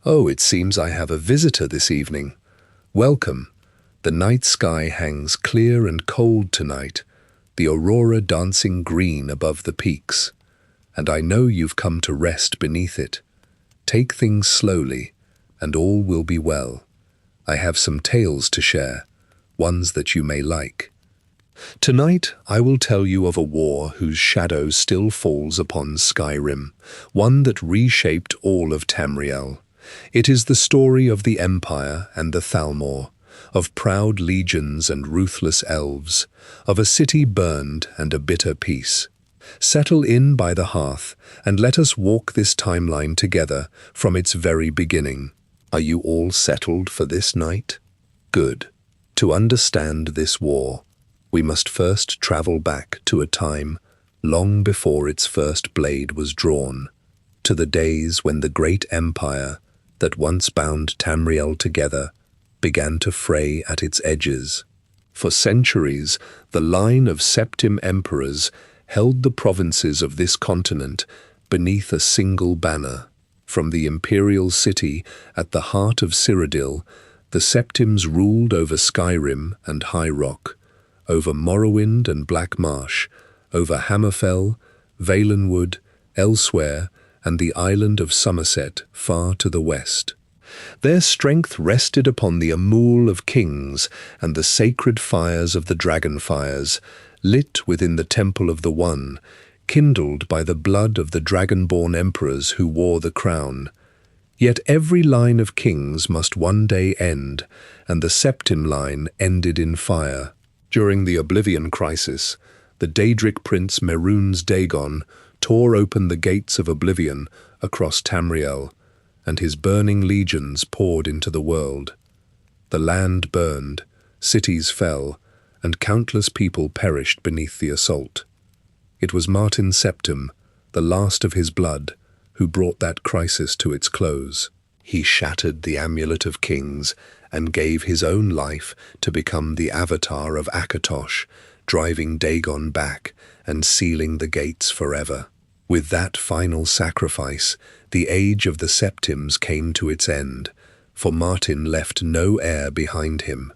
Oh, it seems I have a visitor this evening. Welcome. The night sky hangs clear and cold tonight, the aurora dancing green above the peaks. And I know you've come to rest beneath it. Take things slowly, and all will be well. I have some tales to share, ones that you may like. Tonight I will tell you of a war whose shadow still falls upon Skyrim, one that reshaped all of Tamriel. It is the story of the Empire and the Thalmor, of proud legions and ruthless elves, of a city burned and a bitter peace. Settle in by the hearth and let us walk this timeline together from its very beginning. Are you all settled for this night? Good. To understand this war, we must first travel back to a time long before its first blade was drawn, to the days when the great empire that once bound Tamriel together began to fray at its edges. For centuries, the line of Septim emperors held the provinces of this continent beneath a single banner. From the imperial city at the heart of Cyrodiil, the Septims ruled over Skyrim and High Rock, over Morrowind and Black Marsh, over Hammerfell, Valenwood, Elsewhere, and the island of Somerset far to the west. Their strength rested upon the Amul of kings and the sacred fires of the dragonfires, lit within the Temple of the One, kindled by the blood of the dragonborn emperors who wore the crown. Yet every line of kings must one day end, and the Septim line ended in fire. During the Oblivion Crisis, the Daedric prince Mehrunes Dagon tore open the gates of Oblivion across Tamriel, and his burning legions poured into the world. The land burned, cities fell, and countless people perished beneath the assault. It was Martin Septim, the last of his blood, who brought that crisis to its close. He shattered the Amulet of Kings and gave his own life to become the avatar of Akatosh, driving Dagon back and sealing the gates forever. With that final sacrifice, the age of the Septims came to its end, for Martin left no heir behind him.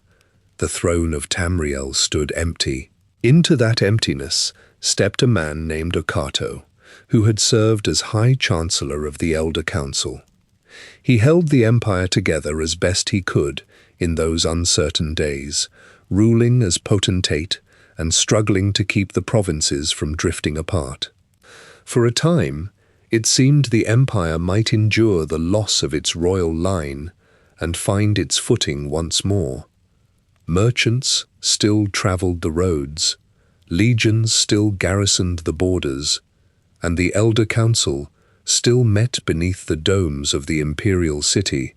The throne of Tamriel stood empty. Into that emptiness stepped a man named Okato, who had served as High Chancellor of the Elder Council. He held the empire together as best he could in those uncertain days, ruling as potentate and struggling to keep the provinces from drifting apart. For a time, it seemed the empire might endure the loss of its royal line and find its footing once more. Merchants still traveled the roads, legions still garrisoned the borders, and the Elder Council still met beneath the domes of the imperial city.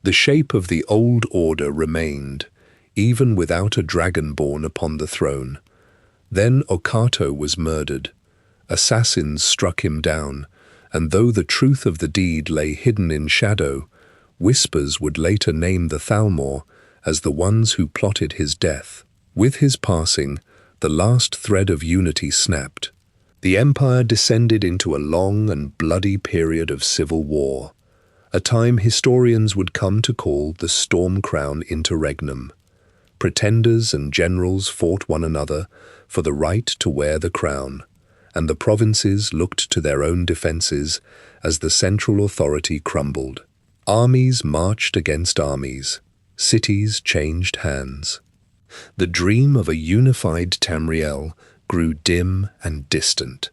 The shape of the old order remained, even without a dragonborn upon the throne. Then Okato was murdered. Assassins struck him down, and though the truth of the deed lay hidden in shadow, whispers would later name the Thalmor as the ones who plotted his death. With his passing, the last thread of unity snapped. The empire descended into a long and bloody period of civil war, a time historians would come to call the Stormcrown Interregnum. Pretenders and generals fought one another for the right to wear the crown, and the provinces looked to their own defenses as the central authority crumbled. Armies marched against armies, cities changed hands. The dream of a unified Tamriel grew dim and distant,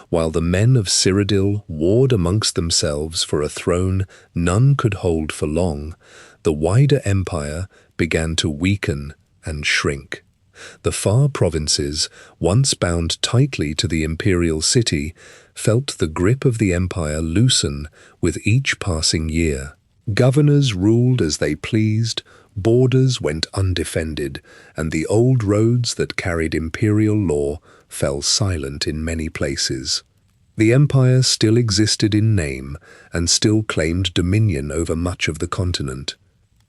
while the men of Cyrodiil warred amongst themselves for a throne none could hold for long. The wider empire began to weaken and shrink. The far provinces, once bound tightly to the imperial city, felt the grip of the empire loosen with each passing year. Governors ruled as they pleased, borders went undefended, and the old roads that carried imperial law fell silent in many places. The empire still existed in name and still claimed dominion over much of the continent.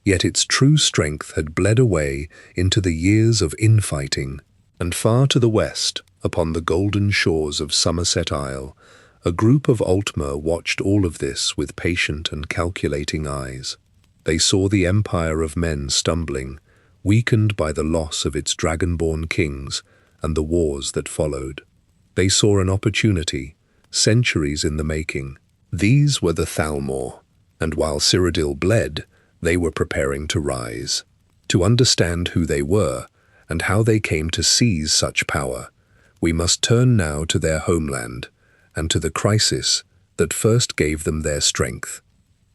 Yet its true strength had bled away into the years of infighting, and far to the west, upon the golden shores of Somerset Isle, A group of Altmer watched all of this with patient and calculating eyes. They saw the empire of men stumbling, weakened by the loss of its dragonborn kings and the wars that followed. They saw an opportunity, centuries in the making. These were the Thalmor, and while Cyrodiil bled, they were preparing to rise. To understand who they were and how they came to seize such power, we must turn now to their homeland and to the crisis that first gave them their strength.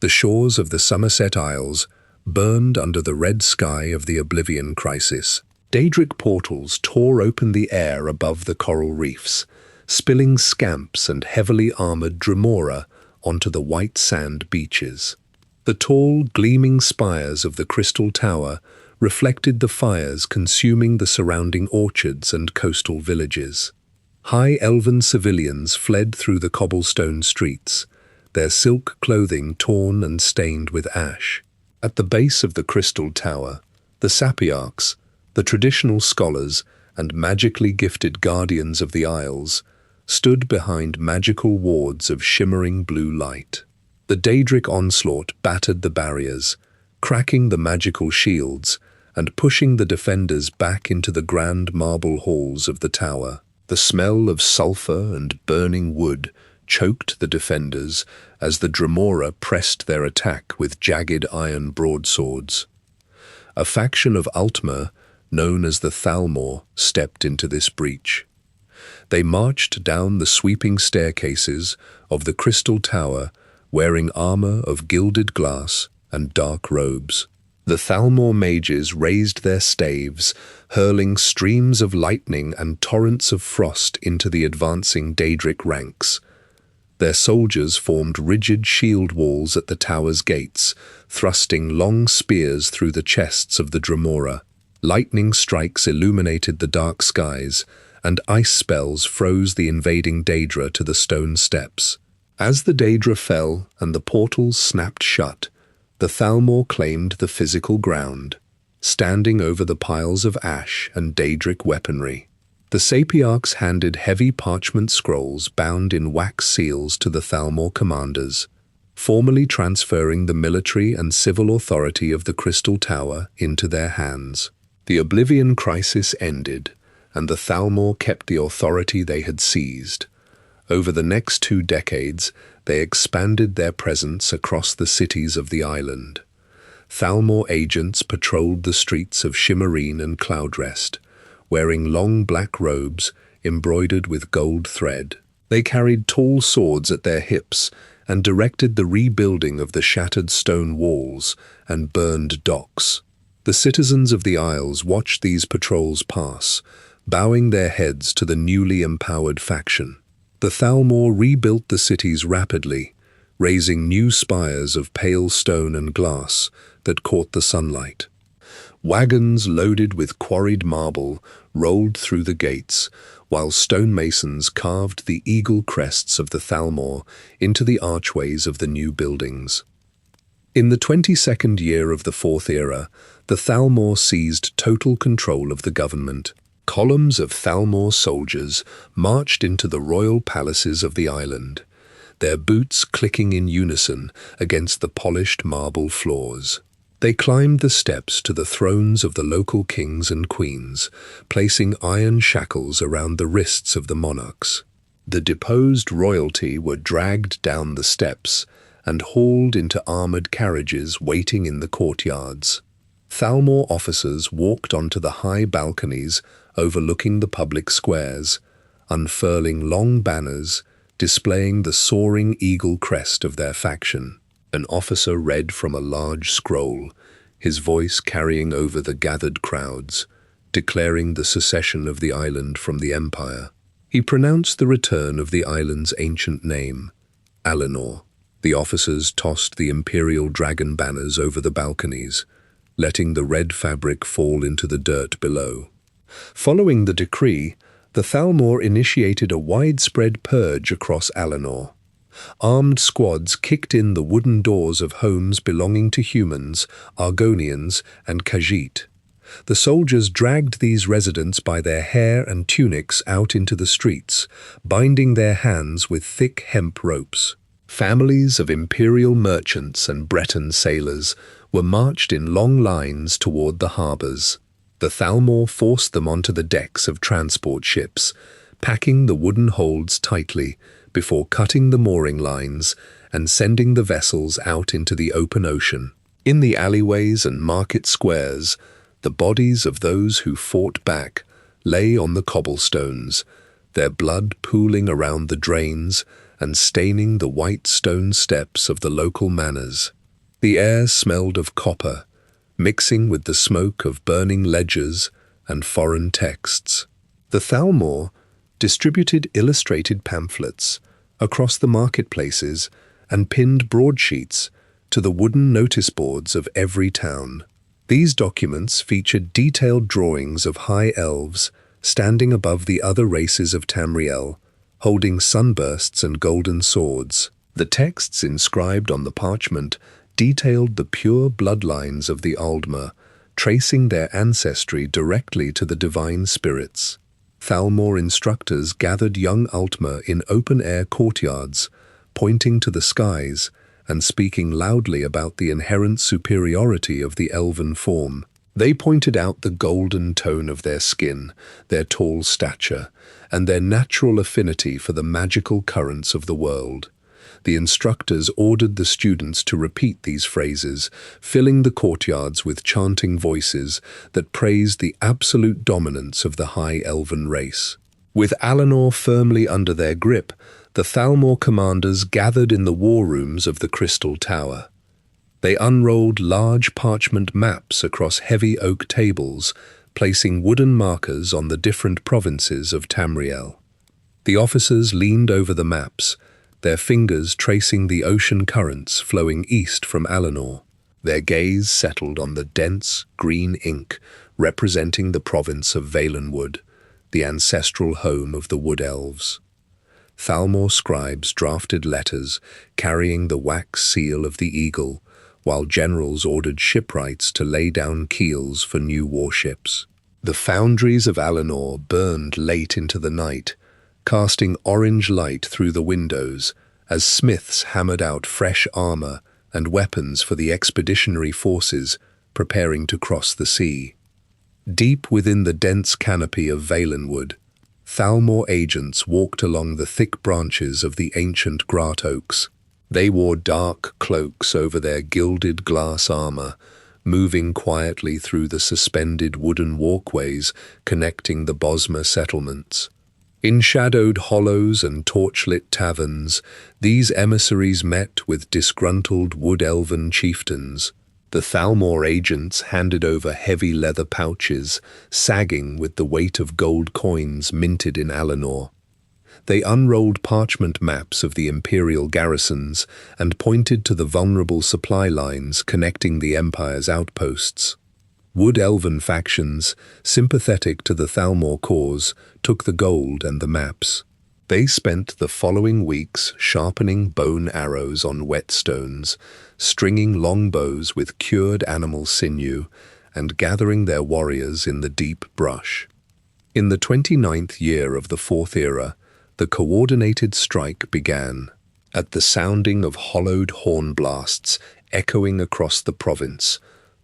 The shores of the Somerset Isles burned under the red sky of the Oblivion Crisis. Daedric portals tore open the air above the coral reefs, spilling scamps and heavily armored Dremora onto the white sand beaches. The tall, gleaming spires of the Crystal Tower reflected the fires consuming the surrounding orchards and coastal villages. High elven civilians fled through the cobblestone streets, their silk clothing torn and stained with ash. At the base of the Crystal Tower, the Sapiarchs, the traditional scholars and magically gifted guardians of the Isles, stood behind magical wards of shimmering blue light. The Daedric onslaught battered the barriers, cracking the magical shields and pushing the defenders back into the grand marble halls of the tower. The smell of sulphur and burning wood choked the defenders as the Dremora pressed their attack with jagged iron broadswords. A faction of Altmer, known as the Thalmor, stepped into this breach. They marched down the sweeping staircases of the Crystal Tower, wearing armor of gilded glass and dark robes. The Thalmor mages raised their staves, hurling streams of lightning and torrents of frost into the advancing Daedric ranks. Their soldiers formed rigid shield walls at the tower's gates, thrusting long spears through the chests of the Dremora. Lightning strikes illuminated the dark skies, and ice spells froze the invading Daedra to the stone steps. As the Daedra fell and the portals snapped shut, the Thalmor claimed the physical ground, standing over the piles of ash and Daedric weaponry. The Sapiarchs handed heavy parchment scrolls bound in wax seals to the Thalmor commanders, formally transferring the military and civil authority of the Crystal Tower into their hands. The Oblivion Crisis ended, and the Thalmor kept the authority they had seized. Over the next 2 decades, they expanded their presence across the cities of the island. Thalmor agents patrolled the streets of Shimmerine and Cloudrest, wearing long black robes embroidered with gold thread. They carried tall swords at their hips and directed the rebuilding of the shattered stone walls and burned docks. The citizens of the Isles watched these patrols pass, bowing their heads to the newly empowered faction. The Thalmor rebuilt the cities rapidly, raising new spires of pale stone and glass that caught the sunlight. Wagons loaded with quarried marble rolled through the gates, while stonemasons carved the eagle crests of the Thalmor into the archways of the new buildings. In the 22nd year of the Fourth Era, the Thalmor seized total control of the government. Columns of Thalmor soldiers marched into the royal palaces of the island, their boots clicking in unison against the polished marble floors. They climbed the steps to the thrones of the local kings and queens, placing iron shackles around the wrists of the monarchs. The deposed royalty were dragged down the steps and hauled into armored carriages waiting in the courtyards. Thalmor officers walked onto the high balconies overlooking the public squares, unfurling long banners displaying the soaring eagle crest of their faction. An officer read from a large scroll, his voice carrying over the gathered crowds, declaring the secession of the island from the empire. He pronounced the return of the island's ancient name, Alinor. The officers tossed the imperial dragon banners over the balconies, letting the red fabric fall into the dirt below. Following the decree, the Thalmor initiated a widespread purge across Alinor. Armed squads kicked in the wooden doors of homes belonging to humans, Argonians, and Khajiit. The soldiers dragged these residents by their hair and tunics out into the streets, binding their hands with thick hemp ropes. Families of imperial merchants and Breton sailors were marched in long lines toward the harbours. The Thalmor forced them onto the decks of transport ships, packing the wooden holds tightly before cutting the mooring lines and sending the vessels out into the open ocean. In the alleyways and market squares, the bodies of those who fought back lay on the cobblestones, their blood pooling around the drains and staining the white stone steps of the local manors. The air smelled of copper, mixing with the smoke of burning ledgers and foreign texts. The Thalmor distributed illustrated pamphlets across the marketplaces and pinned broadsheets to the wooden notice boards of every town. These documents featured detailed drawings of high elves standing above the other races of Tamriel, holding sunbursts and golden swords. The texts inscribed on the parchment detailed the pure bloodlines of the Aldmer, tracing their ancestry directly to the divine spirits. Thalmor instructors gathered young Altmer in open-air courtyards, pointing to the skies and speaking loudly about the inherent superiority of the elven form. They pointed out the golden tone of their skin, their tall stature, and their natural affinity for the magical currents of the world. The instructors ordered the students to repeat these phrases, filling the courtyards with chanting voices that praised the absolute dominance of the high elven race. With Alinor firmly under their grip, the Thalmor commanders gathered in the war rooms of the Crystal Tower. They unrolled large parchment maps across heavy oak tables, placing wooden markers on the different provinces of Tamriel. The officers leaned over the maps, their fingers tracing the ocean currents flowing east from Alinor. Their gaze settled on the dense, green ink representing the province of Valenwood, the ancestral home of the Wood Elves. Thalmor scribes drafted letters carrying the wax seal of the eagle, while generals ordered shipwrights to lay down keels for new warships. The foundries of Alinor burned late into the night, casting orange light through the windows as smiths hammered out fresh armor and weapons for the expeditionary forces preparing to cross the sea. Deep within the dense canopy of Valenwood, Thalmor agents walked along the thick branches of the ancient grat oaks. They wore dark cloaks over their gilded glass armor, moving quietly through the suspended wooden walkways connecting the Bosmer settlements. In shadowed hollows and torchlit taverns, these emissaries met with disgruntled wood-elven chieftains. The Thalmor agents handed over heavy leather pouches, sagging with the weight of gold coins minted in Alinor. They unrolled parchment maps of the imperial garrisons and pointed to the vulnerable supply lines connecting the Empire's outposts. Wood-elven factions, sympathetic to the Thalmor cause, took the gold and the maps. They spent the following weeks sharpening bone arrows on whetstones, stringing longbows with cured animal sinew, and gathering their warriors in the deep brush. In the 29th year of the Fourth Era, the coordinated strike began. At the sounding of hollowed horn blasts echoing across the province,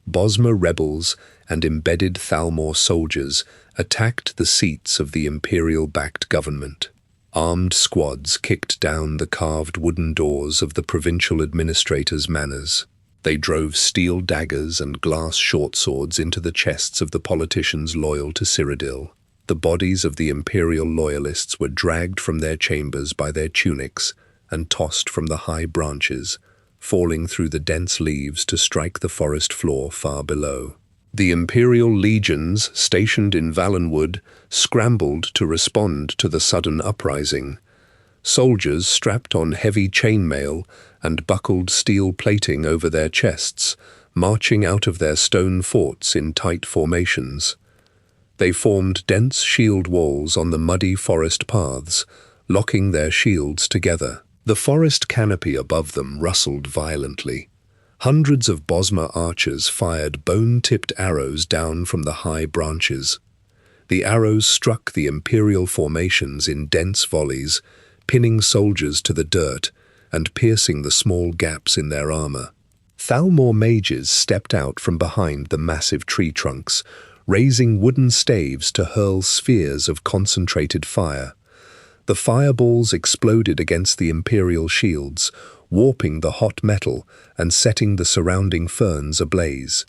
Bosmer rebels and embedded Thalmor soldiers attacked the seats of the imperial-backed government. Armed squads kicked down the carved wooden doors of the provincial administrators' manors. They drove steel daggers and glass short swords into the chests of the politicians loyal to Cyrodiil. The bodies of the imperial loyalists were dragged from their chambers by their tunics and tossed from the high branches, falling through the dense leaves to strike the forest floor far below. The imperial legions stationed in Valenwood scrambled to respond to the sudden uprising. Soldiers strapped on heavy chainmail and buckled steel plating over their chests, marching out of their stone forts in tight formations. They formed dense shield walls on the muddy forest paths, locking their shields together. The forest canopy above them rustled violently, Hundreds of Bosmer archers fired bone-tipped arrows down from the high branches. The arrows struck the imperial formations in dense volleys, pinning soldiers to the dirt and piercing the small gaps in their armor. Thalmor mages stepped out from behind the massive tree trunks, raising wooden staves to hurl spheres of concentrated fire. The fireballs exploded against the imperial shields, warping the hot metal and setting the surrounding ferns ablaze.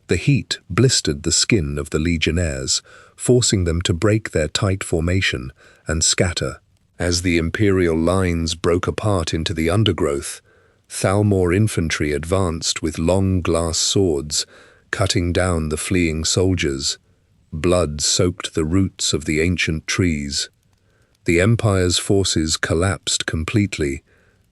The heat blistered the skin of the legionnaires, forcing them to break their tight formation and scatter. As the imperial lines broke apart into the undergrowth, Thalmor infantry advanced with long glass swords, cutting down the fleeing soldiers. Blood soaked the roots of the ancient trees. The Empire's forces collapsed completely,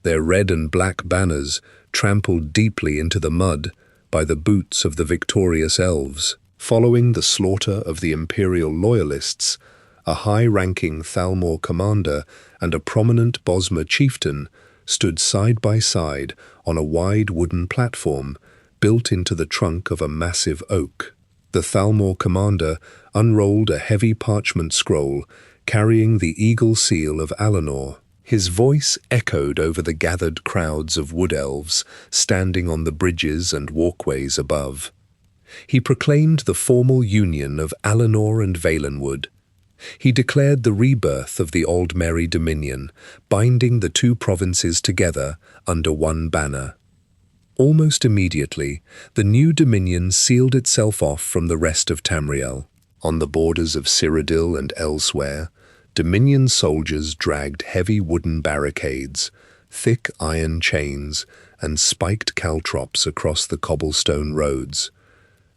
their red and black banners trampled deeply into the mud by the boots of the victorious elves. Following the slaughter of the imperial loyalists, a high-ranking Thalmor commander and a prominent Bosmer chieftain stood side by side on a wide wooden platform built into the trunk of a massive oak. The Thalmor commander unrolled a heavy parchment scroll carrying the eagle seal of Alinor. His voice echoed over the gathered crowds of wood elves standing on the bridges and walkways above. He proclaimed the formal union of Alinor and Valenwood. He declared the rebirth of the Aldmeri Dominion, binding the two provinces together under one banner. Almost immediately, the new dominion sealed itself off from the rest of Tamriel. On the borders of Cyrodiil and elsewhere, Dominion soldiers dragged heavy wooden barricades, thick iron chains, and spiked caltrops across the cobblestone roads.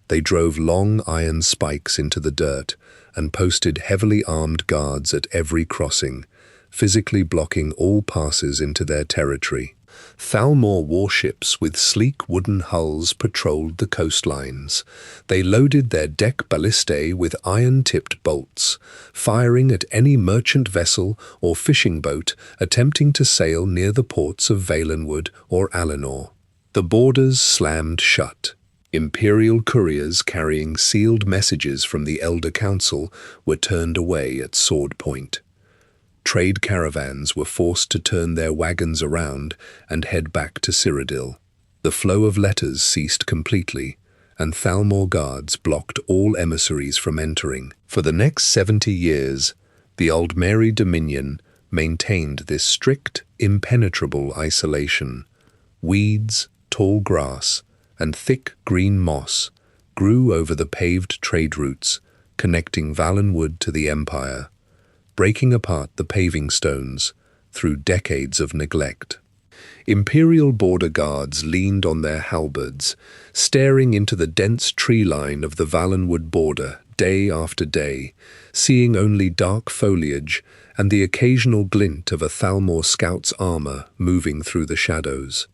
They drove long iron spikes into the dirt and posted heavily armed guards at every crossing, physically blocking all passes into their territory. Thalmor warships with sleek wooden hulls patrolled the coastlines. They loaded their deck ballistae with iron-tipped bolts, firing at any merchant vessel or fishing boat attempting to sail near the ports of Valenwood or Alinor. The borders slammed shut. Imperial couriers carrying sealed messages from the Elder Council were turned away at sword point. Trade caravans were forced to turn their wagons around and head back to Cyrodiil. The flow of letters ceased completely, and Thalmor guards blocked all emissaries from entering. For the next 70 years, the Aldmeri Dominion maintained this strict, impenetrable isolation. Weeds, tall grass, and thick green moss grew over the paved trade routes connecting Valenwood to the Empire, breaking apart the paving stones through decades of neglect. Imperial border guards leaned on their halberds, staring into the dense tree line of the Valenwood border day after day, seeing only dark foliage and the occasional glint of a Thalmor scout's armor moving through the shadows.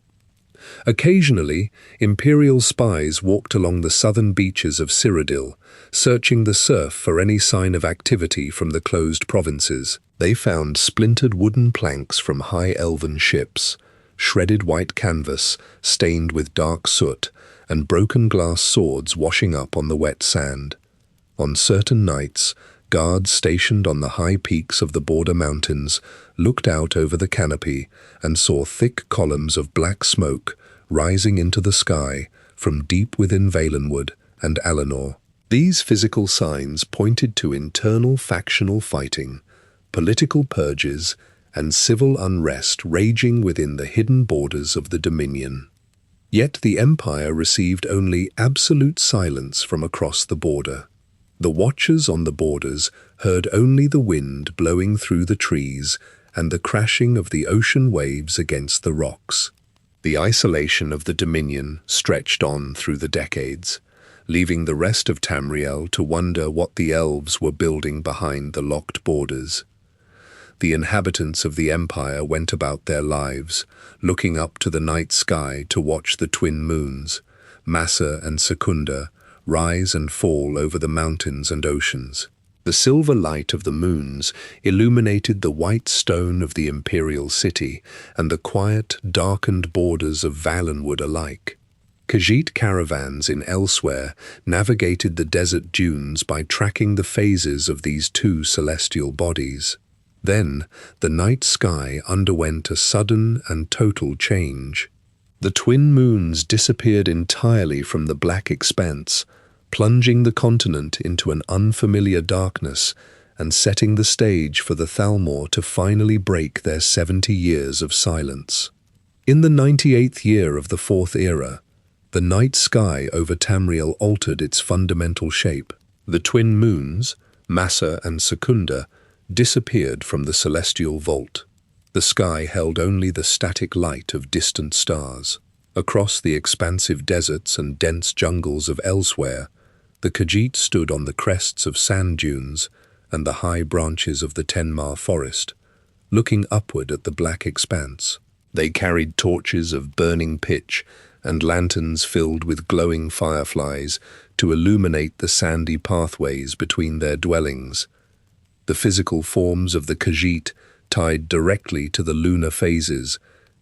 Occasionally, Imperial spies walked along the southern beaches of Cyrodiil, searching the surf for any sign of activity from the closed provinces. They found splintered wooden planks from high elven ships, shredded white canvas stained with dark soot, and broken glass swords washing up on the wet sand. On certain nights, guards stationed on the high peaks of the border mountains looked out over the canopy and saw thick columns of black smoke rising into the sky from deep within Valenwood and Alinor. These physical signs pointed to internal factional fighting, political purges, and civil unrest raging within the hidden borders of the Dominion. Yet the Empire received only absolute silence from across the border. The watchers on the borders heard only the wind blowing through the trees and the crashing of the ocean waves against the rocks. The isolation of the Dominion stretched on through the decades, leaving the rest of Tamriel to wonder what the elves were building behind the locked borders. The inhabitants of the Empire went about their lives, looking up to the night sky to watch the twin moons, Massa and Secunda, rise and fall over the mountains and oceans. The silver light of the moons illuminated the white stone of the imperial city and the quiet, darkened borders of Valenwood alike. Khajiit caravans in elsewhere navigated the desert dunes by tracking the phases of these two celestial bodies. Then, the night sky underwent a sudden and total change. The twin moons disappeared entirely from the black expanse, plunging the continent into an unfamiliar darkness and setting the stage for the Thalmor to finally break their 70 years of silence. In the 98th year of the Fourth Era, the night sky over Tamriel altered its fundamental shape. The twin moons, Massa and Secunda, disappeared from the celestial vault. The sky held only the static light of distant stars. Across the expansive deserts and dense jungles of elsewhere, the Khajiit stood on the crests of sand dunes and the high branches of the Thalmor forest, looking upward at the black expanse. They carried torches of burning pitch and lanterns filled with glowing fireflies to illuminate the sandy pathways between their dwellings. The physical forms of the Khajiit tied directly to the lunar phases,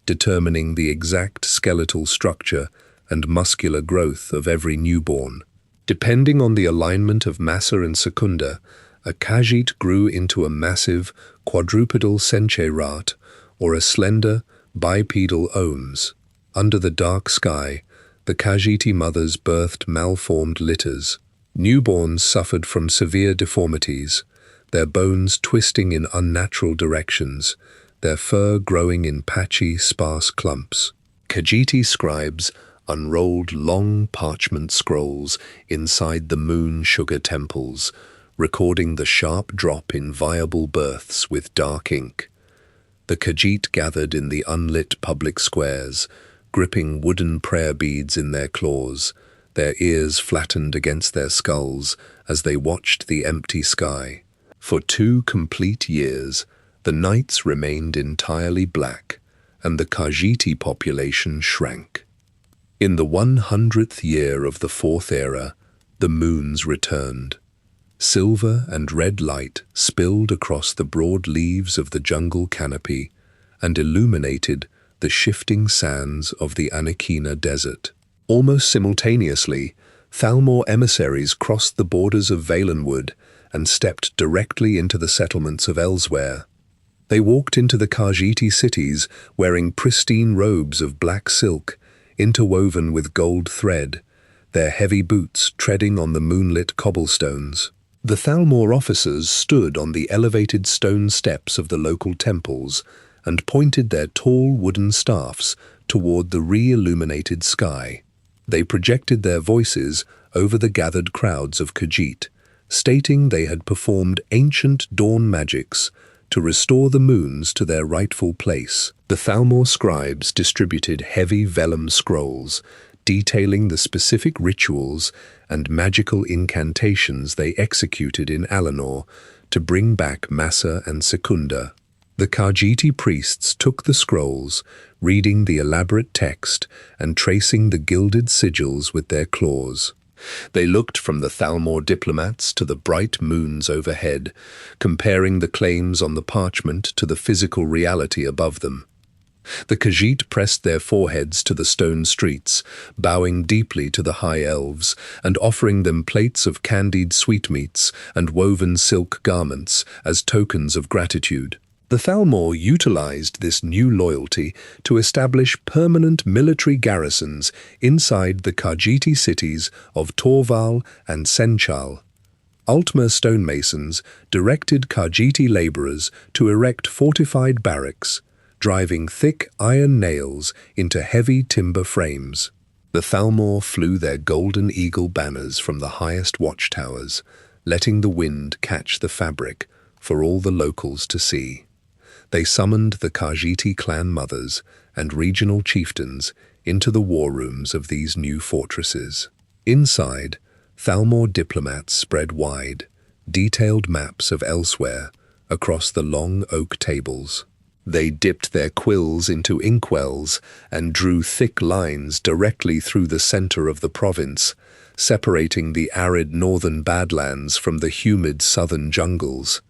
determining the exact skeletal structure and muscular growth of every newborn. Depending on the alignment of Massa and Secunda, a Khajiit grew into a massive quadrupedal Sencherat, or a slender bipedal Ohms. Under the dark sky, the Khajiiti mothers birthed malformed litters. Newborns suffered from severe deformities, their bones twisting in unnatural directions, their fur growing in patchy, sparse clumps. Khajiiti scribes unrolled long parchment scrolls inside the moon sugar temples, recording the sharp drop in viable births with dark ink. The Khajiit gathered in the unlit public squares, gripping wooden prayer beads in their claws, their ears flattened against their skulls as they watched the empty sky. For 2 complete years, the nights remained entirely black, and the Khajiiti population shrank. In the 100th year of the Fourth Era, the moons returned. Silver and red light spilled across the broad leaves of the jungle canopy and illuminated the shifting sands of the Anakina Desert. Almost simultaneously, Thalmor emissaries crossed the borders of Valenwood and stepped directly into the settlements of elsewhere. They walked into the Khajiiti cities wearing pristine robes of black silk, interwoven with gold thread, their heavy boots treading on the moonlit cobblestones. The Thalmor officers stood on the elevated stone steps of the local temples and pointed their tall wooden staffs toward the re-illuminated sky. They projected their voices over the gathered crowds of Khajiit, stating they had performed ancient dawn magics to restore the moons to their rightful place. The Thalmor scribes distributed heavy vellum scrolls, detailing the specific rituals and magical incantations they executed in Alanor to bring back Massa and Secunda. The Khajiiti priests took the scrolls, reading the elaborate text and tracing the gilded sigils with their claws. They looked from the Thalmor diplomats to the bright moons overhead, comparing the claims on the parchment to the physical reality above them. The Khajiit pressed their foreheads to the stone streets, bowing deeply to the high elves and offering them plates of candied sweetmeats and woven silk garments as tokens of gratitude. The Thalmor utilized this new loyalty to establish permanent military garrisons inside the Khajiiti cities of Torval and Senchal. Altmer stonemasons directed Khajiiti laborers to erect fortified barracks, driving thick iron nails into heavy timber frames. The Thalmor flew their golden eagle banners from the highest watchtowers, letting the wind catch the fabric for all the locals to see. They summoned the Khajiiti clan mothers and regional chieftains into the war rooms of these new fortresses. Inside, Thalmor diplomats spread wide, detailed maps of elsewhere across the long oak tables. They dipped their quills into inkwells and drew thick lines directly through the center of the province, separating the arid northern badlands from the humid southern jungles.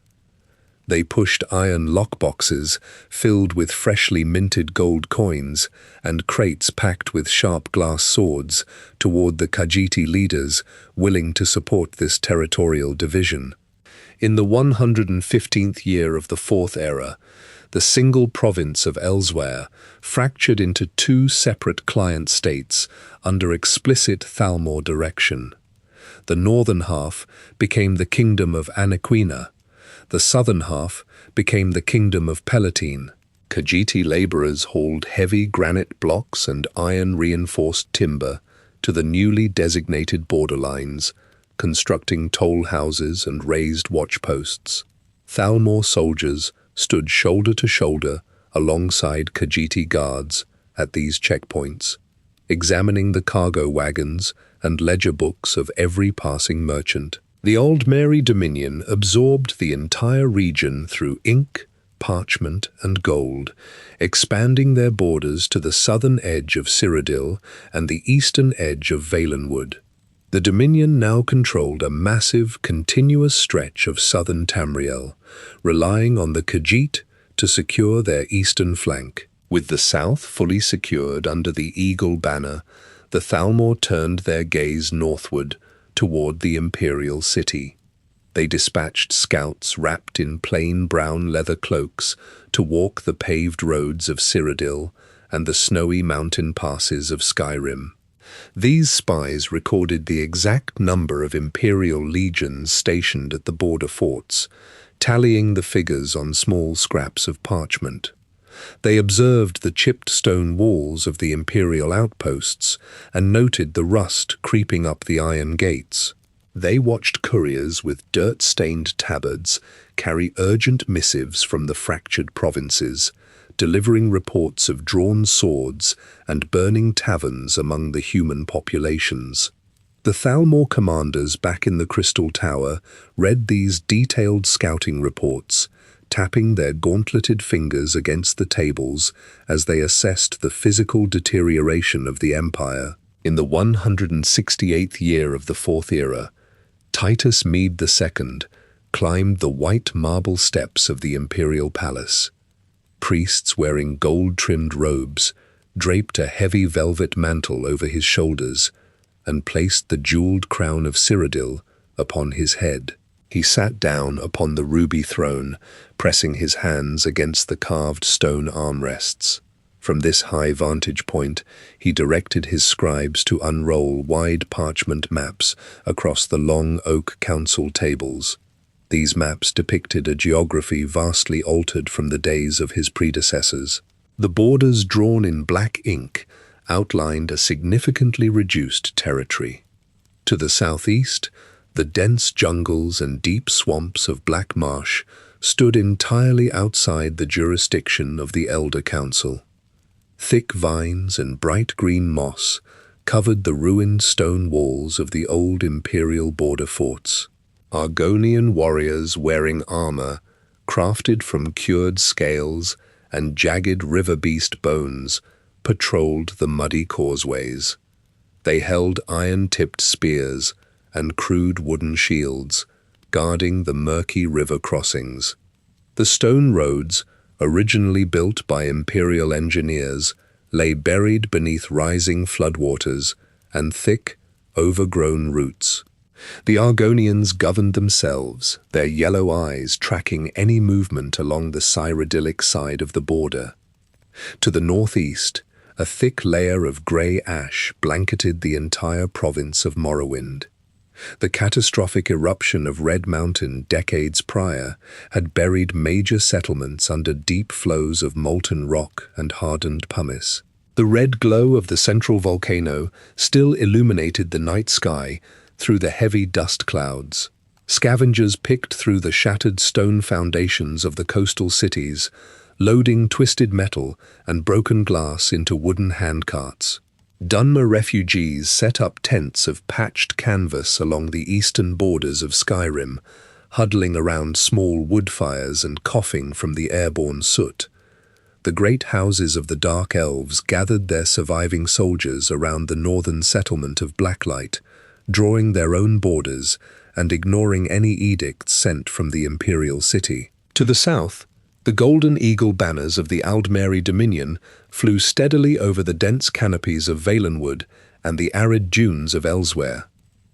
They pushed iron lockboxes filled with freshly minted gold coins and crates packed with sharp glass swords toward the Khajiit leaders willing to support this territorial division. In the 115th year of the Fourth Era, the single province of Elsewhere fractured into two separate client states under explicit Thalmor direction. The northern half became the Kingdom of Anaquina. The southern half became the Kingdom of Palatine. Khajiit laborers hauled heavy granite blocks and iron-reinforced timber to the newly designated borderlines, constructing toll houses and raised watchposts. Thalmor soldiers stood shoulder to shoulder alongside Khajiit guards at these checkpoints, examining the cargo wagons and ledger books of every passing merchant. The Old Mary Dominion absorbed the entire region through ink, parchment, and gold, expanding their borders to the southern edge of Cyrodiil and the eastern edge of Valenwood. The Dominion now controlled a massive, continuous stretch of southern Tamriel, relying on the Khajiit to secure their eastern flank. With the south fully secured under the Eagle banner, the Thalmor turned their gaze northward toward the imperial city. They dispatched scouts wrapped in plain brown leather cloaks to walk the paved roads of Cyrodiil and the snowy mountain passes of Skyrim. These spies recorded the exact number of imperial legions stationed at the border forts, tallying the figures on small scraps of parchment. They observed the chipped stone walls of the imperial outposts and noted the rust creeping up the iron gates. They watched couriers with dirt-stained tabards carry urgent missives from the fractured provinces, delivering reports of drawn swords and burning taverns among the human populations. The Thalmor commanders back in the Crystal Tower read these detailed scouting reports, tapping their gauntleted fingers against the tables as they assessed the physical deterioration of the empire. In the 168th year of the Fourth Era, Titus Mede II climbed the white marble steps of the imperial palace. Priests wearing gold-trimmed robes draped a heavy velvet mantle over his shoulders and placed the jeweled crown of Cyrodiil upon his head. He sat down upon the ruby throne, pressing his hands against the carved stone armrests. From this high vantage point, he directed his scribes to unroll wide parchment maps across the long oak council tables. These maps depicted a geography vastly altered from the days of his predecessors. The borders drawn in black ink outlined a significantly reduced territory. To the southeast, the dense jungles and deep swamps of Black Marsh stood entirely outside the jurisdiction of the Elder Council. Thick vines and bright green moss covered the ruined stone walls of the old imperial border forts. Argonian warriors wearing armor, crafted from cured scales and jagged river beast bones, patrolled the muddy causeways. They held iron-tipped spears and crude wooden shields, guarding the murky river crossings. The stone roads, originally built by imperial engineers, lay buried beneath rising floodwaters and thick, overgrown roots. The Argonians governed themselves, their yellow eyes tracking any movement along the Cyrodiilic side of the border. To the northeast, a thick layer of grey ash blanketed the entire province of Morrowind. The catastrophic eruption of Red Mountain decades prior had buried major settlements under deep flows of molten rock and hardened pumice. The red glow of the central volcano still illuminated the night sky through the heavy dust clouds. Scavengers picked through the shattered stone foundations of the coastal cities, loading twisted metal and broken glass into wooden handcarts. Dunmer refugees set up tents of patched canvas along the eastern borders of Skyrim, huddling around small wood fires and coughing from the airborne soot. The great houses of the Dark Elves gathered their surviving soldiers around the northern settlement of Blacklight, drawing their own borders and ignoring any edicts sent from the imperial city. To the south, the golden eagle banners of the Aldmeri Dominion flew steadily over the dense canopies of Valenwood and the arid dunes of Elsewhere.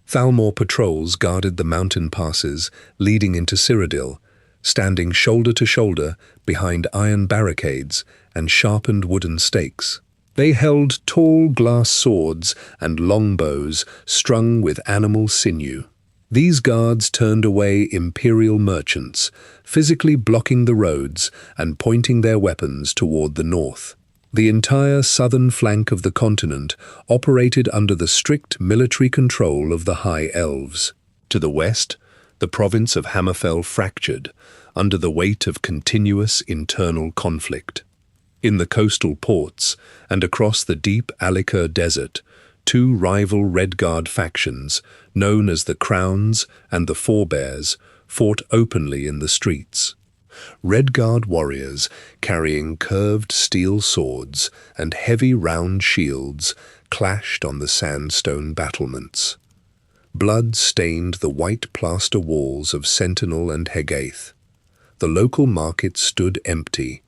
Thalmor patrols guarded the mountain passes leading into Cyrodiil, standing shoulder to shoulder behind iron barricades and sharpened wooden stakes. They held tall glass swords and longbows strung with animal sinew. These guards turned away imperial merchants, physically blocking the roads and pointing their weapons toward the north. The entire southern flank of the continent operated under the strict military control of the High Elves. To the west, the province of Hammerfell fractured under the weight of continuous internal conflict. In the coastal ports and across the deep Alik'r desert, two rival Redguard factions, known as the Crowns and the Forebears, fought openly in the streets. Redguard warriors carrying curved steel swords and heavy round shields clashed on the sandstone battlements. Blood stained the white plaster walls of Sentinel and Hegaith. The local market stood empty,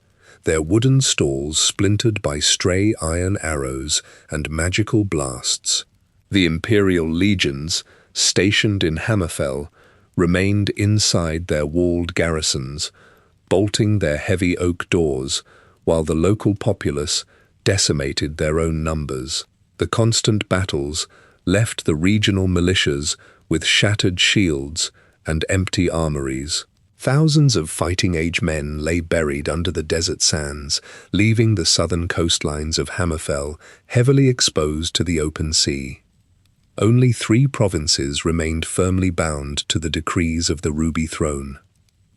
their wooden stalls splintered by stray iron arrows and magical blasts. The Imperial legions, stationed in Hammerfell, remained inside their walled garrisons, bolting their heavy oak doors, while the local populace decimated their own numbers. The constant battles left the regional militias with shattered shields and empty armories. Thousands of fighting-age men lay buried under the desert sands, leaving the southern coastlines of Hammerfell heavily exposed to the open sea. Only 3 provinces remained firmly bound to the decrees of the Ruby Throne.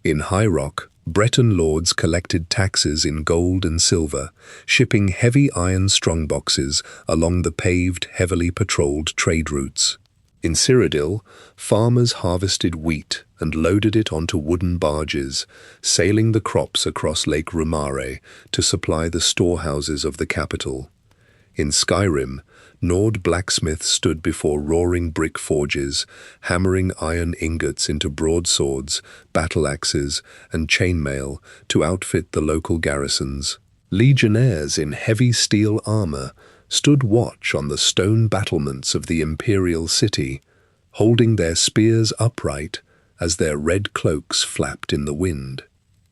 In High Rock, Breton lords collected taxes in gold and silver, shipping heavy iron strongboxes along the paved, heavily patrolled trade routes. In Cyrodiil, farmers harvested wheat and loaded it onto wooden barges, sailing the crops across Lake Rumare to supply the storehouses of the capital. In Skyrim, Nord blacksmiths stood before roaring brick forges, hammering iron ingots into broadswords, battle-axes, and chainmail to outfit the local garrisons. Legionnaires in heavy steel armor stood watch on the stone battlements of the imperial city, holding their spears upright as their red cloaks flapped in the wind.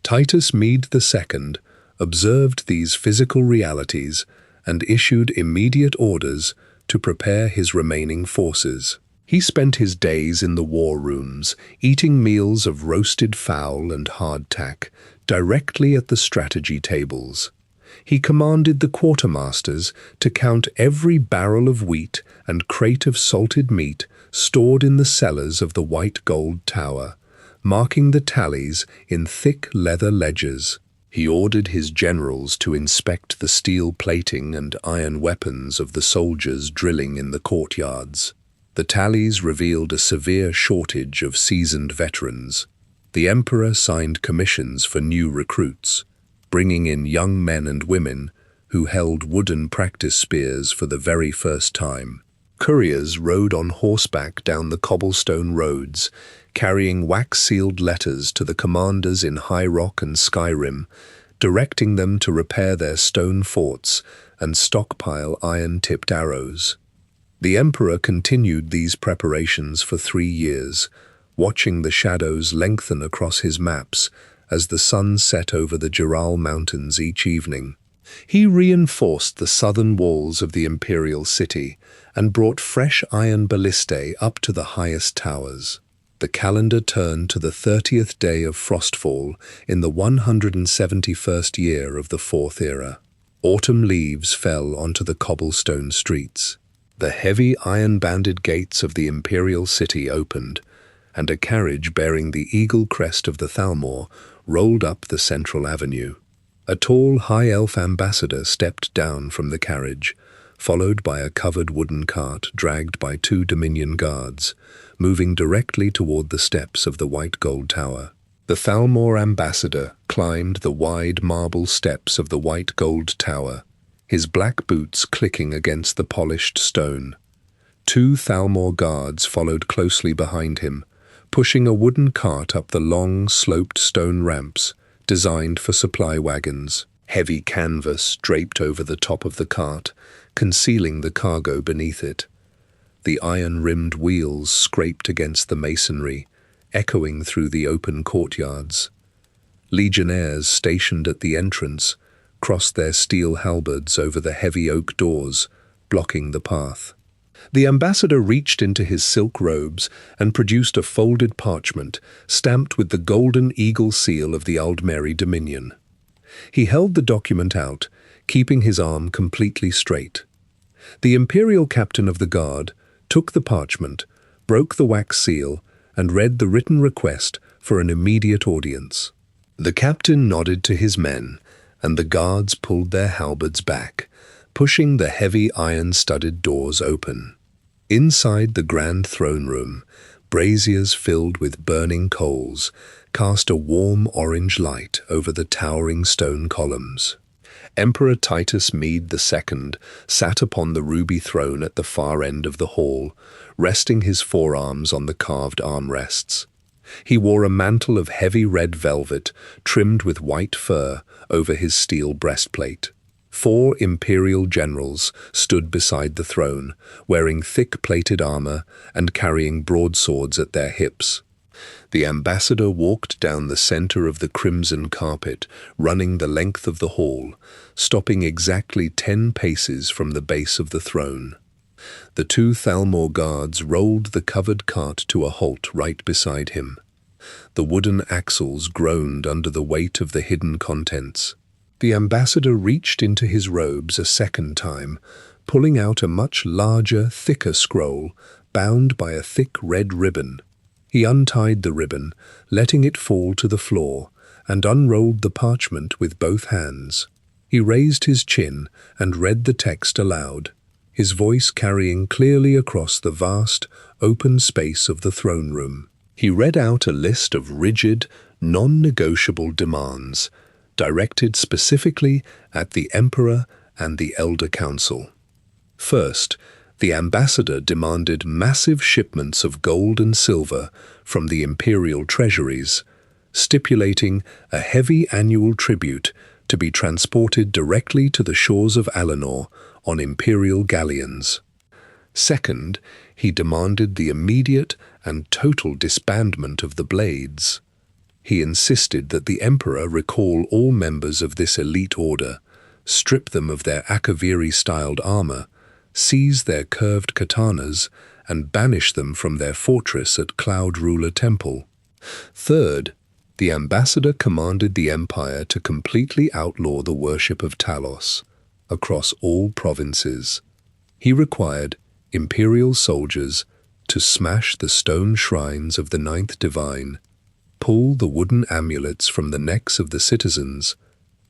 Titus Mede II observed these physical realities and issued immediate orders to prepare his remaining forces. He spent his days in the war rooms, eating meals of roasted fowl and hardtack directly at the strategy tables. He commanded the quartermasters to count every barrel of wheat and crate of salted meat stored in the cellars of the White Gold Tower, marking the tallies in thick leather ledgers. He ordered his generals to inspect the steel plating and iron weapons of the soldiers drilling in the courtyards. The tallies revealed a severe shortage of seasoned veterans. The emperor signed commissions for new recruits, bringing in young men and women who held wooden practice spears for the very first time. Couriers rode on horseback down the cobblestone roads, carrying wax-sealed letters to the commanders in High Rock and Skyrim, directing them to repair their stone forts and stockpile iron-tipped arrows. The emperor continued these preparations for 3 years, watching the shadows lengthen across his maps as the sun set over the Jural Mountains each evening. He reinforced the southern walls of the imperial city and brought fresh iron ballistae up to the highest towers. The calendar turned to the 30th day of Frostfall in the 171st year of the Fourth Era. Autumn leaves fell onto the cobblestone streets. The heavy iron-banded gates of the imperial city opened, and a carriage bearing the eagle crest of the Thalmor rolled up the central avenue. A tall high elf ambassador stepped down from the carriage, followed by a covered wooden cart dragged by 2 Dominion guards, moving directly toward the steps of the White Gold Tower. The Thalmor ambassador climbed the wide marble steps of the White Gold Tower, his black boots clicking against the polished stone. 2 Thalmor guards followed closely behind him, pushing a wooden cart up the long, sloped stone ramps designed for supply wagons. Heavy canvas draped over the top of the cart, concealing the cargo beneath it. The iron-rimmed wheels scraped against the masonry, echoing through the open courtyards. Legionnaires stationed at the entrance crossed their steel halberds over the heavy oak doors, blocking the path. The ambassador reached into his silk robes and produced a folded parchment stamped with the golden eagle seal of the Aldmeri Dominion. He held the document out, keeping his arm completely straight. The imperial captain of the guard took the parchment, broke the wax seal, and read the written request for an immediate audience. The captain nodded to his men, and the guards pulled their halberds back, pushing the heavy iron-studded doors open. Inside the grand throne room, braziers filled with burning coals cast a warm orange light over the towering stone columns. Emperor Titus Mede II sat upon the ruby throne at the far end of the hall, resting his forearms on the carved armrests. He wore a mantle of heavy red velvet trimmed with white fur over his steel breastplate. 4 imperial generals stood beside the throne, wearing thick plated armor and carrying broadswords at their hips. The ambassador walked down the center of the crimson carpet, running the length of the hall, stopping exactly 10 paces from the base of the throne. The 2 Thalmor guards rolled the covered cart to a halt right beside him. The wooden axles groaned under the weight of the hidden contents. The ambassador reached into his robes a second time, pulling out a much larger, thicker scroll, bound by a thick red ribbon. He untied the ribbon, letting it fall to the floor, and unrolled the parchment with both hands. He raised his chin and read the text aloud, his voice carrying clearly across the vast, open space of the throne room. He read out a list of rigid, non-negotiable demands, directed specifically at the Emperor and the Elder Council. First, the ambassador demanded massive shipments of gold and silver from the imperial treasuries, stipulating a heavy annual tribute to be transported directly to the shores of Alinor on imperial galleons. Second, he demanded the immediate and total disbandment of the Blades. He insisted that the emperor recall all members of this elite order, strip them of their Akaviri-styled armor, seize their curved katanas, and banish them from their fortress at Cloud Ruler Temple. Third, the ambassador commanded the empire to completely outlaw the worship of Talos across all provinces. He required imperial soldiers to smash the stone shrines of the Ninth Divine, pull the wooden amulets from the necks of the citizens,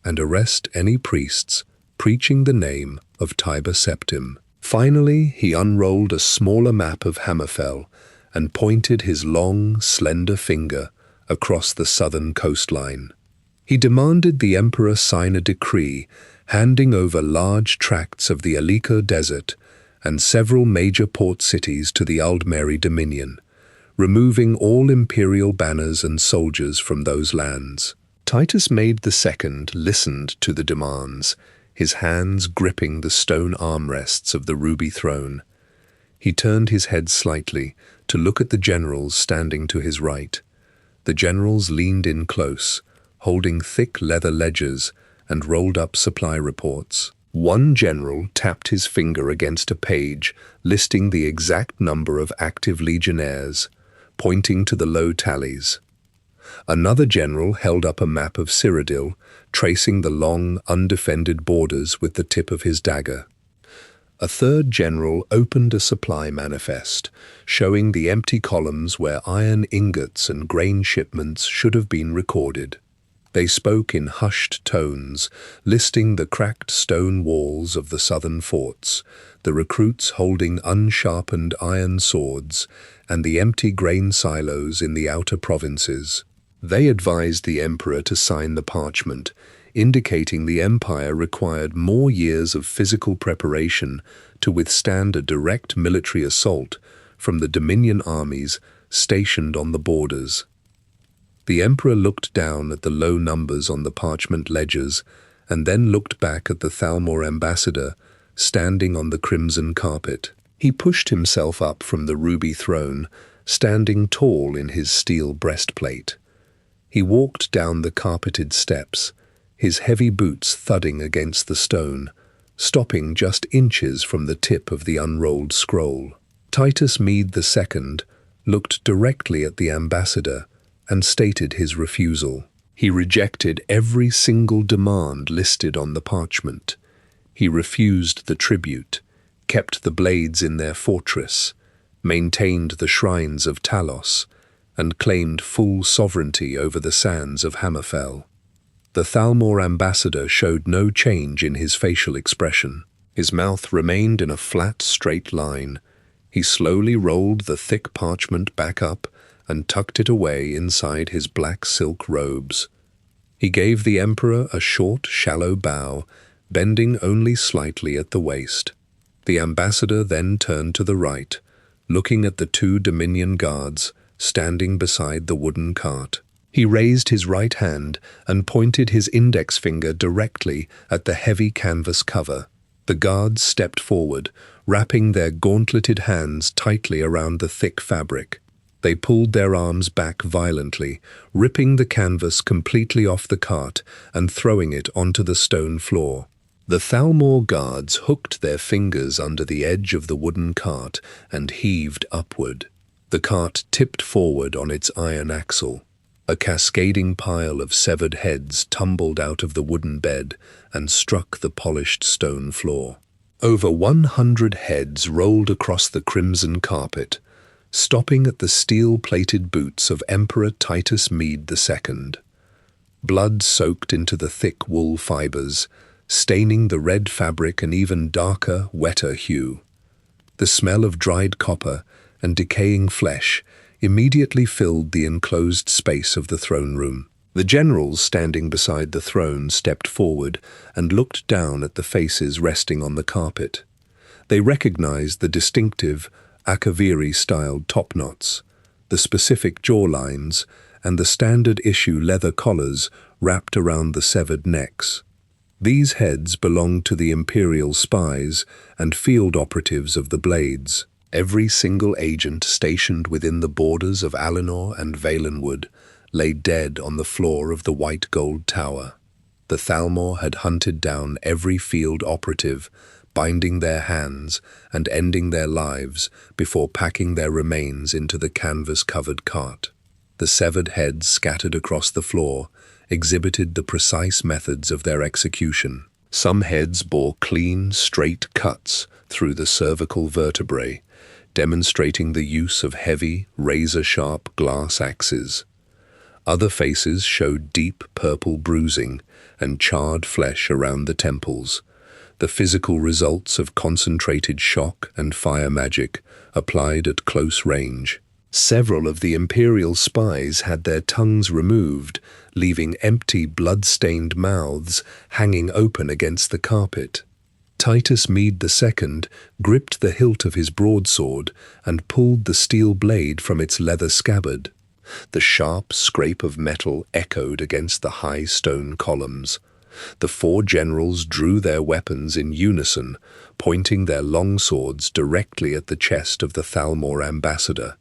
and arrest any priests preaching the name of Tiber Septim. Finally, he unrolled a smaller map of Hammerfell and pointed his long, slender finger across the southern coastline. He demanded the emperor sign a decree handing over large tracts of the Alika Desert and several major port cities to the Aldmeri Dominion, removing all imperial banners and soldiers from those lands. Titus Mede II listened to the demands, his hands gripping the stone armrests of the ruby throne. He turned his head slightly to look at the generals standing to his right. The generals leaned in close, holding thick leather ledgers and rolled up supply reports. One general tapped his finger against a page listing the exact number of active legionnaires, pointing to the low tallies. Another general held up a map of Cyrodiil, tracing the long, undefended borders with the tip of his dagger. A third general opened a supply manifest, showing the empty columns where iron ingots and grain shipments should have been recorded. They spoke in hushed tones, listing the cracked stone walls of the southern forts, the recruits holding unsharpened iron swords, and the empty grain silos in the outer provinces. They advised the emperor to sign the parchment, indicating the empire required more years of physical preparation to withstand a direct military assault from the Dominion armies stationed on the borders. The emperor looked down at the low numbers on the parchment ledgers and then looked back at the Thalmor ambassador standing on the crimson carpet. He pushed himself up from the ruby throne, standing tall in his steel breastplate. He walked down the carpeted steps, his heavy boots thudding against the stone, stopping just inches from the tip of the unrolled scroll. Titus Mede II looked directly at the ambassador and stated his refusal. He rejected every single demand listed on the parchment. He refused the tribute, kept the blades in their fortress, maintained the shrines of Talos, and claimed full sovereignty over the sands of Hammerfell. The Thalmor ambassador showed no change in his facial expression. His mouth remained in a flat, straight line. He slowly rolled the thick parchment back up and tucked it away inside his black silk robes. He gave the emperor a short, shallow bow, bending only slightly at the waist. The ambassador then turned to the right, looking at the two Dominion guards standing beside the wooden cart. He raised his right hand and pointed his index finger directly at the heavy canvas cover. The guards stepped forward, wrapping their gauntleted hands tightly around the thick fabric. They pulled their arms back violently, ripping the canvas completely off the cart and throwing it onto the stone floor. The Thalmor guards hooked their fingers under the edge of the wooden cart and heaved upward. The cart tipped forward on its iron axle. A cascading pile of severed heads tumbled out of the wooden bed and struck the polished stone floor. Over 100 heads rolled across the crimson carpet, stopping at the steel-plated boots of Emperor Titus Mede II. Blood soaked into the thick wool fibers, staining the red fabric an even darker, wetter hue. The smell of dried copper and decaying flesh immediately filled the enclosed space of the throne room. The generals standing beside the throne stepped forward and looked down at the faces resting on the carpet. They recognized the distinctive, Akaviri-styled topknots, the specific jawlines, and the standard-issue leather collars wrapped around the severed necks. These heads belonged to the imperial spies and field operatives of the Blades. Every single agent stationed within the borders of Alinor and Valenwood lay dead on the floor of the white gold tower. The Thalmor had hunted down every field operative, binding their hands and ending their lives before packing their remains into the canvas-covered cart. The severed heads scattered across the floor exhibited the precise methods of their execution. Some heads bore clean, straight cuts through the cervical vertebrae, demonstrating the use of heavy, razor-sharp glass axes. Other faces showed deep purple bruising and charred flesh around the temples, the physical results of concentrated shock and fire magic applied at close range. Several of the imperial spies had their tongues removed, leaving empty, blood-stained mouths hanging open against the carpet. Titus Mede II gripped the hilt of his broadsword and pulled the steel blade from its leather scabbard. The sharp scrape of metal echoed against the high stone columns. The four generals drew their weapons in unison, pointing their long swords directly at the chest of the Thalmor ambassador.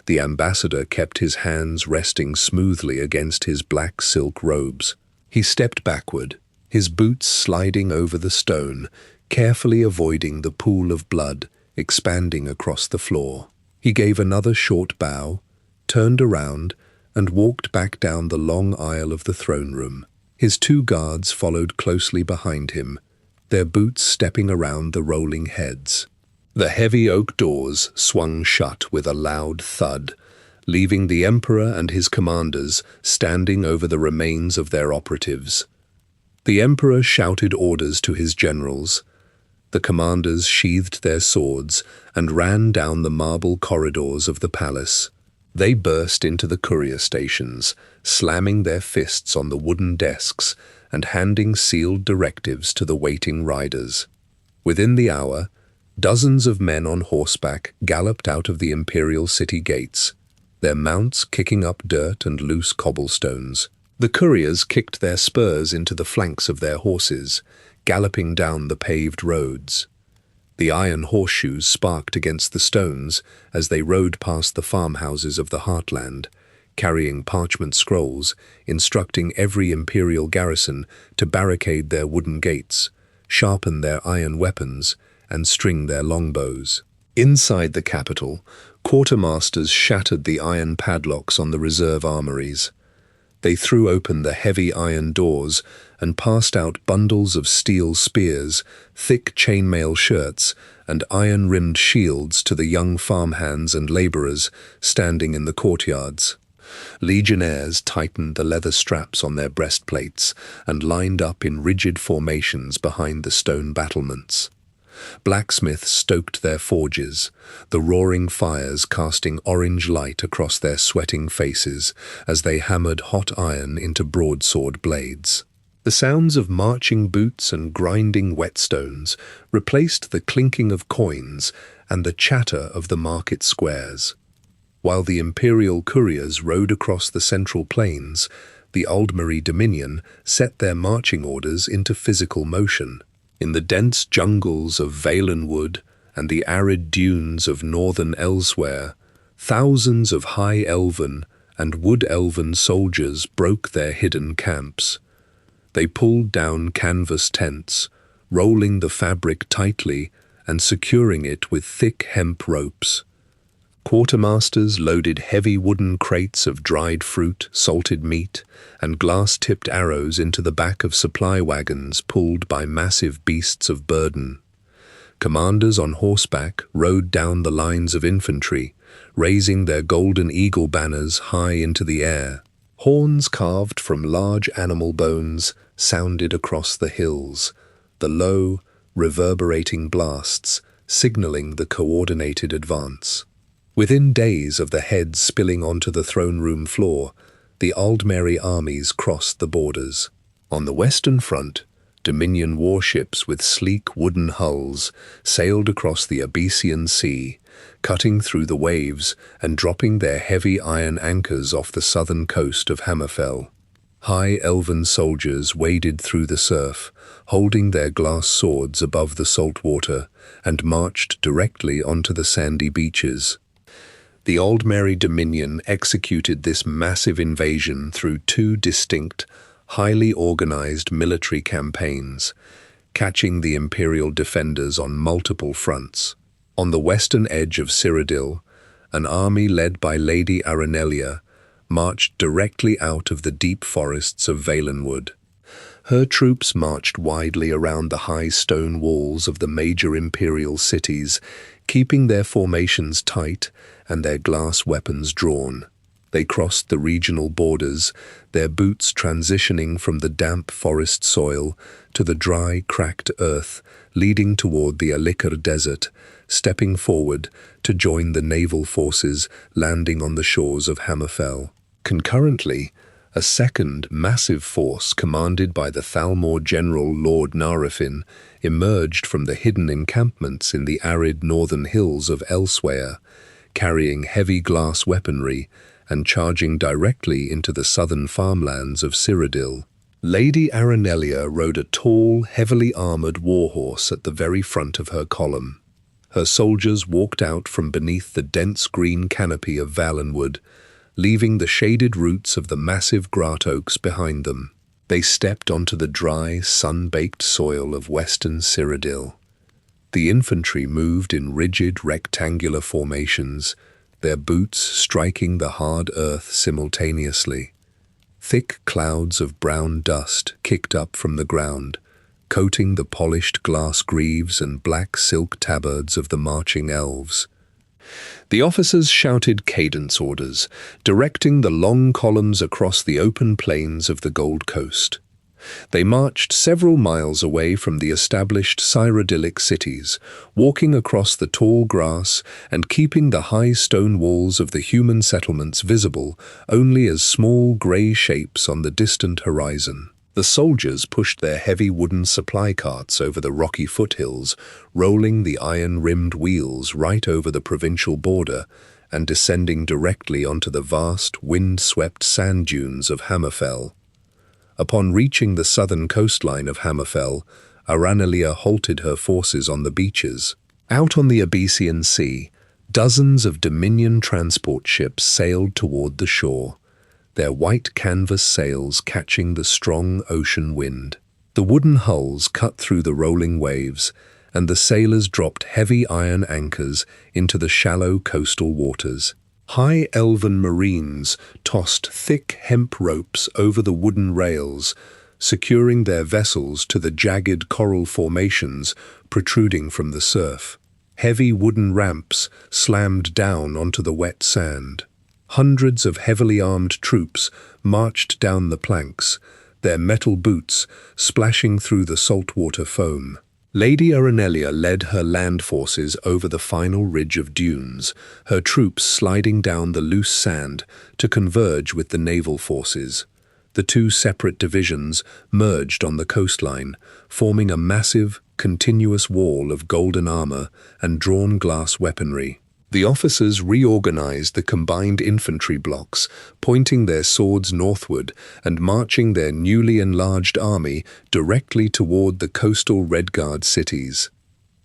The ambassador kept his hands resting smoothly against his black silk robes. He stepped backward, his boots sliding over the stone, carefully avoiding the pool of blood expanding across the floor. He gave another short bow, turned around, and walked back down the long aisle of the throne room. His two guards followed closely behind him, their boots stepping around the rolling heads. The heavy oak doors swung shut with a loud thud, leaving the emperor and his commanders standing over the remains of their operatives. The emperor shouted orders to his generals. The commanders sheathed their swords and ran down the marble corridors of the palace. They burst into the courier stations, slamming their fists on the wooden desks and handing sealed directives to the waiting riders. Within the hour, dozens of men on horseback galloped out of the imperial city gates. their mounts kicking up dirt and loose cobblestones. The couriers kicked their spurs into the flanks of their horses, galloping down the paved roads. The iron horseshoes sparked against the stones as they rode past the farmhouses of the heartland, carrying parchment scrolls instructing every imperial garrison to barricade their wooden gates, sharpen their iron weapons, and string their longbows. Inside the capital, quartermasters shattered the iron padlocks on the reserve armories. They threw open the heavy iron doors and passed out bundles of steel spears, thick chainmail shirts, and iron-rimmed shields to the young farmhands and labourers standing in the courtyards. Legionnaires tightened the leather straps on their breastplates and lined up in rigid formations behind the stone battlements. Blacksmiths stoked their forges, the roaring fires casting orange light across their sweating faces as they hammered hot iron into broadsword blades. The sounds of marching boots and grinding whetstones replaced the clinking of coins and the chatter of the market squares. While the imperial couriers rode across the central plains, the Aldmeri Dominion set their marching orders into physical motion. In the dense jungles of Valenwood and the arid dunes of northern Elsewhere, thousands of high elven and wood elven soldiers broke their hidden camps. They pulled down canvas tents, rolling the fabric tightly and securing it with thick hemp ropes. Quartermasters loaded heavy wooden crates of dried fruit, salted meat, and glass-tipped arrows into the back of supply wagons pulled by massive beasts of burden. Commanders on horseback rode down the lines of infantry, raising their golden eagle banners high into the air. Horns carved from large animal bones sounded across the hills, the low, reverberating blasts signaling the coordinated advance. Within days of the heads spilling onto the throne room floor, the Aldmeri armies crossed the borders. On the western front, Dominion warships with sleek wooden hulls sailed across the Abyssian Sea, cutting through the waves and dropping their heavy iron anchors off the southern coast of Hammerfell. High elven soldiers waded through the surf, holding their glass swords above the salt water, and marched directly onto the sandy beaches. The Aldmeri Dominion executed this massive invasion through two distinct, highly organized military campaigns, catching the imperial defenders on multiple fronts. On the western edge of Cyrodiil, an army led by Lady Aranelia marched directly out of the deep forests of Valenwood. Her troops marched widely around the high stone walls of the major imperial cities, keeping their formations tight and their glass weapons drawn. They crossed the regional borders, their boots transitioning from the damp forest soil to the dry, cracked earth, leading toward the Alikar Desert, stepping forward to join the naval forces landing on the shores of Hammerfell. Concurrently, a second massive force commanded by the Thalmor general Lord Narafin emerged from the hidden encampments in the arid northern hills of Elsewhere, carrying heavy glass weaponry and charging directly into the southern farmlands of Cyrodiil. Lady Aranelia rode a tall, heavily armored warhorse at the very front of her column. Her soldiers walked out from beneath the dense green canopy of Valenwood, leaving the shaded roots of the massive grat oaks behind them. They stepped onto the dry, sun-baked soil of western Cyrodiil. The infantry moved in rigid, rectangular formations, their boots striking the hard earth simultaneously. Thick clouds of brown dust kicked up from the ground, coating the polished glass greaves and black silk tabards of the marching elves. The officers shouted cadence orders, directing the long columns across the open plains of the Gold Coast. They marched several miles away from the established Cyrodiilic cities, walking across the tall grass and keeping the high stone walls of the human settlements visible only as small grey shapes on the distant horizon. The soldiers pushed their heavy wooden supply carts over the rocky foothills, rolling the iron-rimmed wheels right over the provincial border and descending directly onto the vast, wind-swept sand dunes of Hammerfell. Upon reaching the southern coastline of Hammerfell, Aranelia halted her forces on the beaches. Out on the Abyssian Sea, dozens of Dominion transport ships sailed toward the shore, their white canvas sails catching the strong ocean wind. The wooden hulls cut through the rolling waves, and the sailors dropped heavy iron anchors into the shallow coastal waters. High elven marines tossed thick hemp ropes over the wooden rails, securing their vessels to the jagged coral formations protruding from the surf. Heavy wooden ramps slammed down onto the wet sand. Hundreds of heavily armed troops marched down the planks, their metal boots splashing through the saltwater foam. Lady Aranelia led her land forces over the final ridge of dunes, her troops sliding down the loose sand to converge with the naval forces. The two separate divisions merged on the coastline, forming a massive, continuous wall of golden armor and drawn glass weaponry. The officers reorganized the combined infantry blocks, pointing their swords northward and marching their newly enlarged army directly toward the coastal Redguard cities.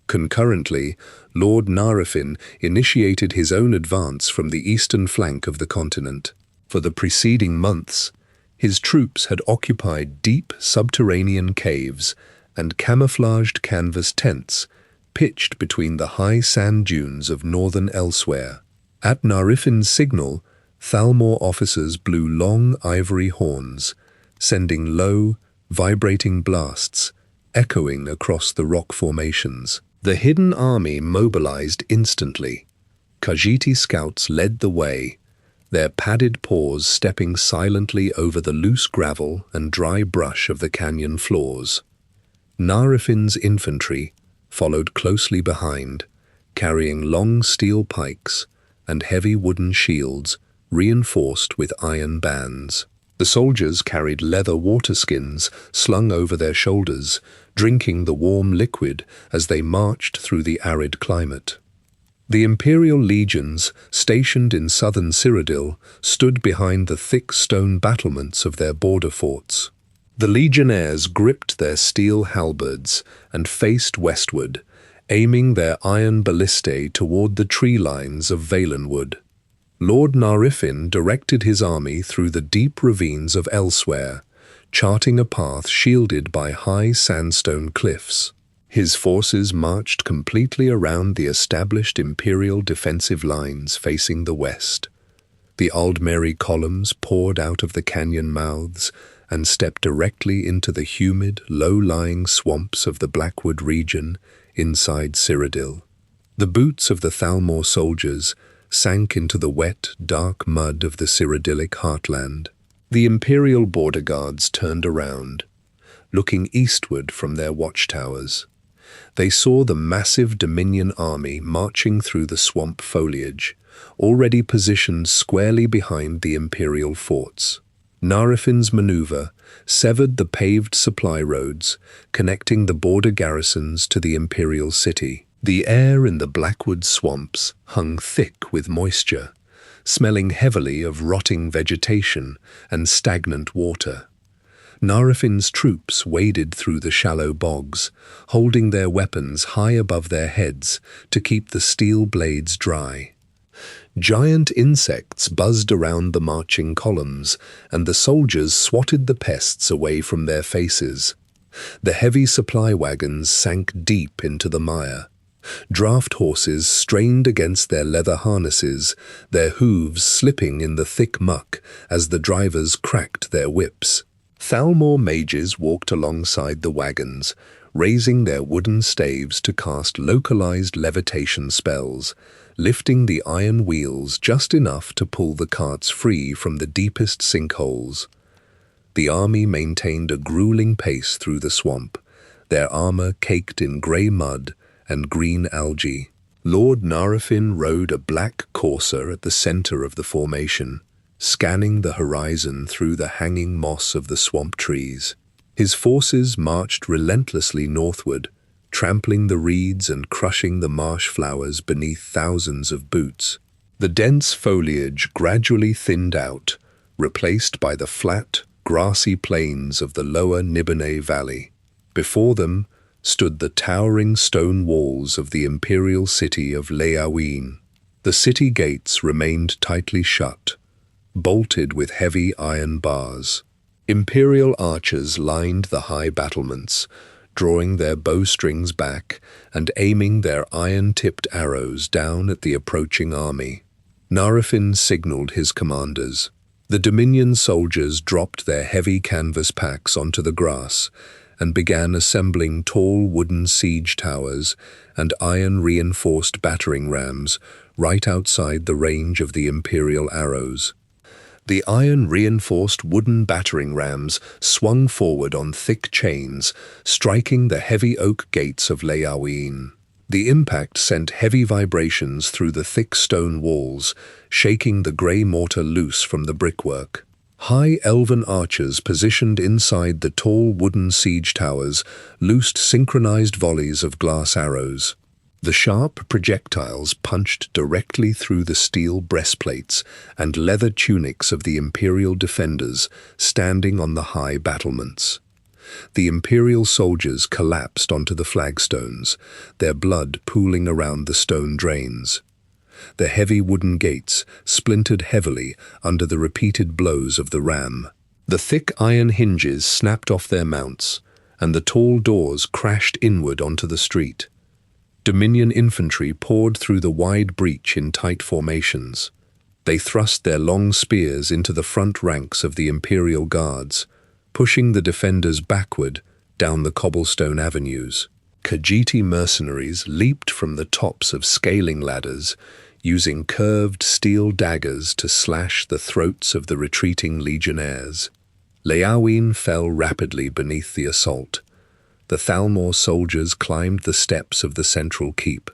Concurrently, Lord Narafin initiated his own advance from the eastern flank of the continent. For the preceding months, his troops had occupied deep subterranean caves and camouflaged canvas tents, pitched between the high sand dunes of northern Elsewhere. At Narifin's signal, Thalmor officers blew long ivory horns, sending low, vibrating blasts, echoing across the rock formations. The hidden army mobilized instantly. Khajiiti scouts led the way, their padded paws stepping silently over the loose gravel and dry brush of the canyon floors. Narifin's infantry followed closely behind, carrying long steel pikes and heavy wooden shields reinforced with iron bands. The soldiers carried leather waterskins slung over their shoulders, drinking the warm liquid as they marched through the arid climate. The imperial legions, stationed in southern Cyrodiil, stood behind the thick stone battlements of their border forts. The legionnaires gripped their steel halberds and faced westward, aiming their iron ballistae toward the tree lines of Valenwood. Lord Narifin directed his army through the deep ravines of Elsewhere, charting a path shielded by high sandstone cliffs. His forces marched completely around the established imperial defensive lines facing the west. The Aldmeri columns poured out of the canyon mouths and stepped directly into the humid, low-lying swamps of the Blackwood region inside Cyrodiil. The boots of the Thalmor soldiers sank into the wet, dark mud of the Cyrodiilic heartland. The imperial border guards turned around, looking eastward from their watchtowers. They saw the massive Dominion army marching through the swamp foliage, already positioned squarely behind the imperial forts. Narifin's maneuver severed the paved supply roads, connecting the border garrisons to the imperial city. The air in the Blackwood swamps hung thick with moisture, smelling heavily of rotting vegetation and stagnant water. Narifin's troops waded through the shallow bogs, holding their weapons high above their heads to keep the steel blades dry. Giant insects buzzed around the marching columns, and the soldiers swatted the pests away from their faces. The heavy supply wagons sank deep into the mire. Draft horses strained against their leather harnesses, their hooves slipping in the thick muck as the drivers cracked their whips. Thalmor mages walked alongside the wagons, raising their wooden staves to cast localized levitation spells, lifting the iron wheels just enough to pull the carts free from the deepest sinkholes. The army maintained a grueling pace through the swamp, their armor caked in grey mud and green algae. Lord Narafin rode a black courser at the center of the formation, scanning the horizon through the hanging moss of the swamp trees. His forces marched relentlessly northward, trampling the reeds and crushing the marsh flowers beneath thousands of boots. The dense foliage gradually thinned out, replaced by the flat, grassy plains of the lower Nibene Valley. Before them stood the towering stone walls of the imperial city of Leawin. The city gates remained tightly shut, bolted with heavy iron bars. Imperial archers lined the high battlements, drawing their bowstrings back and aiming their iron-tipped arrows down at the approaching army. Narafin signaled his commanders. The Dominion soldiers dropped their heavy canvas packs onto the grass and began assembling tall wooden siege towers and iron-reinforced battering rams right outside the range of the Imperial arrows. The iron-reinforced wooden battering rams swung forward on thick chains, striking the heavy oak gates of Leawin. The impact sent heavy vibrations through the thick stone walls, shaking the grey mortar loose from the brickwork. High elven archers positioned inside the tall wooden siege towers loosed synchronized volleys of glass arrows. The sharp projectiles punched directly through the steel breastplates and leather tunics of the Imperial defenders standing on the high battlements. The Imperial soldiers collapsed onto the flagstones, their blood pooling around the stone drains. The heavy wooden gates splintered heavily under the repeated blows of the ram. The thick iron hinges snapped off their mounts, and the tall doors crashed inward onto the street. Dominion infantry poured through the wide breach in tight formations. They thrust their long spears into the front ranks of the Imperial guards, pushing the defenders backward down the cobblestone avenues. Khajiiti mercenaries leaped from the tops of scaling ladders, using curved steel daggers to slash the throats of the retreating legionnaires. Leawin fell rapidly beneath the assault. The Thalmor soldiers climbed the steps of the central keep,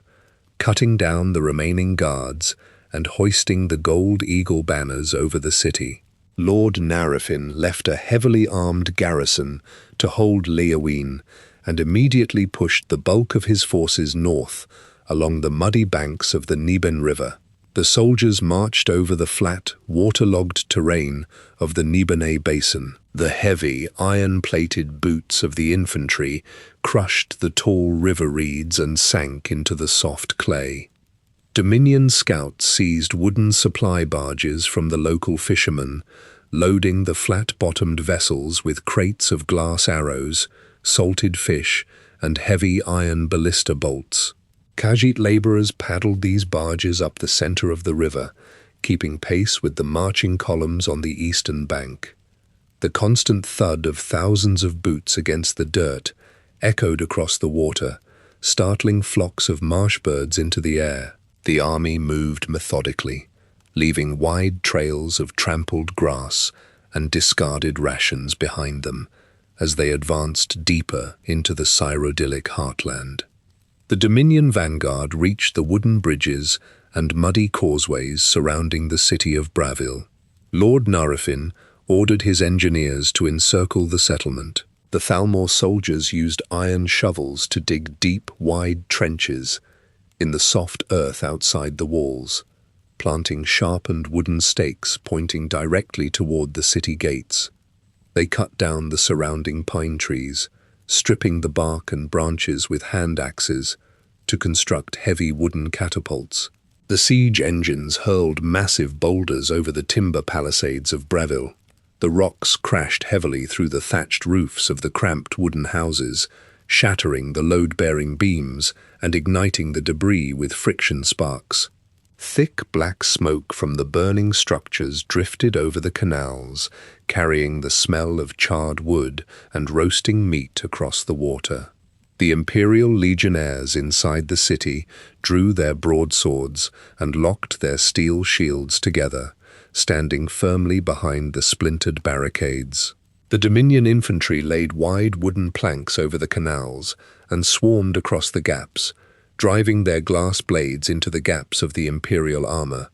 cutting down the remaining guards and hoisting the gold eagle banners over the city. Lord Narafin left a heavily armed garrison to hold Leawin and immediately pushed the bulk of his forces north along the muddy banks of the Neben River. The soldiers marched over the flat, waterlogged terrain of the Nibene Basin. The heavy, iron-plated boots of the infantry crushed the tall river reeds and sank into the soft clay. Dominion scouts seized wooden supply barges from the local fishermen, loading the flat-bottomed vessels with crates of glass arrows, salted fish, and heavy iron ballista bolts. Khajiit laborers paddled these barges up the center of the river, keeping pace with the marching columns on the eastern bank. The constant thud of thousands of boots against the dirt echoed across the water, startling flocks of marsh birds into the air. The army moved methodically, leaving wide trails of trampled grass and discarded rations behind them as they advanced deeper into the Cyrodiilic heartland. The Dominion vanguard reached the wooden bridges and muddy causeways surrounding the city of Bravil. Lord Narafin ordered his engineers to encircle the settlement. The Thalmor soldiers used iron shovels to dig deep, wide trenches in the soft earth outside the walls, planting sharpened wooden stakes pointing directly toward the city gates. They cut down the surrounding pine trees, stripping the bark and branches with hand axes to construct heavy wooden catapults. The siege engines hurled massive boulders over the timber palisades of Bravil. The rocks crashed heavily through the thatched roofs of the cramped wooden houses, shattering the load-bearing beams and igniting the debris with friction sparks. Thick black smoke from the burning structures drifted over the canals, carrying the smell of charred wood and roasting meat across the water. The Imperial legionnaires inside the city drew their broadswords and locked their steel shields together, standing firmly behind the splintered barricades. The Dominion infantry laid wide wooden planks over the canals and swarmed across the gaps, driving their glass blades into the gaps of the Imperial armor.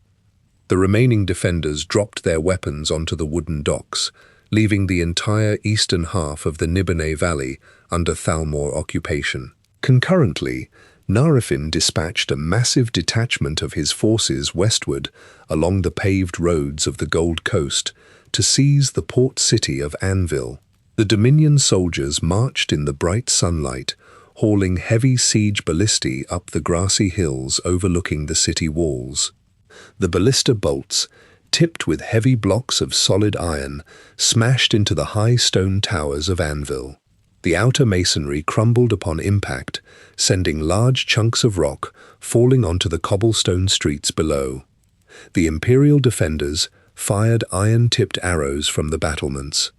The remaining defenders dropped their weapons onto the wooden docks, leaving the entire eastern half of the Nibene Valley under Thalmor occupation. Concurrently, Narifin dispatched a massive detachment of his forces westward along the paved roads of the Gold Coast to seize the port city of Anvil. The Dominion soldiers marched in the bright sunlight, hauling heavy siege ballistae up the grassy hills overlooking the city walls. The ballista bolts, tipped with heavy blocks of solid iron, smashed into the high stone towers of Anvil. The outer masonry crumbled upon impact, sending large chunks of rock falling onto the cobblestone streets below. The Imperial defenders fired iron-tipped arrows from the battlements.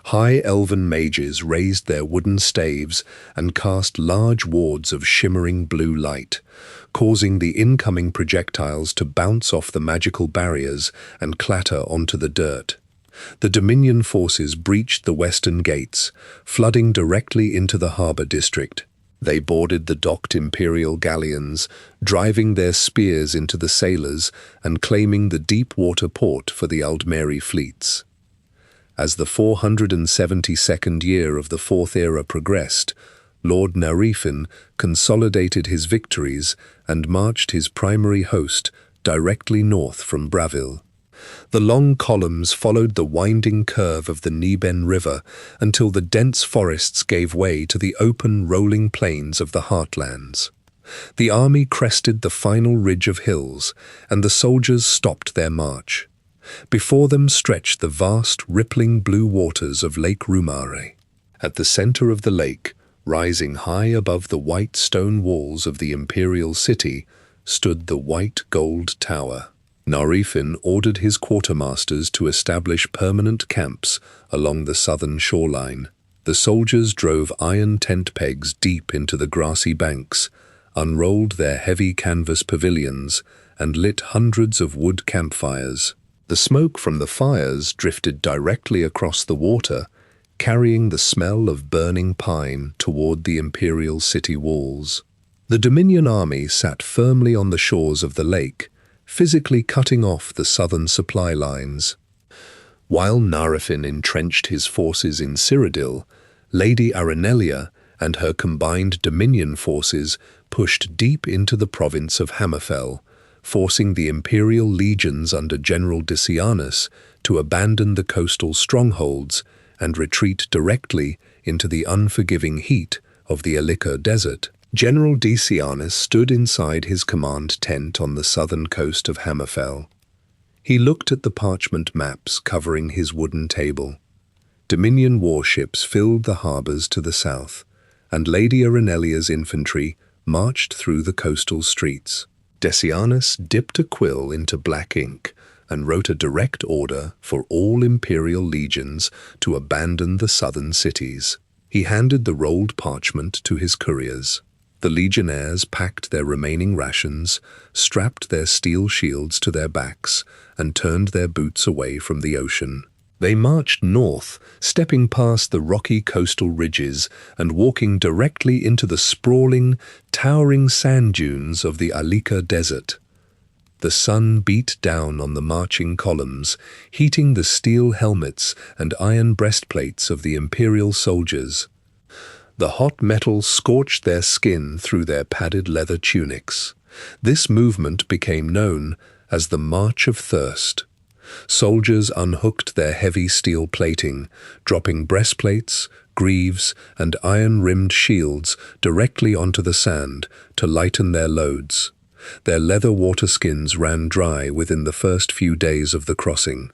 High elven mages raised their wooden staves and cast large wards of shimmering blue light, causing the incoming projectiles to bounce off the magical barriers and clatter onto the dirt. The Dominion forces breached the western gates, flooding directly into the harbour district. They boarded the docked Imperial galleons, driving their spears into the sailors and claiming the deep-water port for the Aldmeri fleets. As the 472nd year of the Fourth Era progressed, Lord Narifin consolidated his victories and marched his primary host directly north from Bravil. The long columns followed the winding curve of the Neben River until the dense forests gave way to the open, rolling plains of the heartlands. The army crested the final ridge of hills, and the soldiers stopped their march. Before them stretched the vast, rippling blue waters of Lake Rumare. At the center of the lake, rising high above the white stone walls of the imperial city, stood the white gold tower. Narifin ordered his quartermasters to establish permanent camps along the southern shoreline. The soldiers drove iron tent pegs deep into the grassy banks, unrolled their heavy canvas pavilions, and lit hundreds of wood campfires. The smoke from the fires drifted directly across the water, carrying the smell of burning pine toward the imperial city walls. The Dominion army sat firmly on the shores of the lake, physically cutting off the southern supply lines. While Narifin entrenched his forces in Cyrodiil, Lady Arenelia and her combined Dominion forces pushed deep into the province of Hammerfell, forcing the imperial legions under General Decianus to abandon the coastal strongholds and retreat directly into the unforgiving heat of the Alika Desert. General Decianus stood inside his command tent on the southern coast of Hammerfell. He looked at the parchment maps covering his wooden table. Dominion warships filled the harbours to the south, and Lady Arenelia's infantry marched through the coastal streets. Decianus dipped a quill into black ink and wrote a direct order for all imperial legions to abandon the southern cities. He handed the rolled parchment to his couriers. The legionnaires packed their remaining rations, strapped their steel shields to their backs, and turned their boots away from the ocean. They marched north, stepping past the rocky coastal ridges and walking directly into the sprawling, towering sand dunes of the Alika Desert. The sun beat down on the marching columns, heating the steel helmets and iron breastplates of the imperial soldiers. The hot metal scorched their skin through their padded leather tunics. This movement became known as the March of Thirst. Soldiers unhooked their heavy steel plating, dropping breastplates, greaves, and iron-rimmed shields directly onto the sand to lighten their loads. Their leather waterskins ran dry within the first few days of the crossing.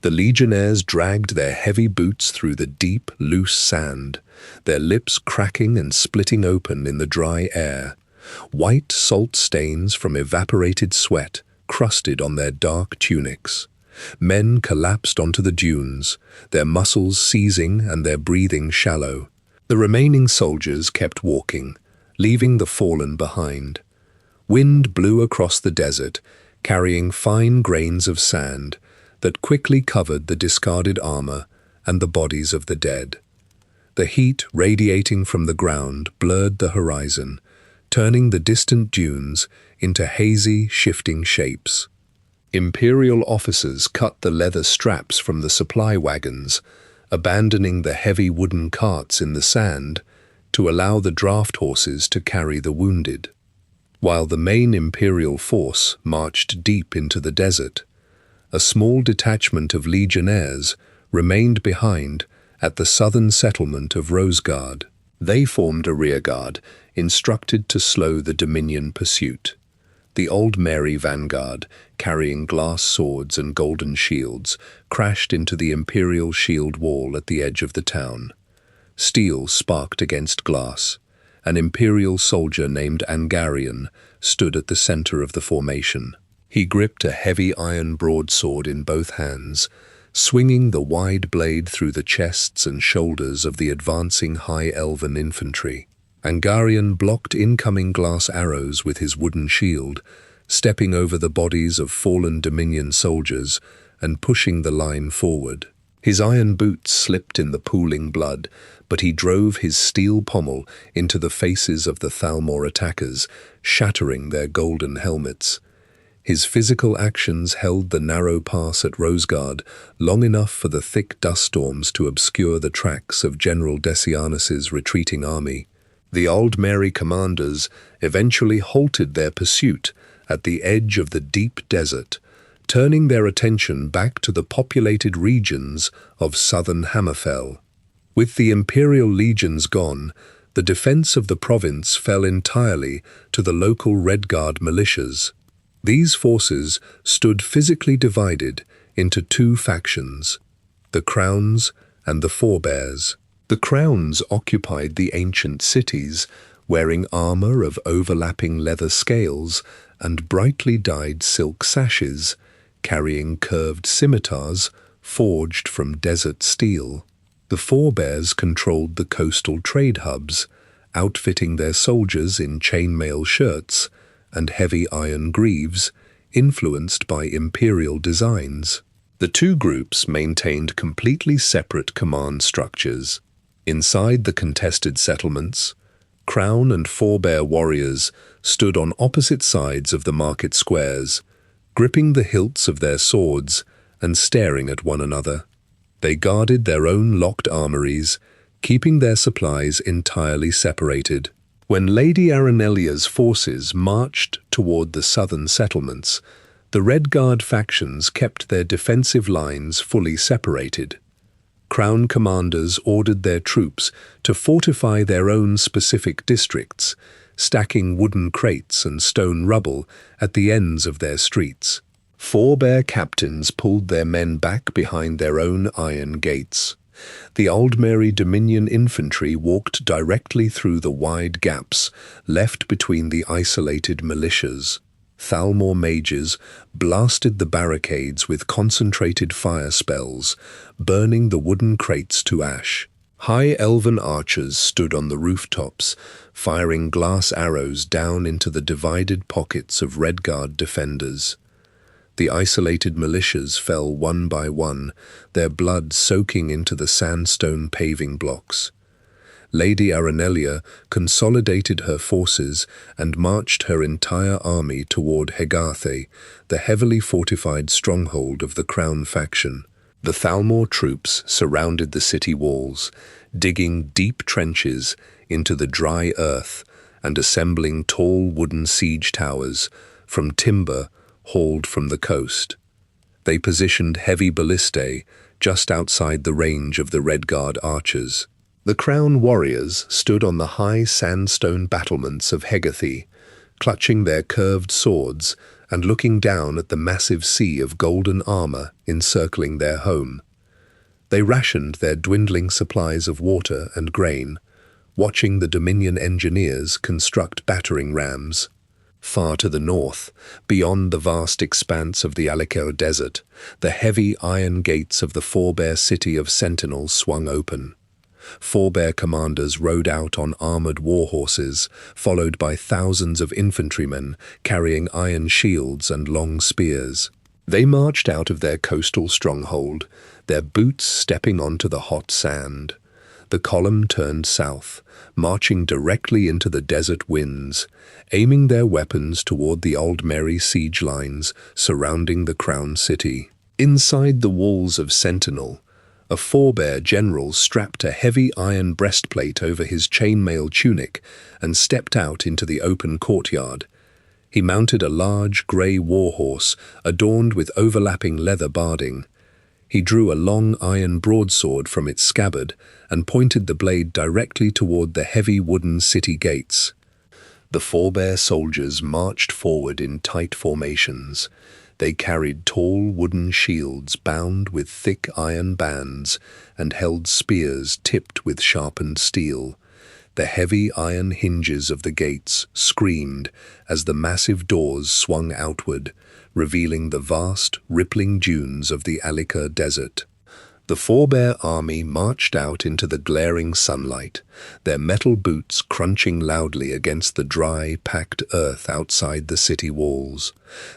The legionnaires dragged their heavy boots through the deep, loose sand, their lips cracking and splitting open in the dry air. White salt stains from evaporated sweat crusted on their dark tunics. Men collapsed onto the dunes, their muscles seizing and their breathing shallow. The remaining soldiers kept walking, leaving the fallen behind. Wind blew across the desert, carrying fine grains of sand that quickly covered the discarded armor and the bodies of the dead. The heat radiating from the ground blurred the horizon, turning the distant dunes into hazy, shifting shapes. Imperial officers cut the leather straps from the supply wagons, abandoning the heavy wooden carts in the sand to allow the draft horses to carry the wounded. While the main imperial force marched deep into the desert, a small detachment of legionnaires remained behind at the southern settlement of Rosegard. They formed a rearguard, instructed to slow the Dominion pursuit. The Old Mary vanguard, carrying glass swords and golden shields, crashed into the imperial shield wall at the edge of the town. Steel sparked against glass. An imperial soldier named Angarian stood at the center of the formation. He gripped a heavy iron broadsword in both hands, swinging the wide blade through the chests and shoulders of the advancing high elven infantry. Angarian blocked incoming glass arrows with his wooden shield, stepping over the bodies of fallen Dominion soldiers and pushing the line forward. His iron boots slipped in the pooling blood, but he drove his steel pommel into the faces of the Thalmor attackers, shattering their golden helmets. His physical actions held the narrow pass at Rosegard long enough for the thick dust storms to obscure the tracks of General Decianus's retreating army. The Old Mary commanders eventually halted their pursuit at the edge of the deep desert, turning their attention back to the populated regions of southern Hammerfell. With the imperial legions gone, the defense of the province fell entirely to the local Red Guard militias. These forces stood physically divided into two factions, the Crowns and the Forebears. The Crowns occupied the ancient cities, wearing armor of overlapping leather scales and brightly dyed silk sashes, carrying curved scimitars forged from desert steel. The Forebears controlled the coastal trade hubs, outfitting their soldiers in chainmail shirts and heavy iron greaves, influenced by imperial designs. The two groups maintained completely separate command structures. Inside the contested settlements, Crown and Forebear warriors stood on opposite sides of the market squares, gripping the hilts of their swords and staring at one another. They guarded their own locked armories, keeping their supplies entirely separated. When Lady Aranelia's forces marched toward the southern settlements, the Red Guard factions kept their defensive lines fully separated. Crown commanders ordered their troops to fortify their own specific districts, stacking wooden crates and stone rubble at the ends of their streets. Forebear captains pulled their men back behind their own iron gates. The Old Mary Dominion infantry walked directly through the wide gaps left between the isolated militias. Thalmor mages blasted the barricades with concentrated fire spells, burning the wooden crates to ash. High elven archers stood on the rooftops, firing glass arrows down into the divided pockets of Red Guard defenders. The isolated militias fell one by one, their blood soaking into the sandstone paving blocks. Lady Aranelia consolidated her forces and marched her entire army toward Hegarthe, the heavily fortified stronghold of the Crown faction. The Thalmor troops surrounded the city walls, digging deep trenches into the dry earth and assembling tall wooden siege towers from timber hauled from the coast. They positioned heavy ballistae just outside the range of the Red Guard archers. The Crown warriors stood on the high sandstone battlements of Hegarthe, clutching their curved swords and looking down at the massive sea of golden armor encircling their home. They rationed their dwindling supplies of water and grain, watching the Dominion engineers construct battering rams. Far to the north, beyond the vast expanse of the Alikir Desert, the heavy iron gates of the Forebear city of Sentinels swung open. Forebear commanders rode out on armored war horses, followed by thousands of infantrymen carrying iron shields and long spears. They marched out of their coastal stronghold, their boots stepping onto the hot sand. The column turned south, marching directly into the desert winds, aiming their weapons toward the Old Mary siege lines surrounding the Crown city. Inside the walls of Sentinel, A forebear general strapped a heavy iron breastplate over his chainmail tunic and stepped out into the open courtyard. He mounted a large grey warhorse adorned with overlapping leather barding. He drew a long iron broadsword from its scabbard and pointed the blade directly toward the heavy wooden city gates. The forebear soldiers marched forward in tight formations. They carried tall wooden shields bound with thick iron bands and held spears tipped with sharpened steel. The heavy iron hinges of the gates screamed as the massive doors swung outward, revealing the vast, rippling dunes of the Alika Desert. The forebear army marched out into the glaring sunlight, their metal boots crunching loudly against the dry, packed earth outside the city walls.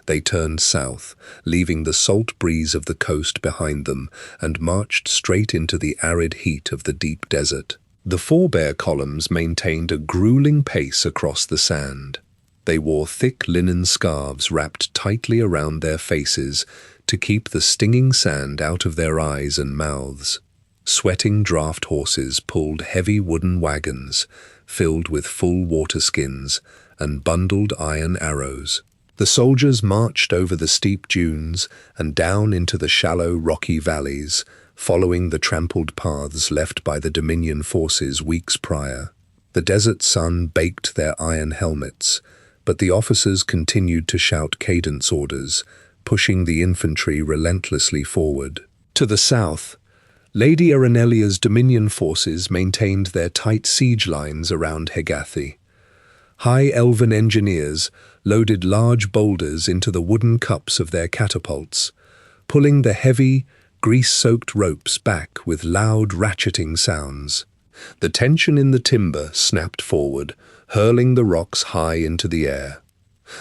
They turned south, leaving the salt breeze of the coast behind them, and marched straight into the arid heat of the deep desert. The forebear columns maintained a grueling pace across the sand. They wore thick linen scarves wrapped tightly around their faces to keep the stinging sand out of their eyes and mouths. Sweating draft horses pulled heavy wooden wagons filled with full water skins and bundled iron arrows. The soldiers marched over the steep dunes and down into the shallow rocky valleys, following the trampled paths left by the Dominion forces weeks prior. The desert sun baked their iron helmets, but the officers continued to shout cadence orders, pushing the infantry relentlessly forward. To the south, Lady Arenelia's Dominion forces maintained their tight siege lines around Hegathi. High elven engineers loaded large boulders into the wooden cups of their catapults, pulling the heavy, grease-soaked ropes back with loud ratcheting sounds. The tension in the timber snapped forward, hurling the rocks high into the air.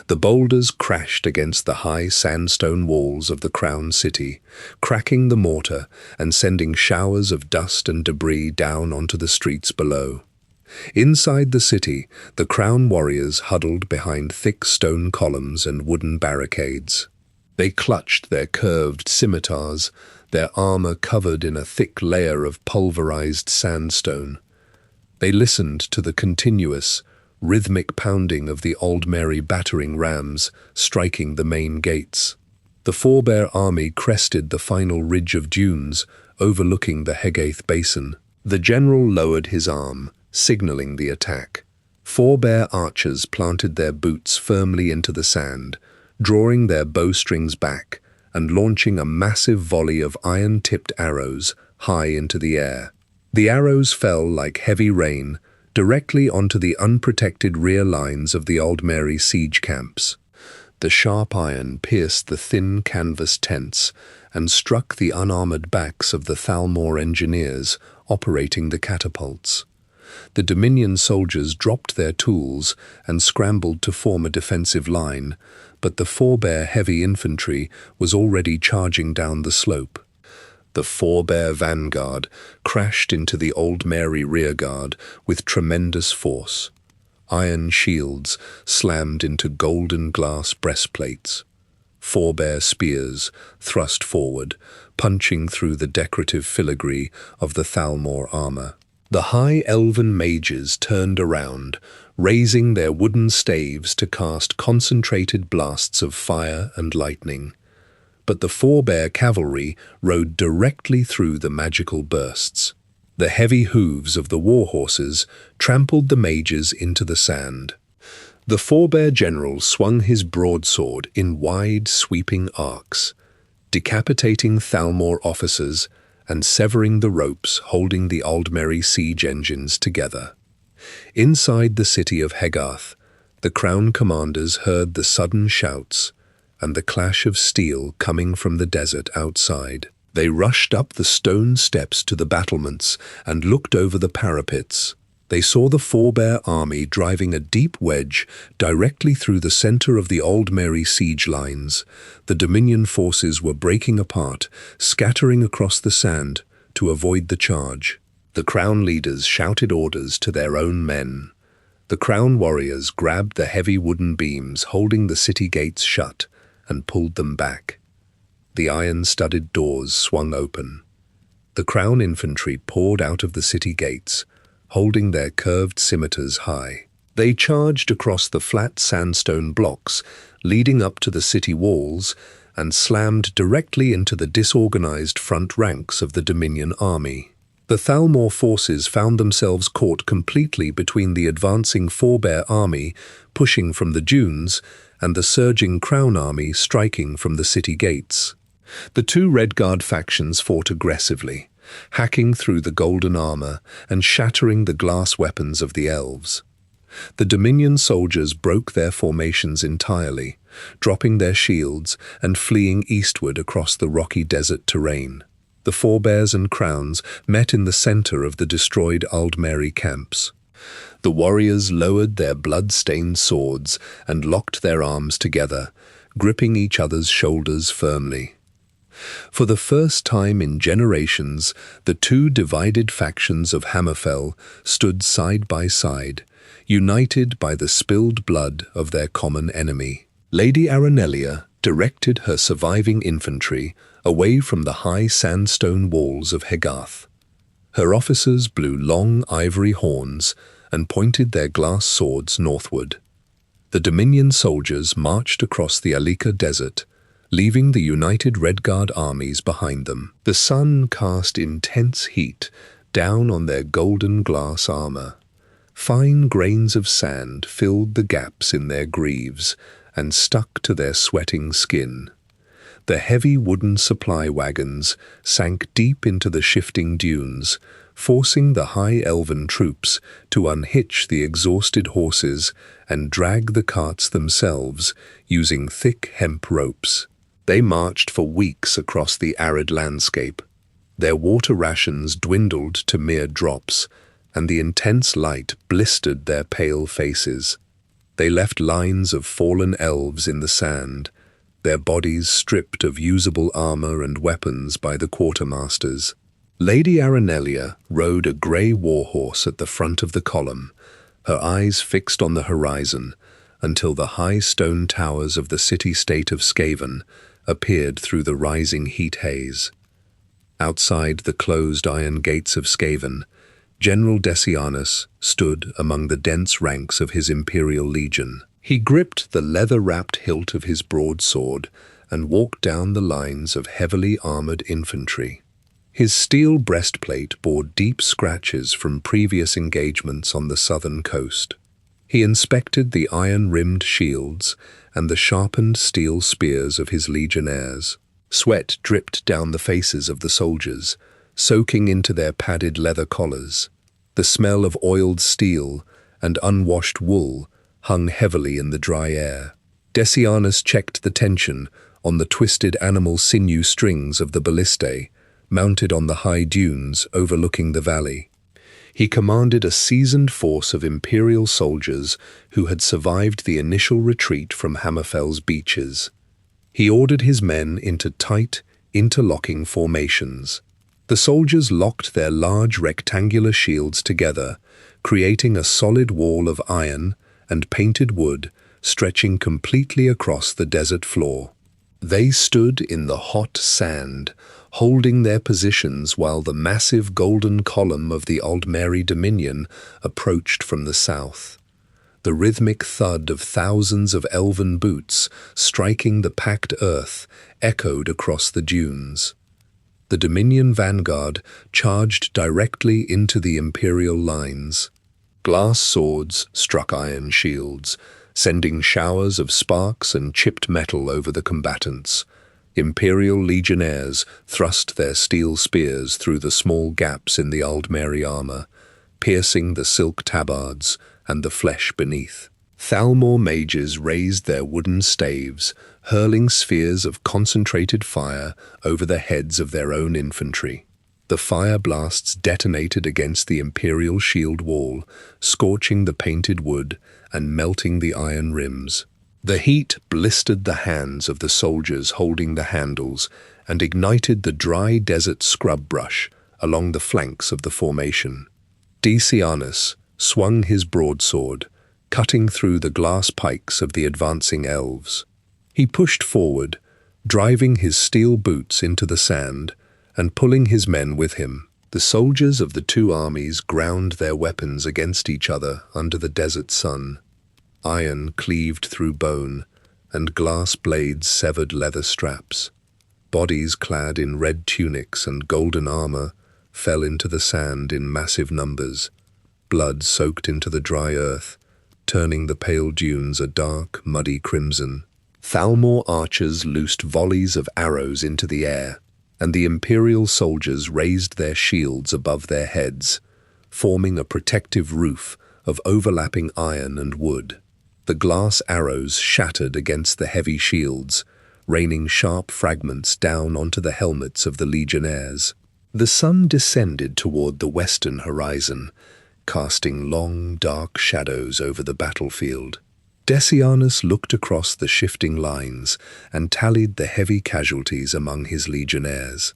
The boulders crashed against the high sandstone walls of the Crown City, cracking the mortar and sending showers of dust and debris down onto the streets below. Inside the city, the Crown warriors huddled behind thick stone columns and wooden barricades. They clutched their curved scimitars, their armor covered in a thick layer of pulverized sandstone. They listened to the continuous, rhythmic pounding of the Old Mary battering rams striking the main gates. The forebear army crested the final ridge of dunes overlooking the Hegath Basin. The general lowered his arm, signaling the attack. Forebear archers planted their boots firmly into the sand, drawing their bowstrings back and launching a massive volley of iron-tipped arrows high into the air. The arrows fell like heavy rain directly onto the unprotected rear lines of the Old Mary siege camps. The sharp iron pierced the thin canvas tents and struck the unarmored backs of the Thalmor engineers operating the catapults. The Dominion soldiers dropped their tools and scrambled to form a defensive line, but the forebear heavy infantry was already charging down the slope. The forebear vanguard crashed into the Old Mary rearguard with tremendous force. Iron shields slammed into golden glass breastplates. Forebear spears thrust forward, punching through the decorative filigree of the Thalmor armor. The high elven mages turned around, raising their wooden staves to cast concentrated blasts of fire and lightning. But the forebear cavalry rode directly through the magical bursts. The heavy hooves of the warhorses trampled the mages into the sand. The forebear general swung his broadsword in wide, sweeping arcs, decapitating Thalmor officers and severing the ropes holding the Old Mary siege engines together. Inside the city of Hegath, the Crown commanders heard the sudden shouts and the clash of steel coming from the desert outside. They rushed up the stone steps to the battlements and looked over the parapets. They saw the forebear army driving a deep wedge directly through the center of the Old Mary siege lines. The Dominion forces were breaking apart, scattering across the sand to avoid the charge. The Crown leaders shouted orders to their own men. The Crown warriors grabbed the heavy wooden beams holding the city gates shut and pulled them back. The iron-studded doors swung open. The crown infantry poured out of the city gates, holding their curved scimitars high. They charged across the flat sandstone blocks leading up to the city walls and slammed directly into the disorganized front ranks of the Dominion army. The Thalmor forces found themselves caught completely between the advancing Forebear army pushing from the dunes and the surging Crown army striking from the city gates. The two Redguard factions fought aggressively, hacking through the golden armor and shattering the glass weapons of the elves. The Dominion soldiers broke their formations entirely, dropping their shields and fleeing eastward across the rocky desert terrain. The Forebears and Crowns met in the center of the destroyed Aldmeri camps. The warriors lowered their blood-stained swords and locked their arms together, gripping each other's shoulders firmly. For the first time in generations, the two divided factions of Hammerfell stood side by side, united by the spilled blood of their common enemy. Lady Aranelia directed her surviving infantry away from the high sandstone walls of Hegarth. Her officers blew long ivory horns and pointed their glass swords northward. The Dominion soldiers marched across the Alika desert, leaving the united Redguard armies behind them. The sun cast intense heat down on their golden glass armor. Fine grains of sand filled the gaps in their greaves and stuck to their sweating skin. The heavy wooden supply wagons sank deep into the shifting dunes, forcing the high elven troops to unhitch the exhausted horses and drag the carts themselves using thick hemp ropes. They marched for weeks across the arid landscape. Their water rations dwindled to mere drops, and the intense light blistered their pale faces. They left lines of fallen elves in the sand, their bodies stripped of usable armor and weapons by the quartermasters. Lady Aranelia rode a grey warhorse at the front of the column, her eyes fixed on the horizon, until the high stone towers of the city-state of Skaven appeared through the rising heat haze. Outside the closed iron gates of Skaven, General Decianus stood among the dense ranks of his imperial legion. He gripped the leather-wrapped hilt of his broadsword and walked down the lines of heavily armored infantry. His steel breastplate bore deep scratches from previous engagements on the southern coast. He inspected the iron-rimmed shields and the sharpened steel spears of his legionnaires. Sweat dripped down the faces of the soldiers, soaking into their padded leather collars. The smell of oiled steel and unwashed wool hung heavily in the dry air. Decianus checked the tension on the twisted animal sinew strings of the ballistae, mounted on the high dunes overlooking the valley. He commanded a seasoned force of imperial soldiers who had survived the initial retreat from Hammerfell's beaches. He ordered his men into tight, interlocking formations. The soldiers locked their large rectangular shields together, creating a solid wall of iron and painted wood stretching completely across the desert floor. They stood in the hot sand, holding their positions while the massive golden column of the Aldmeri Dominion approached from the south. The rhythmic thud of thousands of elven boots striking the packed earth echoed across the dunes. The Dominion vanguard charged directly into the imperial lines. Glass swords struck iron shields, sending showers of sparks and chipped metal over the combatants. Imperial legionnaires thrust their steel spears through the small gaps in the Aldmeri armor, piercing the silk tabards and the flesh beneath. Thalmor mages raised their wooden staves, hurling spheres of concentrated fire over the heads of their own infantry. The fire blasts detonated against the imperial shield wall, scorching the painted wood and melting the iron rims. The heat blistered the hands of the soldiers holding the handles and ignited the dry desert scrub brush along the flanks of the formation. Decianus swung his broadsword, cutting through the glass pikes of the advancing elves. He pushed forward, driving his steel boots into the sand and pulling his men with him. The soldiers of the two armies ground their weapons against each other under the desert sun. Iron cleaved through bone, and glass blades severed leather straps. Bodies clad in red tunics and golden armor fell into the sand in massive numbers. Blood soaked into the dry earth, turning the pale dunes a dark, muddy crimson. Thalmor archers loosed volleys of arrows into the air, and the imperial soldiers raised their shields above their heads, forming a protective roof of overlapping iron and wood. The glass arrows shattered against the heavy shields, raining sharp fragments down onto the helmets of the legionnaires. The sun descended toward the western horizon, casting long, dark shadows over the battlefield. Decianus looked across the shifting lines and tallied the heavy casualties among his legionnaires.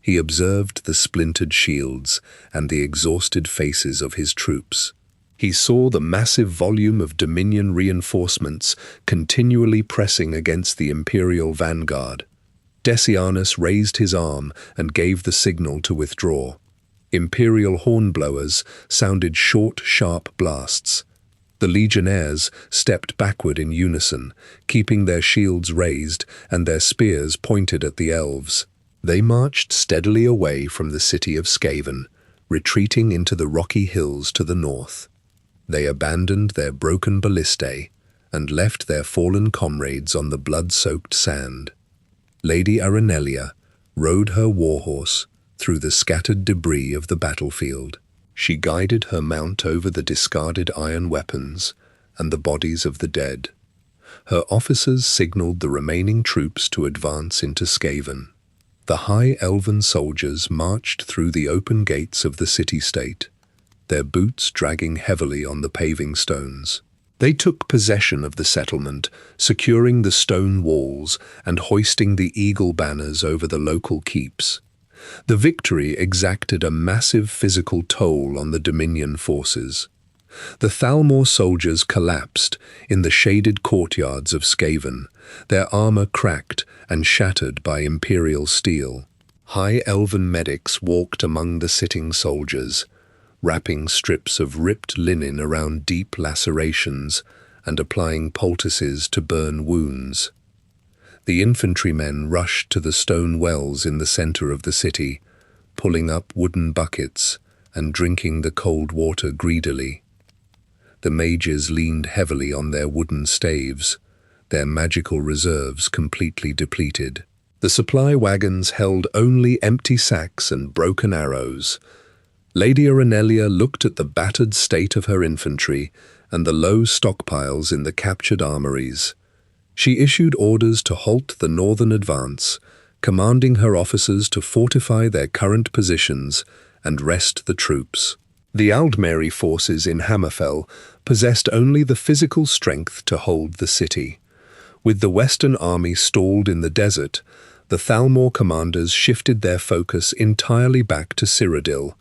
He observed the splintered shields and the exhausted faces of his troops. He saw the massive volume of Dominion reinforcements continually pressing against the imperial vanguard. Decianus raised his arm and gave the signal to withdraw. Imperial hornblowers sounded short, sharp blasts. The legionnaires stepped backward in unison, keeping their shields raised and their spears pointed at the elves. They marched steadily away from the city of Skaven, retreating into the rocky hills to the north. They abandoned their broken ballistae and left their fallen comrades on the blood-soaked sand. Lady Arenelia rode her warhorse through the scattered debris of the battlefield. She guided her mount over the discarded iron weapons and the bodies of the dead. Her officers signaled the remaining troops to advance into Skaven. The high elven soldiers marched through the open gates of the city-state, their boots dragging heavily on the paving stones. They took possession of the settlement, securing the stone walls and hoisting the eagle banners over the local keeps. The victory exacted a massive physical toll on the Dominion forces. The Thalmor soldiers collapsed in the shaded courtyards of Skaven, their armor cracked and shattered by imperial steel. High elven medics walked among the sitting soldiers, wrapping strips of ripped linen around deep lacerations and applying poultices to burn wounds. The infantrymen rushed to the stone wells in the center of the city, pulling up wooden buckets and drinking the cold water greedily. The mages leaned heavily on their wooden staves, their magical reserves completely depleted. The supply wagons held only empty sacks and broken arrows. Lady Arenelia looked at the battered state of her infantry and the low stockpiles in the captured armories. She issued orders to halt the northern advance, commanding her officers to fortify their current positions and rest the troops. The Aldmeri forces in Hammerfell possessed only the physical strength to hold the city. With the Western army stalled in the desert, the Thalmor commanders shifted their focus entirely back to Cyrodiil,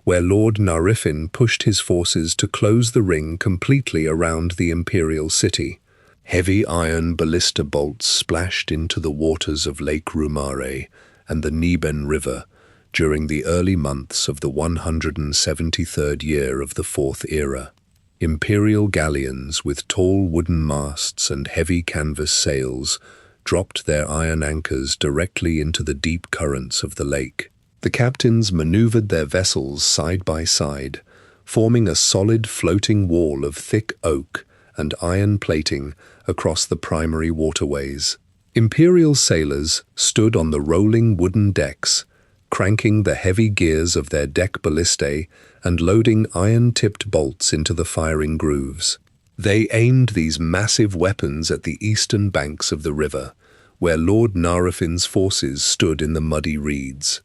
where Lord Narifin pushed his forces to close the ring completely around the imperial city. Heavy iron ballista bolts splashed into the waters of Lake Rumare and the Neben River during the early months of the 173rd year of the Fourth Era. Imperial galleons with tall wooden masts and heavy canvas sails dropped their iron anchors directly into the deep currents of the lake. The captains maneuvered their vessels side by side, forming a solid floating wall of thick oak and iron plating across the primary waterways. Imperial sailors stood on the rolling wooden decks, cranking the heavy gears of their deck ballistae and loading iron-tipped bolts into the firing grooves. They aimed these massive weapons at the eastern banks of the river, where Lord Narifin's forces stood in the muddy reeds.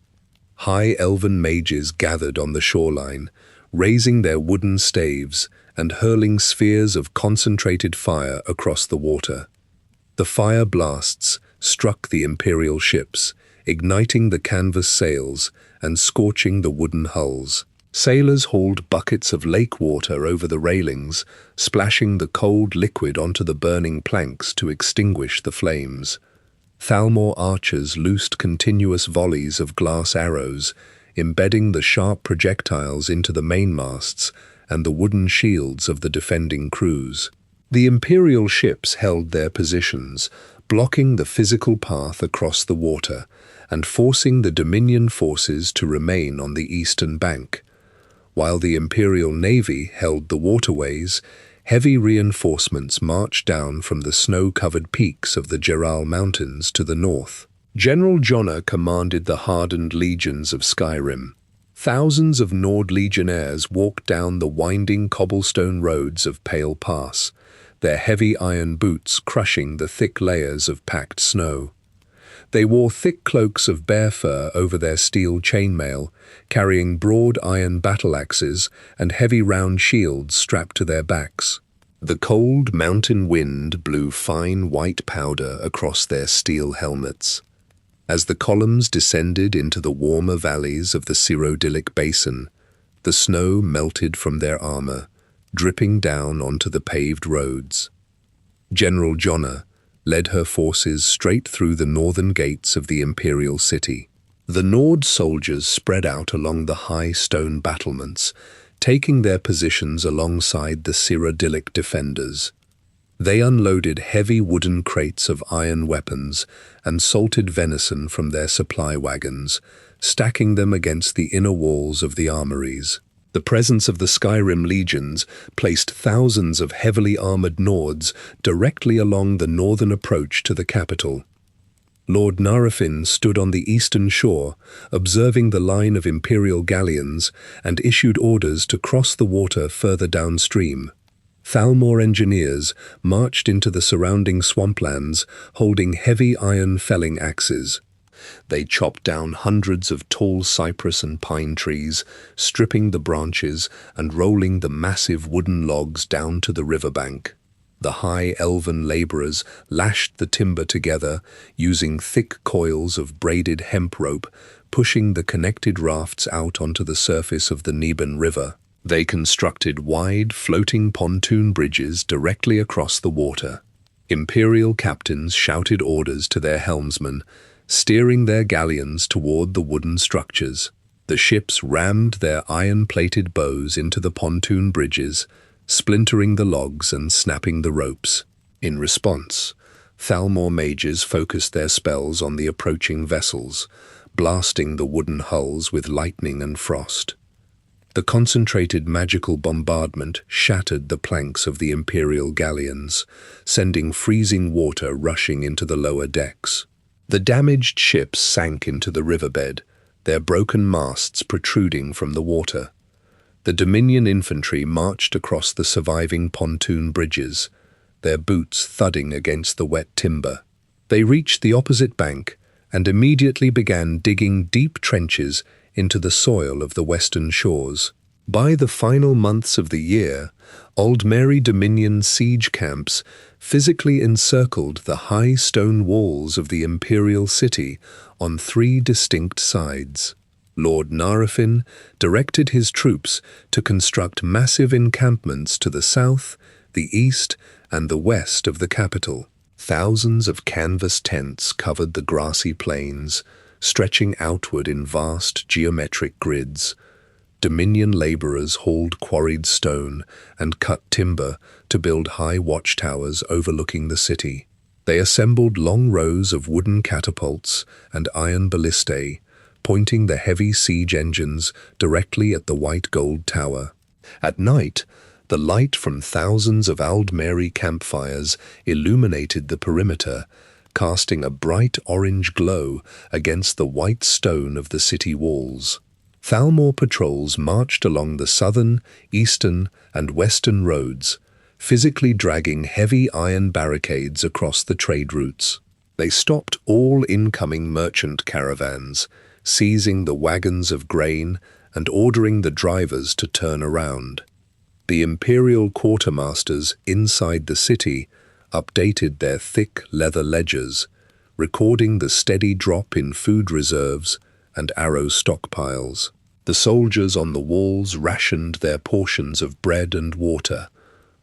High elven mages gathered on the shoreline, raising their wooden staves and hurling spheres of concentrated fire across the water. The fire blasts struck the imperial ships, igniting the canvas sails and scorching the wooden hulls. Sailors hauled buckets of lake water over the railings, splashing the cold liquid onto the burning planks to extinguish the flames. Thalmor archers loosed continuous volleys of glass arrows, embedding the sharp projectiles into the mainmasts and the wooden shields of the defending crews. The Imperial ships held their positions, blocking the physical path across the water and forcing the Dominion forces to remain on the eastern bank. While the Imperial Navy held the waterways, heavy reinforcements marched down from the snow-covered peaks of the Geral Mountains to the north. General Jonna commanded the hardened legions of Skyrim. Thousands of Nord legionnaires walked down the winding cobblestone roads of Pale Pass, their heavy iron boots crushing the thick layers of packed snow. They wore thick cloaks of bear fur over their steel chainmail, carrying broad iron battle-axes and heavy round shields strapped to their backs. The cold mountain wind blew fine white powder across their steel helmets. As the columns descended into the warmer valleys of the Cyrodiilic Basin, the snow melted from their armor, dripping down onto the paved roads. General Jonna led her forces straight through the northern gates of the imperial city. The Nord soldiers spread out along the high stone battlements, taking their positions alongside the Cyrodiilic defenders. They unloaded heavy wooden crates of iron weapons and salted venison from their supply wagons, stacking them against the inner walls of the armories. The presence of the Skyrim legions placed thousands of heavily armored Nords directly along the northern approach to the capital. Lord Narafin stood on the eastern shore, observing the line of imperial galleons, and issued orders to cross the water further downstream. Thalmor engineers marched into the surrounding swamplands, holding heavy iron felling axes. They chopped down hundreds of tall cypress and pine trees, stripping the branches and rolling the massive wooden logs down to the riverbank. The high elven laborers lashed the timber together, using thick coils of braided hemp rope, pushing the connected rafts out onto the surface of the Neben River. They constructed wide, floating pontoon bridges directly across the water. Imperial captains shouted orders to their helmsmen, steering their galleons toward the wooden structures. The ships rammed their iron-plated bows into the pontoon bridges, splintering the logs and snapping the ropes. In response, Thalmor mages focused their spells on the approaching vessels, blasting the wooden hulls with lightning and frost. The concentrated magical bombardment shattered the planks of the Imperial galleons, sending freezing water rushing into the lower decks. The damaged ships sank into the riverbed, their broken masts protruding from the water. The Dominion infantry marched across the surviving pontoon bridges, their boots thudding against the wet timber. They reached the opposite bank and immediately began digging deep trenches into the soil of the western shores. By the final months of the year, Aldmeri Dominion siege camps physically encircled the high stone walls of the imperial city on 3 distinct sides. Lord Narafin directed his troops to construct massive encampments to the south, the east, and the west of the capital. Thousands of canvas tents covered the grassy plains, stretching outward in vast geometric grids. Dominion laborers hauled quarried stone and cut timber to build high watchtowers overlooking the city. They assembled long rows of wooden catapults and iron ballistae, pointing the heavy siege engines directly at the white gold tower. At night, the light from thousands of Aldmeri campfires illuminated the perimeter, casting a bright orange glow against the white stone of the city walls. Thalmor patrols marched along the southern, eastern, and western roads, physically dragging heavy iron barricades across the trade routes. They stopped all incoming merchant caravans, seizing the wagons of grain and ordering the drivers to turn around. The imperial quartermasters inside the city updated their thick leather ledgers, recording the steady drop in food reserves and arrow stockpiles. The soldiers on the walls rationed their portions of bread and water,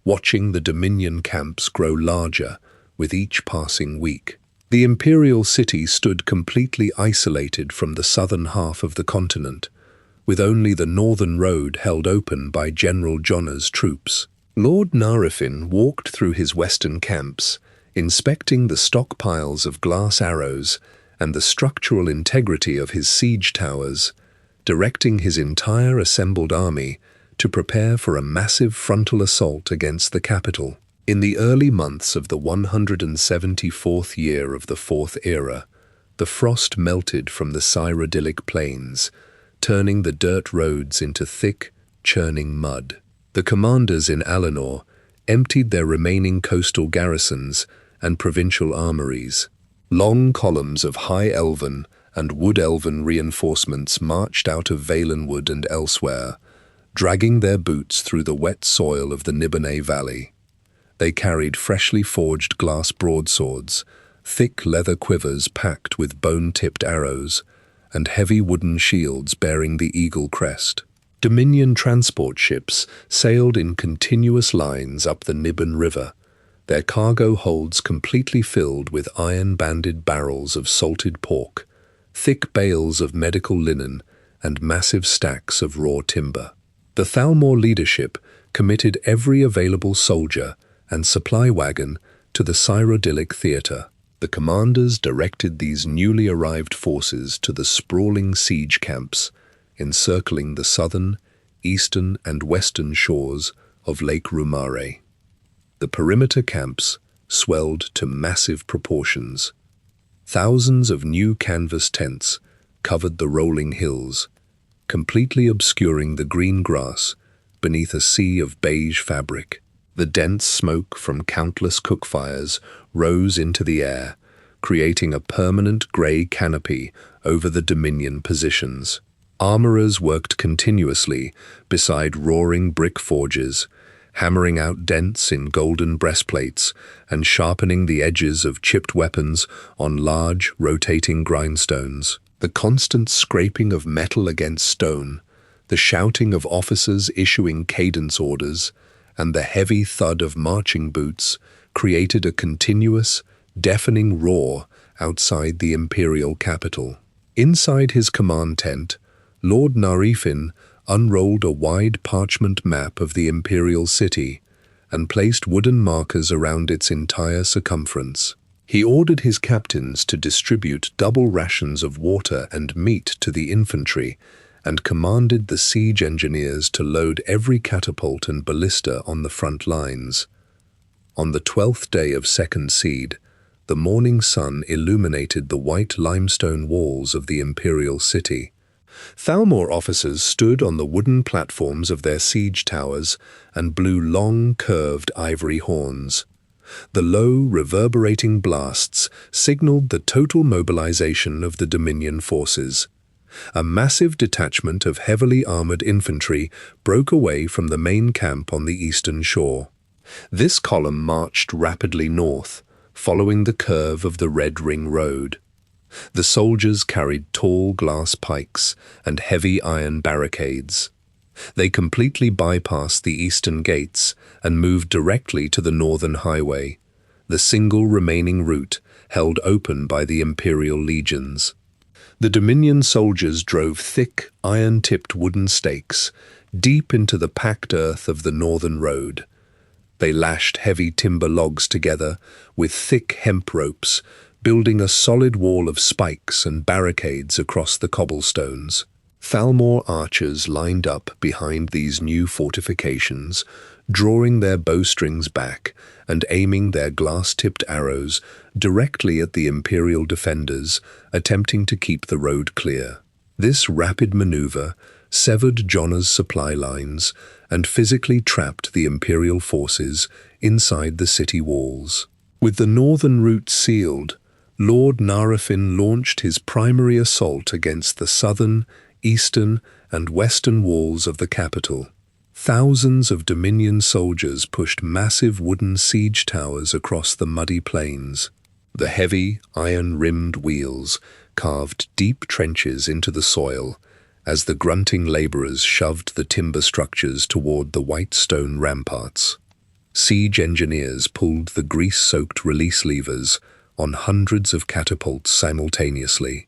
watching the Dominion camps grow larger with each passing week. The imperial city stood completely isolated from the southern half of the continent, with only the northern road held open by General Jonna's troops. Lord Narifin walked through his western camps, inspecting the stockpiles of glass arrows and the structural integrity of his siege towers, directing his entire assembled army to prepare for a massive frontal assault against the capital. In the early months of the 174th year of the Fourth Era, the frost melted from the Cyrodiilic plains, turning the dirt roads into thick, churning mud. The commanders in Alinor emptied their remaining coastal garrisons and provincial armories. Long columns of High Elven and Wood Elven reinforcements marched out of Valenwood and elsewhere, dragging their boots through the wet soil of the Nibonay Valley. They carried freshly forged glass broadswords, thick leather quivers packed with bone-tipped arrows, and heavy wooden shields bearing the eagle crest. Dominion transport ships sailed in continuous lines up the Nibon River, their cargo holds completely filled with iron-banded barrels of salted pork, thick bales of medical linen, and massive stacks of raw timber. The Thalmor leadership committed every available soldier and supply wagon to the Cyrodiilic theatre. The commanders directed these newly arrived forces to the sprawling siege camps encircling the southern, eastern, and western shores of Lake Rumare. The perimeter camps swelled to massive proportions. Thousands of new canvas tents covered the rolling hills, completely obscuring the green grass beneath a sea of beige fabric. The dense smoke from countless cookfires rose into the air, creating a permanent grey canopy over the Dominion positions. Armourers worked continuously beside roaring brick forges, hammering out dents in golden breastplates and sharpening the edges of chipped weapons on large, rotating grindstones. The constant scraping of metal against stone, the shouting of officers issuing cadence orders, and the heavy thud of marching boots created a continuous, deafening roar outside the imperial capital. Inside his command tent, Lord Narifin unrolled a wide parchment map of the imperial city and placed wooden markers around its entire circumference. He ordered his captains to distribute double rations of water and meat to the infantry and commanded the siege engineers to load every catapult and ballista on the front lines. On the 12th day of Second Seed, the morning sun illuminated the white limestone walls of the imperial city. Thalmor officers stood on the wooden platforms of their siege towers and blew long, curved ivory horns. The low, reverberating blasts signaled the total mobilization of the Dominion forces. A massive detachment of heavily armored infantry broke away from the main camp on the eastern shore. This column marched rapidly north, following the curve of the Red Ring Road. The soldiers carried tall glass pikes and heavy iron barricades. They completely bypassed the eastern gates and moved directly to the northern highway, the single remaining route held open by the imperial legions. The Dominion soldiers drove thick, iron-tipped wooden stakes deep into the packed earth of the northern road. They lashed heavy timber logs together with thick hemp ropes, building a solid wall of spikes and barricades across the cobblestones. Thalmor archers lined up behind these new fortifications, drawing their bowstrings back and aiming their glass-tipped arrows directly at the imperial defenders, attempting to keep the road clear. This rapid maneuver severed Jonna's supply lines and physically trapped the imperial forces inside the city walls. With the northern route sealed, Lord Narifin launched his primary assault against the southern, eastern, and western walls of the capital. Thousands of Dominion soldiers pushed massive wooden siege towers across the muddy plains. The heavy, iron-rimmed wheels carved deep trenches into the soil as the grunting laborers shoved the timber structures toward the white stone ramparts. Siege engineers pulled the grease-soaked release levers, on hundreds of catapults simultaneously.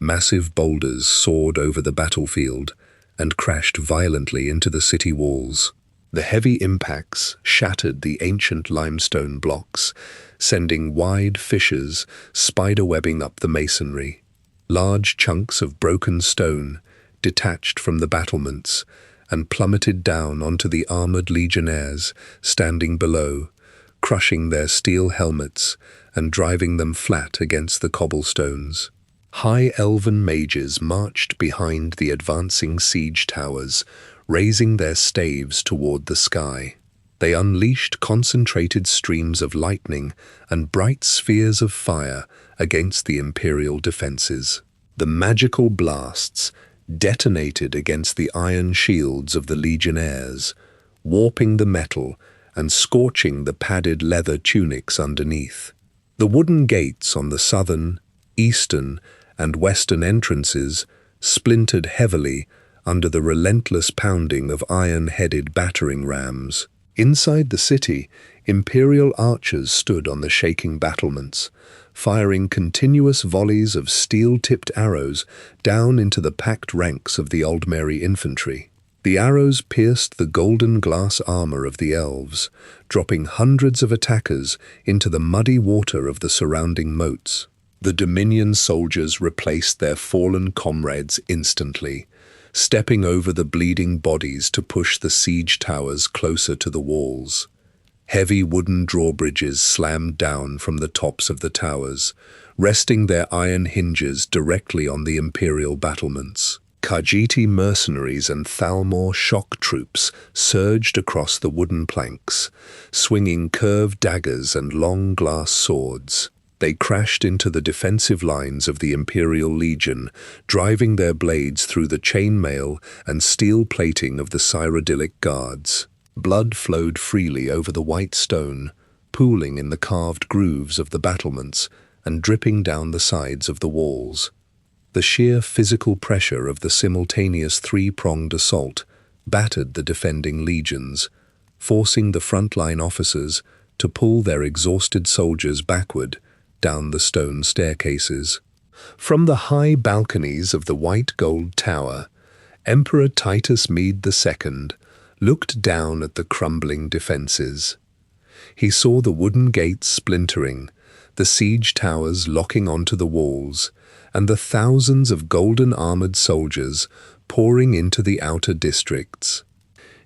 Massive boulders soared over the battlefield and crashed violently into the city walls. The heavy impacts shattered the ancient limestone blocks, sending wide fissures spiderwebbing up the masonry. Large chunks of broken stone detached from the battlements and plummeted down onto the armored legionnaires standing below, crushing their steel helmets and driving them flat against the cobblestones. High elven mages marched behind the advancing siege towers, raising their staves toward the sky. They unleashed concentrated streams of lightning and bright spheres of fire against the imperial defenses. The magical blasts detonated against the iron shields of the legionnaires, warping the metal and scorching the padded leather tunics underneath. The wooden gates on the southern, eastern, and western entrances splintered heavily under the relentless pounding of iron-headed battering rams. Inside the city, imperial archers stood on the shaking battlements, firing continuous volleys of steel-tipped arrows down into the packed ranks of the Aldmeri infantry. The arrows pierced the golden glass armor of the elves, dropping hundreds of attackers into the muddy water of the surrounding moats. The Dominion soldiers replaced their fallen comrades instantly, stepping over the bleeding bodies to push the siege towers closer to the walls. Heavy wooden drawbridges slammed down from the tops of the towers, resting their iron hinges directly on the imperial battlements. Khajiiti mercenaries and Thalmor shock troops surged across the wooden planks, swinging curved daggers and long glass swords. They crashed into the defensive lines of the Imperial Legion, driving their blades through the chainmail and steel plating of the Cyrodiilic guards. Blood flowed freely over the white stone, pooling in the carved grooves of the battlements and dripping down the sides of the walls. The sheer physical pressure of the simultaneous three-pronged assault battered the defending legions, forcing the frontline officers to pull their exhausted soldiers backward down the stone staircases. From the high balconies of the white gold tower, Emperor Titus Mede II looked down at the crumbling defenses. He saw the wooden gates splintering, the siege towers locking onto the walls, and the thousands of golden-armored soldiers pouring into the outer districts.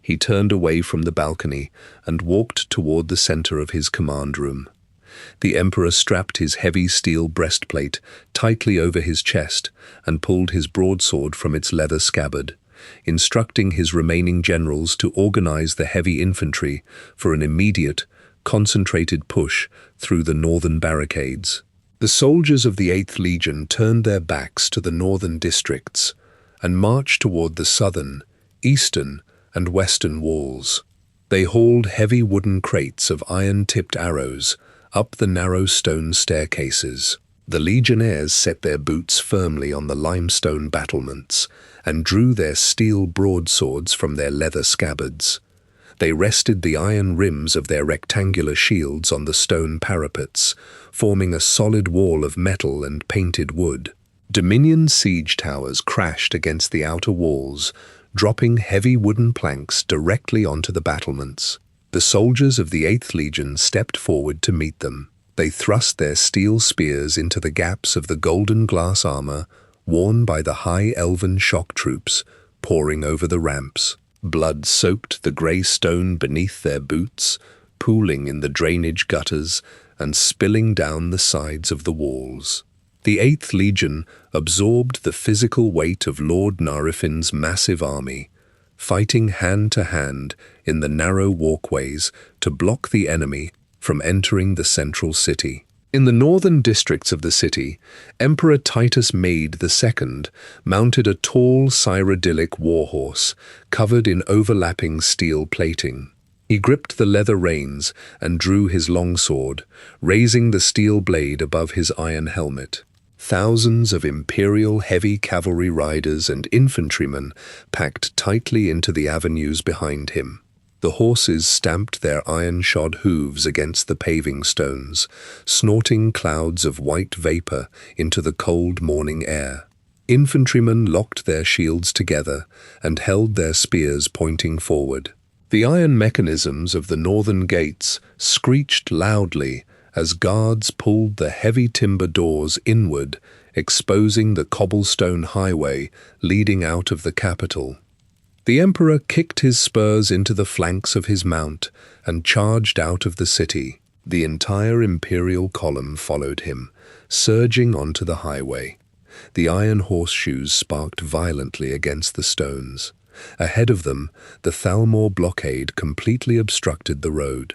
He turned away from the balcony and walked toward the center of his command room. The emperor strapped his heavy steel breastplate tightly over his chest and pulled his broadsword from its leather scabbard, instructing his remaining generals to organize the heavy infantry for an immediate, concentrated push through the northern barricades. The soldiers of the 8th Legion turned their backs to the northern districts and marched toward the southern, eastern, and western walls. They hauled heavy wooden crates of iron-tipped arrows up the narrow stone staircases. The legionnaires set their boots firmly on the limestone battlements and drew their steel broadswords from their leather scabbards. They rested the iron rims of their rectangular shields on the stone parapets, forming a solid wall of metal and painted wood. Dominion siege towers crashed against the outer walls, dropping heavy wooden planks directly onto the battlements. The soldiers of the 8th Legion stepped forward to meet them. They thrust their steel spears into the gaps of the golden glass armor worn by the high elven shock troops pouring over the ramps. Blood soaked the grey stone beneath their boots, pooling in the drainage gutters and spilling down the sides of the walls. The 8th Legion absorbed the physical weight of Lord Narifin's massive army, fighting hand-to-hand in the narrow walkways to block the enemy from entering the central city. In the northern districts of the city, Emperor Titus Mede II mounted a tall Cyrodiilic warhorse covered in overlapping steel plating. He gripped the leather reins and drew his longsword, raising the steel blade above his iron helmet. Thousands of imperial heavy cavalry riders and infantrymen packed tightly into the avenues behind him. The horses stamped their iron-shod hooves against the paving stones, snorting clouds of white vapor into the cold morning air. Infantrymen locked their shields together and held their spears pointing forward. The iron mechanisms of the northern gates screeched loudly as guards pulled the heavy timber doors inward, exposing the cobblestone highway leading out of the capital. The emperor kicked his spurs into the flanks of his mount and charged out of the city. The entire imperial column followed him, surging onto the highway. The iron horseshoes sparked violently against the stones. Ahead of them, the Thalmor blockade completely obstructed the road.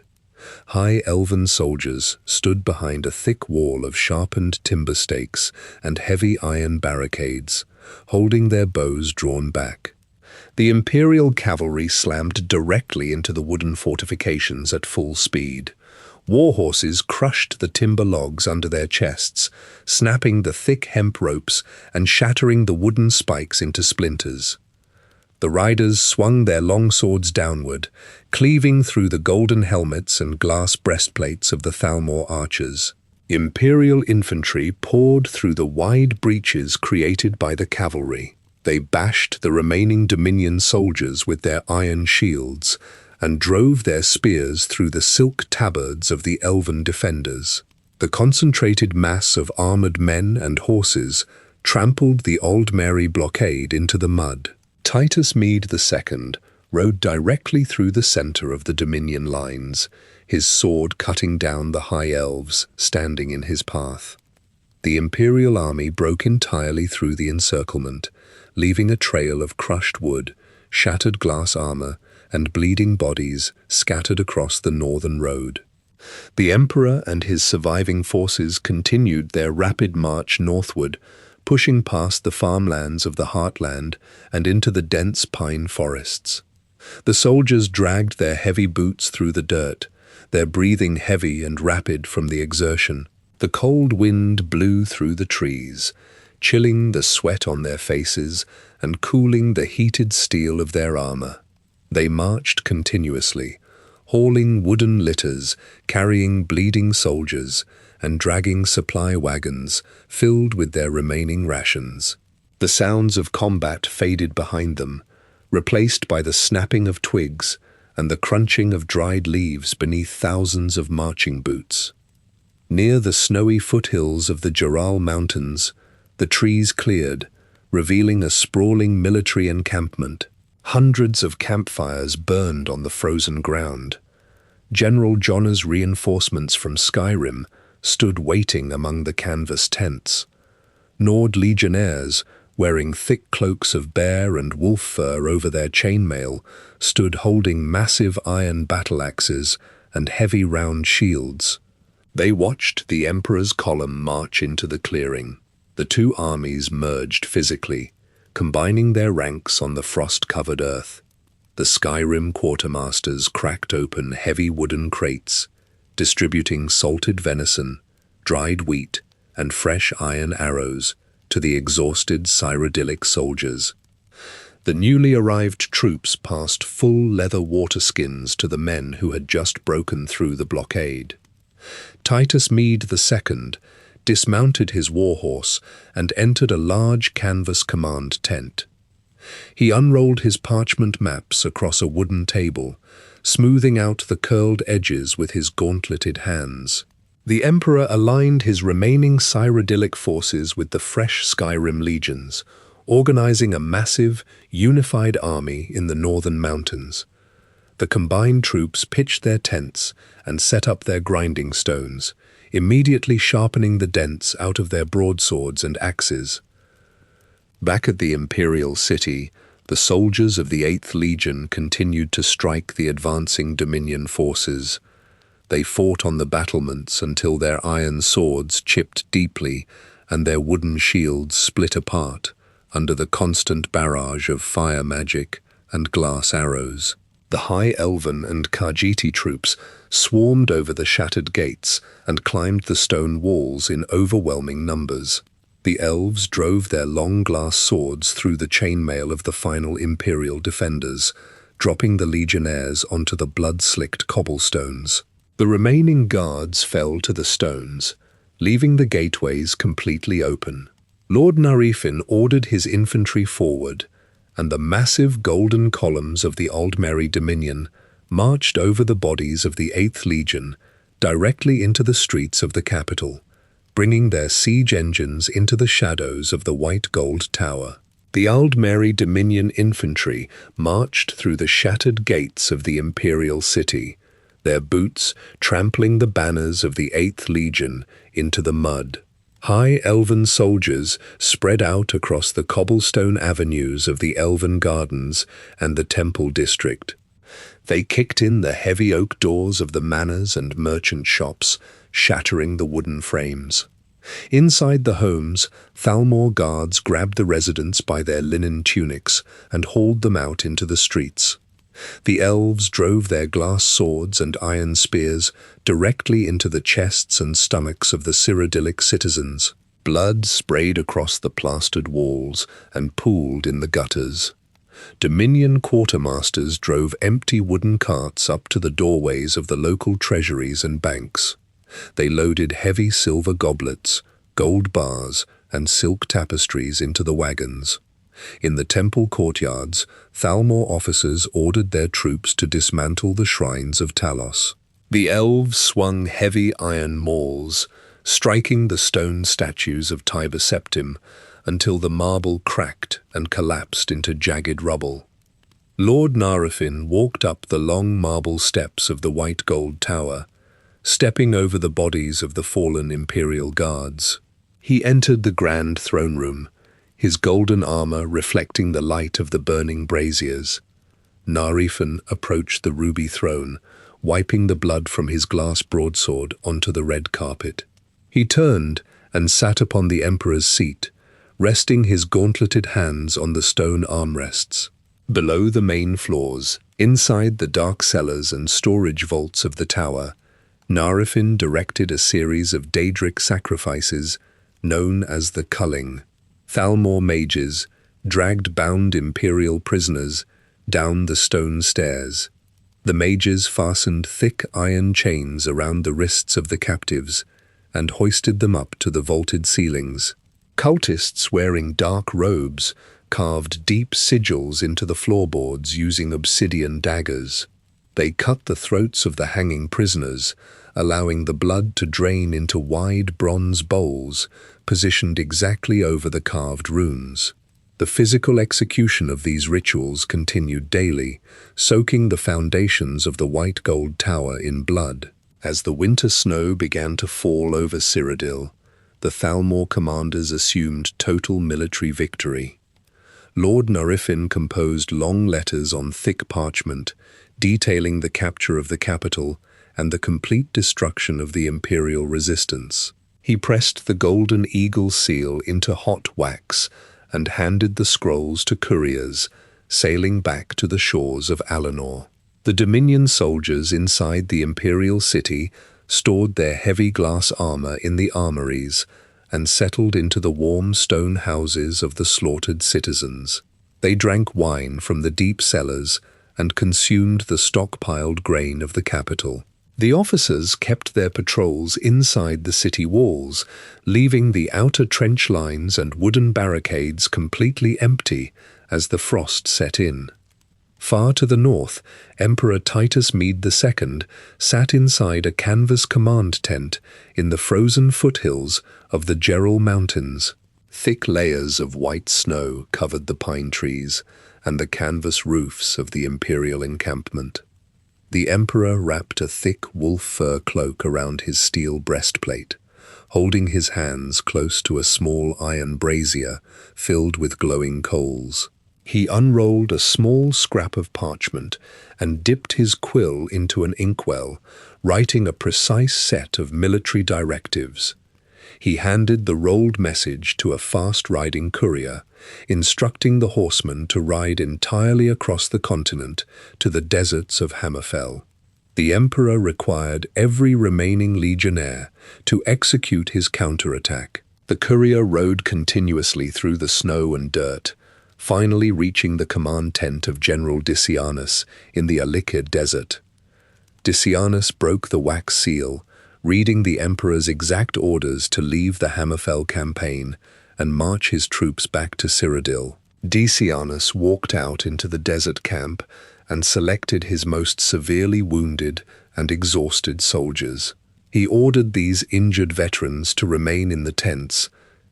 High elven soldiers stood behind a thick wall of sharpened timber stakes and heavy iron barricades, holding their bows drawn back. The imperial cavalry slammed directly into the wooden fortifications at full speed. War horses crushed the timber logs under their chests, snapping the thick hemp ropes and shattering the wooden spikes into splinters. The riders swung their long swords downward, cleaving through the golden helmets and glass breastplates of the Thalmor archers. Imperial infantry poured through the wide breaches created by the cavalry. They bashed the remaining Dominion soldiers with their iron shields and drove their spears through the silk tabards of the elven defenders. The concentrated mass of armored men and horses trampled the Old Mary blockade into the mud. Titus Mede II rode directly through the center of the Dominion lines, his sword cutting down the high elves standing in his path. The imperial army broke entirely through the encirclement, leaving a trail of crushed wood, shattered glass armor, and bleeding bodies scattered across the northern road. The emperor and his surviving forces continued their rapid march northward, pushing past the farmlands of the heartland and into the dense pine forests. The soldiers dragged their heavy boots through the dirt, their breathing heavy and rapid from the exertion. The cold wind blew through the trees, chilling the sweat on their faces and cooling the heated steel of their armor. They marched continuously, hauling wooden litters, carrying bleeding soldiers, and dragging supply wagons filled with their remaining rations. The sounds of combat faded behind them, replaced by the snapping of twigs and the crunching of dried leaves beneath thousands of marching boots. Near the snowy foothills of the Jural Mountains, the trees cleared, revealing a sprawling military encampment. Hundreds of campfires burned on the frozen ground. General Jonna's reinforcements from Skyrim stood waiting among the canvas tents. Nord legionnaires, wearing thick cloaks of bear and wolf fur over their chainmail, stood holding massive iron battle axes and heavy round shields. They watched the Emperor's column march into the clearing. The two armies merged physically, combining their ranks on the frost-covered earth. The Skyrim quartermasters cracked open heavy wooden crates, distributing salted venison, dried wheat, and fresh iron arrows to the exhausted Cyrodiilic soldiers. The newly arrived troops passed full leather water skins to the men who had just broken through the blockade. Titus Mede II dismounted his warhorse and entered a large canvas command tent. He unrolled his parchment maps across a wooden table, smoothing out the curled edges with his gauntleted hands. The Emperor aligned his remaining Cyrodiilic forces with the fresh Skyrim legions, organizing a massive, unified army in the northern mountains. The combined troops pitched their tents and set up their grinding stones, immediately sharpening the dents out of their broadswords and axes. Back at the imperial city, the soldiers of the 8th Legion continued to strike the advancing Dominion forces. They fought on the battlements until their iron swords chipped deeply and their wooden shields split apart under the constant barrage of fire magic and glass arrows. The High Elven and Khajiiti troops swarmed over the shattered gates and climbed the stone walls in overwhelming numbers. The elves drove their long glass swords through the chainmail of the final imperial defenders, dropping the legionnaires onto the blood-slicked cobblestones. The remaining guards fell to the stones, leaving the gateways completely open. Lord Narifin ordered his infantry forward, and the massive golden columns of the Aldmeri Dominion marched over the bodies of the 8th Legion directly into the streets of the capital, bringing their siege engines into the shadows of the white gold tower. The Aldmeri Dominion infantry marched through the shattered gates of the imperial city, their boots trampling the banners of the 8th Legion into the mud. High elven soldiers spread out across the cobblestone avenues of the Elven Gardens and the Temple District. They kicked in the heavy oak doors of the manors and merchant shops, shattering the wooden frames. Inside the homes, Thalmor guards grabbed the residents by their linen tunics and hauled them out into the streets. The elves drove their glass swords and iron spears directly into the chests and stomachs of the Cyrodiilic citizens. Blood sprayed across the plastered walls and pooled in the gutters. Dominion quartermasters drove empty wooden carts up to the doorways of the local treasuries and banks. They loaded heavy silver goblets, gold bars, and silk tapestries into the wagons. In the temple courtyards, Thalmor officers ordered their troops to dismantle the shrines of Talos. The elves swung heavy iron mauls, striking the stone statues of Tiber Septim until the marble cracked and collapsed into jagged rubble. Lord Narifin walked up the long marble steps of the white gold tower, stepping over the bodies of the fallen imperial guards. He entered the grand throne room, his golden armor reflecting the light of the burning braziers. Narifin approached the ruby throne, wiping the blood from his glass broadsword onto the red carpet. He turned and sat upon the emperor's seat, resting his gauntleted hands on the stone armrests. Below the main floors, inside the dark cellars and storage vaults of the tower, Narifin directed a series of Daedric sacrifices known as the Culling. Thalmor mages dragged bound imperial prisoners down the stone stairs. The mages fastened thick iron chains around the wrists of the captives and hoisted them up to the vaulted ceilings. Cultists wearing dark robes carved deep sigils into the floorboards using obsidian daggers. They cut the throats of the hanging prisoners, allowing the blood to drain into wide bronze bowls positioned exactly over the carved runes. The physical execution of these rituals continued daily, soaking the foundations of the white gold tower in blood. As the winter snow began to fall over Cyrodiil, the Thalmor commanders assumed total military victory. Lord Narifin composed long letters on thick parchment, detailing the capture of the capital and the complete destruction of the imperial resistance. He pressed the golden eagle seal into hot wax and handed the scrolls to couriers, sailing back to the shores of Alinor. The Dominion soldiers inside the imperial city stored their heavy glass armor in the armories and settled into the warm stone houses of the slaughtered citizens. They drank wine from the deep cellars and consumed the stockpiled grain of the capital. The officers kept their patrols inside the city walls, leaving the outer trench lines and wooden barricades completely empty as the frost set in. Far to the north, Emperor Titus Mede II sat inside a canvas command tent in the frozen foothills of the Gerol Mountains. Thick layers of white snow covered the pine trees and the canvas roofs of the imperial encampment. The emperor wrapped a thick wolf fur cloak around his steel breastplate, holding his hands close to a small iron brazier filled with glowing coals. He unrolled a small scrap of parchment and dipped his quill into an inkwell, writing a precise set of military directives. He handed the rolled message to a fast-riding courier, instructing the horseman to ride entirely across the continent to the deserts of Hammerfell. The emperor required every remaining legionnaire to execute his counterattack. The courier rode continuously through the snow and dirt, finally reaching the command tent of General Decianus in the Alikir desert. Decianus broke the wax seal, reading the emperor's exact orders to leave the Hammerfell campaign and march his troops back to Cyrodiil. Decianus walked out into the desert camp and selected his most severely wounded and exhausted soldiers. He ordered these injured veterans to remain in the tents,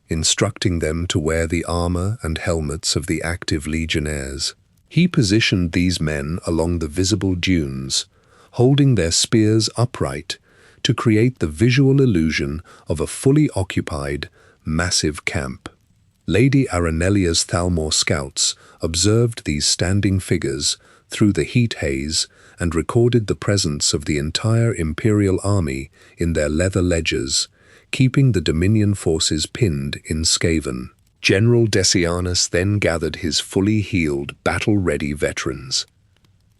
instructing them to wear the armor and helmets of the active legionnaires. He positioned these men along the visible dunes, holding their spears upright to create the visual illusion of a fully occupied, massive camp. Lady Aranelia's Thalmor scouts observed these standing figures through the heat haze and recorded the presence of the entire Imperial army in their leather ledgers, keeping the Dominion forces pinned in Skaven. General Decianus then gathered his fully healed, battle-ready veterans.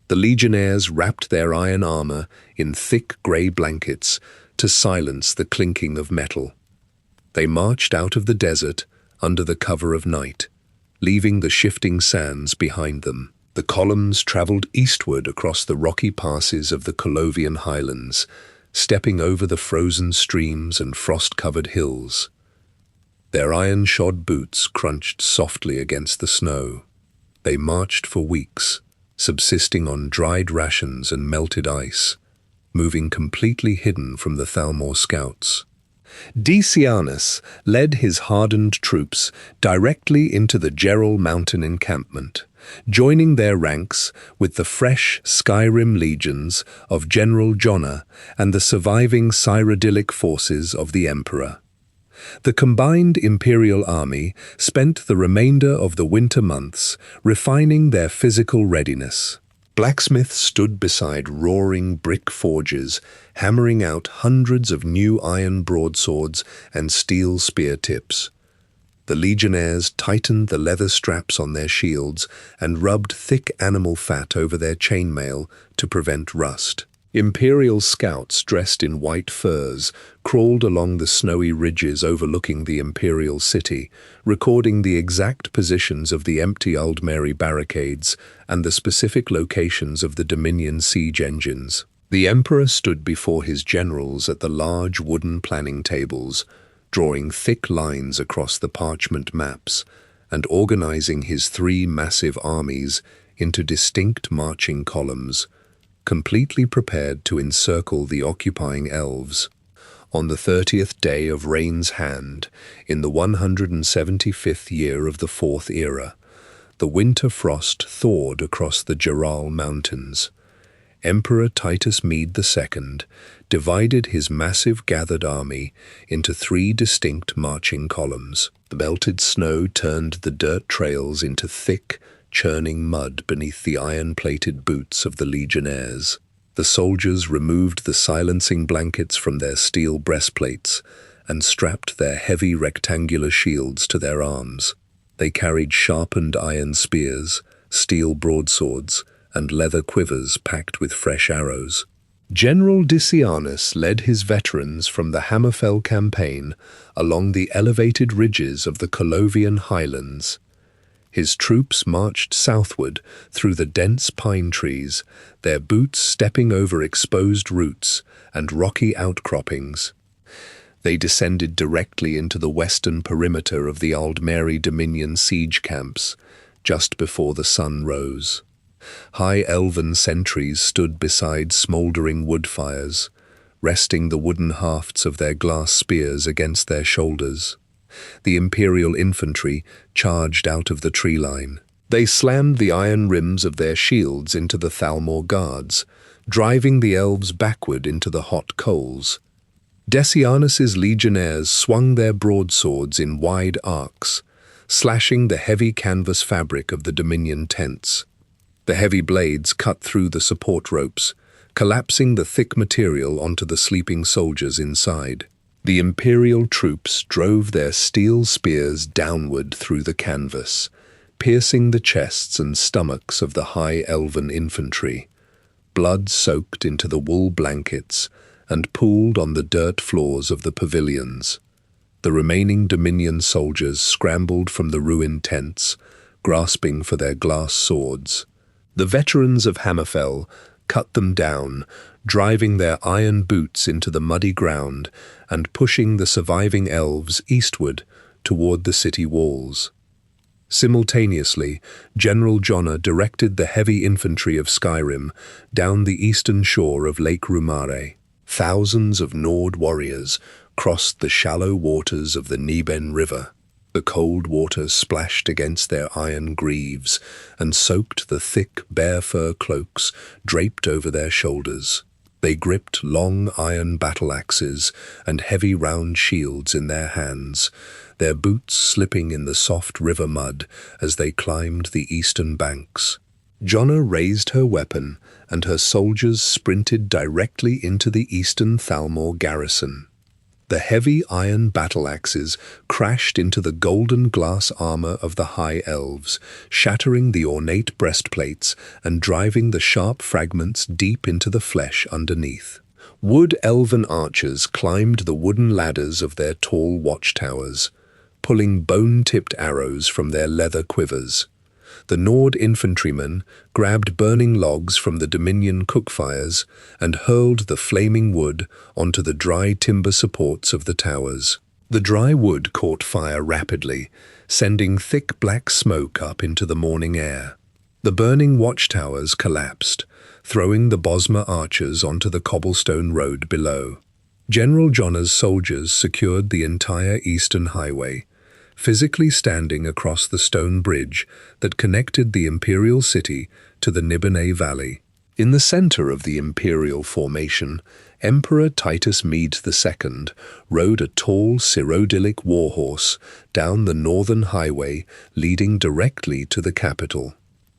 The legionnaires wrapped their iron armor in thick grey blankets to silence the clinking of metal. They marched out of the desert under the cover of night, leaving the shifting sands behind them. The columns traveled eastward across the rocky passes of the Colovian highlands, stepping over the frozen streams and frost-covered hills. Their iron-shod boots crunched softly against the snow. They marched for weeks, subsisting on dried rations and melted ice, moving completely hidden from the Thalmor scouts. Decianus led his hardened troops directly into the Gerol mountain encampment, joining their ranks with the fresh Skyrim legions of General Jonna and the surviving Cyrodiilic forces of the Emperor. The combined Imperial army spent the remainder of the winter months refining their physical readiness. Blacksmiths stood beside roaring brick forges, hammering out hundreds of new iron broadswords and steel spear tips. The legionnaires tightened the leather straps on their shields and rubbed thick animal fat over their chainmail to prevent rust. Imperial scouts dressed in white furs crawled along the snowy ridges overlooking the Imperial city, recording the exact positions of the empty Aldmeri barricades and the specific locations of the Dominion siege engines. The Emperor stood before his generals at the large wooden planning tables, drawing thick lines across the parchment maps and organizing his three massive armies into distinct marching columns, completely prepared to encircle the occupying elves. On the 30th day of Rain's Hand, in the 175th year of the Fourth Era, the winter frost thawed across the Gerol mountains. Emperor Titus Mede II divided his massive gathered army into three distinct marching columns. The melted snow turned the dirt trails into thick, churning mud beneath the iron-plated boots of the legionnaires. The soldiers removed the silencing blankets from their steel breastplates and strapped their heavy rectangular shields to their arms. They carried sharpened iron spears, steel broadswords, and leather quivers packed with fresh arrows. General Decianus led his veterans from the Hammerfell campaign along the elevated ridges of the Colovian highlands. His troops marched southward through the dense pine trees, their boots stepping over exposed roots and rocky outcroppings. They descended directly into the western perimeter of the Aldmeri Dominion siege camps, just before the sun rose. High elven sentries stood beside smouldering wood fires, resting the wooden hafts of their glass spears against their shoulders. The Imperial infantry charged out of the tree line. They slammed the iron rims of their shields into the Thalmor guards, driving the elves backward into the hot coals. Decianus's legionnaires swung their broadswords in wide arcs, slashing the heavy canvas fabric of the Dominion tents. The heavy blades cut through the support ropes, collapsing the thick material onto the sleeping soldiers inside. The Imperial troops drove their steel spears downward through the canvas, piercing the chests and stomachs of the high elven infantry. Blood soaked into the wool blankets and pooled on the dirt floors of the pavilions. The remaining Dominion soldiers scrambled from the ruined tents, grasping for their glass swords. The veterans of Hammerfell cut them down, driving their iron boots into the muddy ground and pushing the surviving elves eastward toward the city walls. Simultaneously, General Jonna directed the heavy infantry of Skyrim down the eastern shore of Lake Rumare. Thousands of Nord warriors crossed the shallow waters of the Neben River. The cold water splashed against their iron greaves and soaked the thick, bare fur cloaks draped over their shoulders. They gripped long iron battle axes and heavy round shields in their hands, their boots slipping in the soft river mud as they climbed the eastern banks. Jonna raised her weapon, and her soldiers sprinted directly into the eastern Thalmor garrison. The heavy iron battle axes crashed into the golden glass armor of the High Elves, shattering the ornate breastplates and driving the sharp fragments deep into the flesh underneath. Wood elven archers climbed the wooden ladders of their tall watchtowers, pulling bone-tipped arrows from their leather quivers. The Nord infantrymen grabbed burning logs from the Dominion cookfires and hurled the flaming wood onto the dry timber supports of the towers. The dry wood caught fire rapidly, sending thick black smoke up into the morning air. The burning watchtowers collapsed, throwing the Bosmer archers onto the cobblestone road below. General Jonna's soldiers secured the entire eastern highway, physically standing across the stone bridge that connected the imperial city to the Nibene Valley. In the center of the imperial formation, Emperor Titus Mede II rode a tall Cyrodiilic warhorse down the northern highway leading directly to the capital.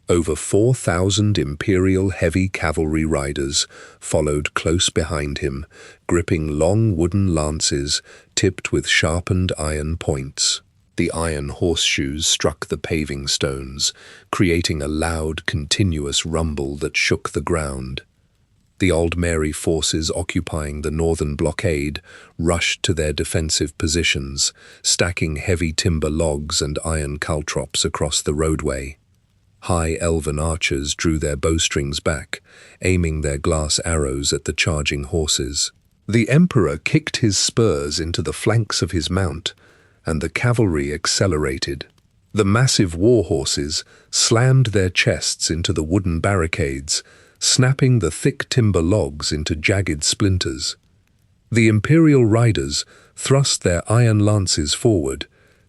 Over 4,000 imperial heavy cavalry riders followed close behind him, gripping long wooden lances tipped with sharpened iron points. The iron horseshoes struck the paving stones, creating a loud, continuous rumble that shook the ground. The Aldmeri forces occupying the northern blockade rushed to their defensive positions, stacking heavy timber logs and iron caltrops across the roadway. High elven archers drew their bowstrings back, aiming their glass arrows at the charging horses. The Emperor kicked his spurs into the flanks of his mount, and the cavalry accelerated. The massive war horses slammed their chests into the wooden barricades, snapping the thick timber logs into jagged splinters. The imperial riders thrust their iron lances forward,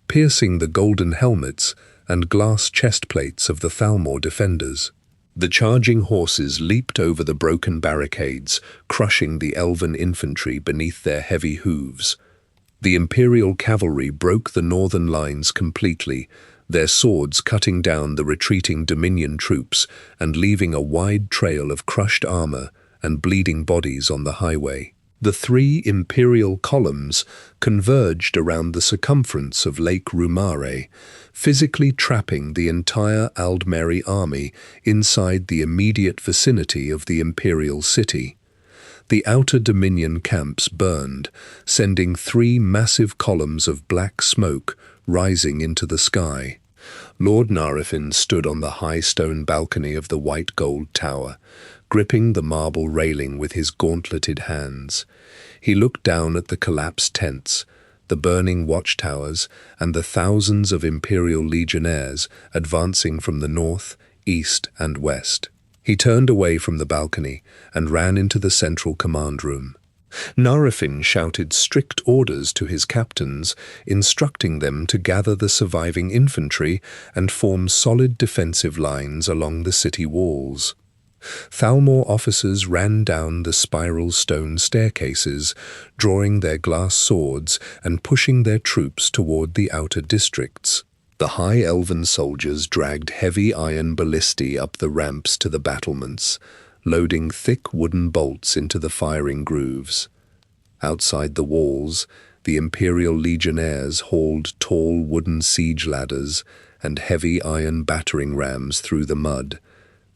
piercing the golden helmets and glass chest plates of the Thalmor defenders. The charging horses leaped over the broken barricades, crushing the elven infantry beneath their heavy hooves. The imperial cavalry broke the northern lines completely, their swords cutting down the retreating Dominion troops and leaving a wide trail of crushed armor and bleeding bodies on the highway. The three imperial columns converged around the circumference of Lake Rumare, physically trapping the entire Aldmeri army inside the immediate vicinity of the imperial city. The outer Dominion camps burned, sending three massive columns of black smoke rising into the sky. Lord Narifin stood on the high stone balcony of the white gold tower, gripping the marble railing with his gauntleted hands. He looked down at the collapsed tents, the burning watchtowers, and the thousands of imperial legionnaires advancing from the north, east, and west. He turned away from the balcony and ran into the central command room. Narifin shouted strict orders to his captains, instructing them to gather the surviving infantry and form solid defensive lines along the city walls. Thalmor officers ran down the spiral stone staircases, drawing their glass swords and pushing their troops toward the outer districts. The high elven soldiers dragged heavy iron ballistae up the ramps to the battlements, loading thick wooden bolts into the firing grooves. Outside the walls, the imperial legionnaires hauled tall wooden siege ladders and heavy iron battering rams through the mud,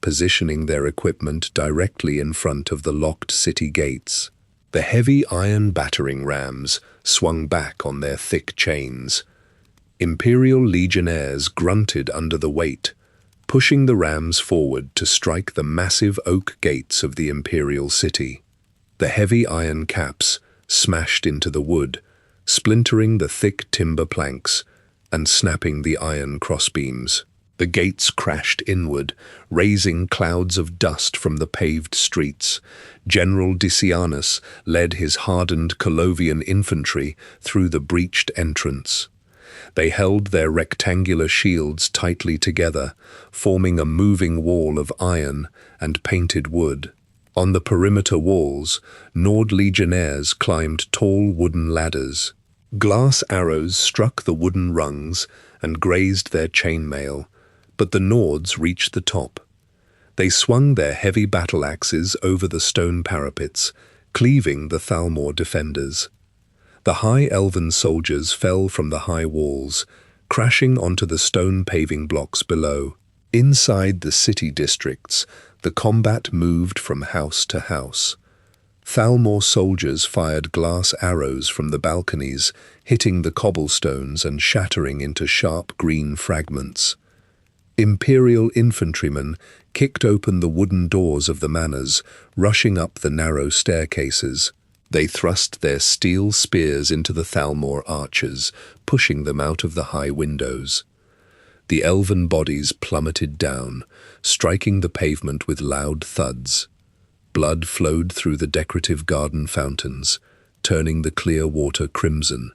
positioning their equipment directly in front of the locked city gates. The heavy iron battering rams swung back on their thick chains. Imperial legionnaires grunted under the weight, pushing the rams forward to strike the massive oak gates of the imperial city. The heavy iron caps smashed into the wood, splintering the thick timber planks and snapping the iron crossbeams. The gates crashed inward, raising clouds of dust from the paved streets. General Decianus led his hardened Colovian infantry through the breached entrance. They held their rectangular shields tightly together, forming a moving wall of iron and painted wood. On the perimeter walls, Nord legionnaires climbed tall wooden ladders. Glass arrows struck the wooden rungs and grazed their chainmail, but the Nords reached the top. They swung their heavy battle axes over the stone parapets, cleaving the Thalmor defenders. The high elven soldiers fell from the high walls, crashing onto the stone paving blocks below. Inside the city districts, the combat moved from house to house. Thalmor soldiers fired glass arrows from the balconies, hitting the cobblestones and shattering into sharp green fragments. Imperial infantrymen kicked open the wooden doors of the manors, rushing up the narrow staircases. They thrust their steel spears into the Thalmor archers, pushing them out of the high windows. The elven bodies plummeted down, striking the pavement with loud thuds. Blood flowed through the decorative garden fountains, turning the clear water crimson.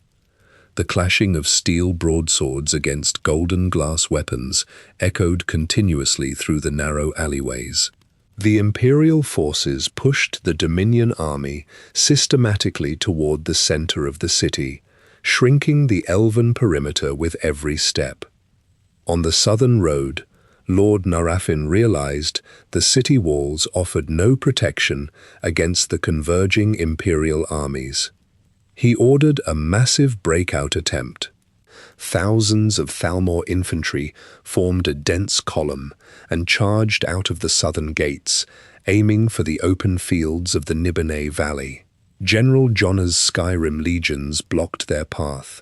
The clashing of steel broadswords against golden glass weapons echoed continuously through the narrow alleyways. The Imperial forces pushed the Dominion army systematically toward the center of the city, shrinking the elven perimeter with every step. On the southern road, Lord Narafin realized the city walls offered no protection against the converging Imperial armies. He ordered a massive breakout attempt. Thousands of Thalmor infantry formed a dense column and charged out of the southern gates, aiming for the open fields of the Nibelheim Valley. General Jonna's Skyrim legions blocked their path.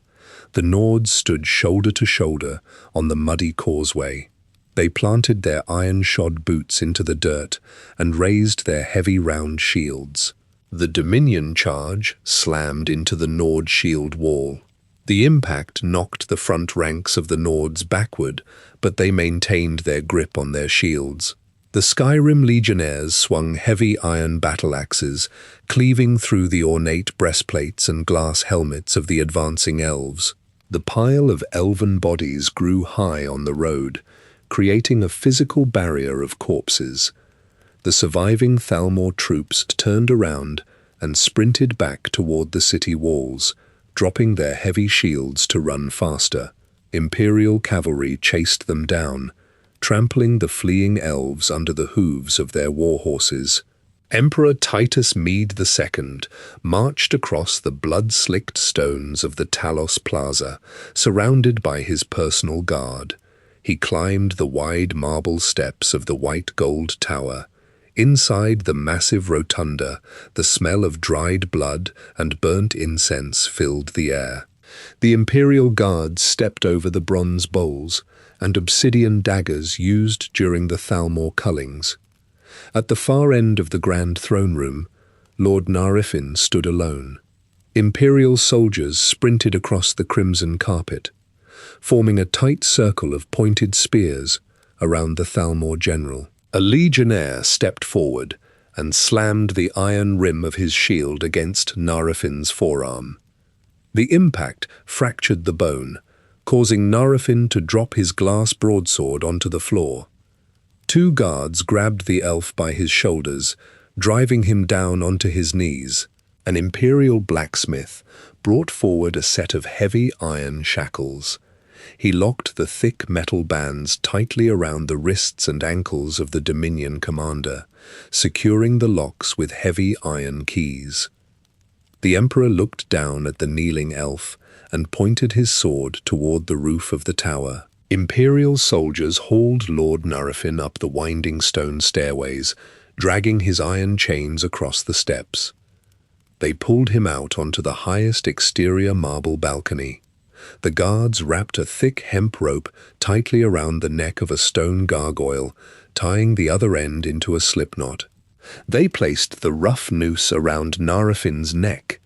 The Nords stood shoulder to shoulder on the muddy causeway. They planted their iron-shod boots into the dirt and raised their heavy round shields. The Dominion charge slammed into the Nord shield wall. The impact knocked the front ranks of the Nords backward, but they maintained their grip on their shields. The Skyrim legionnaires swung heavy iron battle axes, cleaving through the ornate breastplates and glass helmets of the advancing elves. The pile of elven bodies grew high on the road, creating a physical barrier of corpses. The surviving Thalmor troops turned around and sprinted back toward the city walls, dropping their heavy shields to run faster. Imperial cavalry chased them down, trampling the fleeing elves under the hooves of their war horses. Emperor Titus Mede II marched across the blood-slicked stones of the Talos Plaza, surrounded by his personal guard. He climbed the wide marble steps of the white gold tower. Inside the massive rotunda, the smell of dried blood and burnt incense filled the air. The Imperial guards stepped over the bronze bowls and obsidian daggers used during the Thalmor cullings. At the far end of the grand throne room, Lord Narafin stood alone. Imperial soldiers sprinted across the crimson carpet, forming a tight circle of pointed spears around the Thalmor general. A legionnaire stepped forward and slammed the iron rim of his shield against Narafin's forearm. The impact fractured the bone, causing Narafin to drop his glass broadsword onto the floor. Two guards grabbed the elf by his shoulders, driving him down onto his knees. An Imperial blacksmith brought forward a set of heavy iron shackles. He locked the thick metal bands tightly around the wrists and ankles of the Dominion commander, securing the locks with heavy iron keys. The Emperor looked down at the kneeling elf and pointed his sword toward the roof of the tower. Imperial soldiers hauled Lord Narafin up the winding stone stairways, dragging his iron chains across the steps. They pulled him out onto the highest exterior marble balcony. The guards wrapped a thick hemp rope tightly around the neck of a stone gargoyle, tying the other end into a slipknot. They placed the rough noose around Narafin's neck.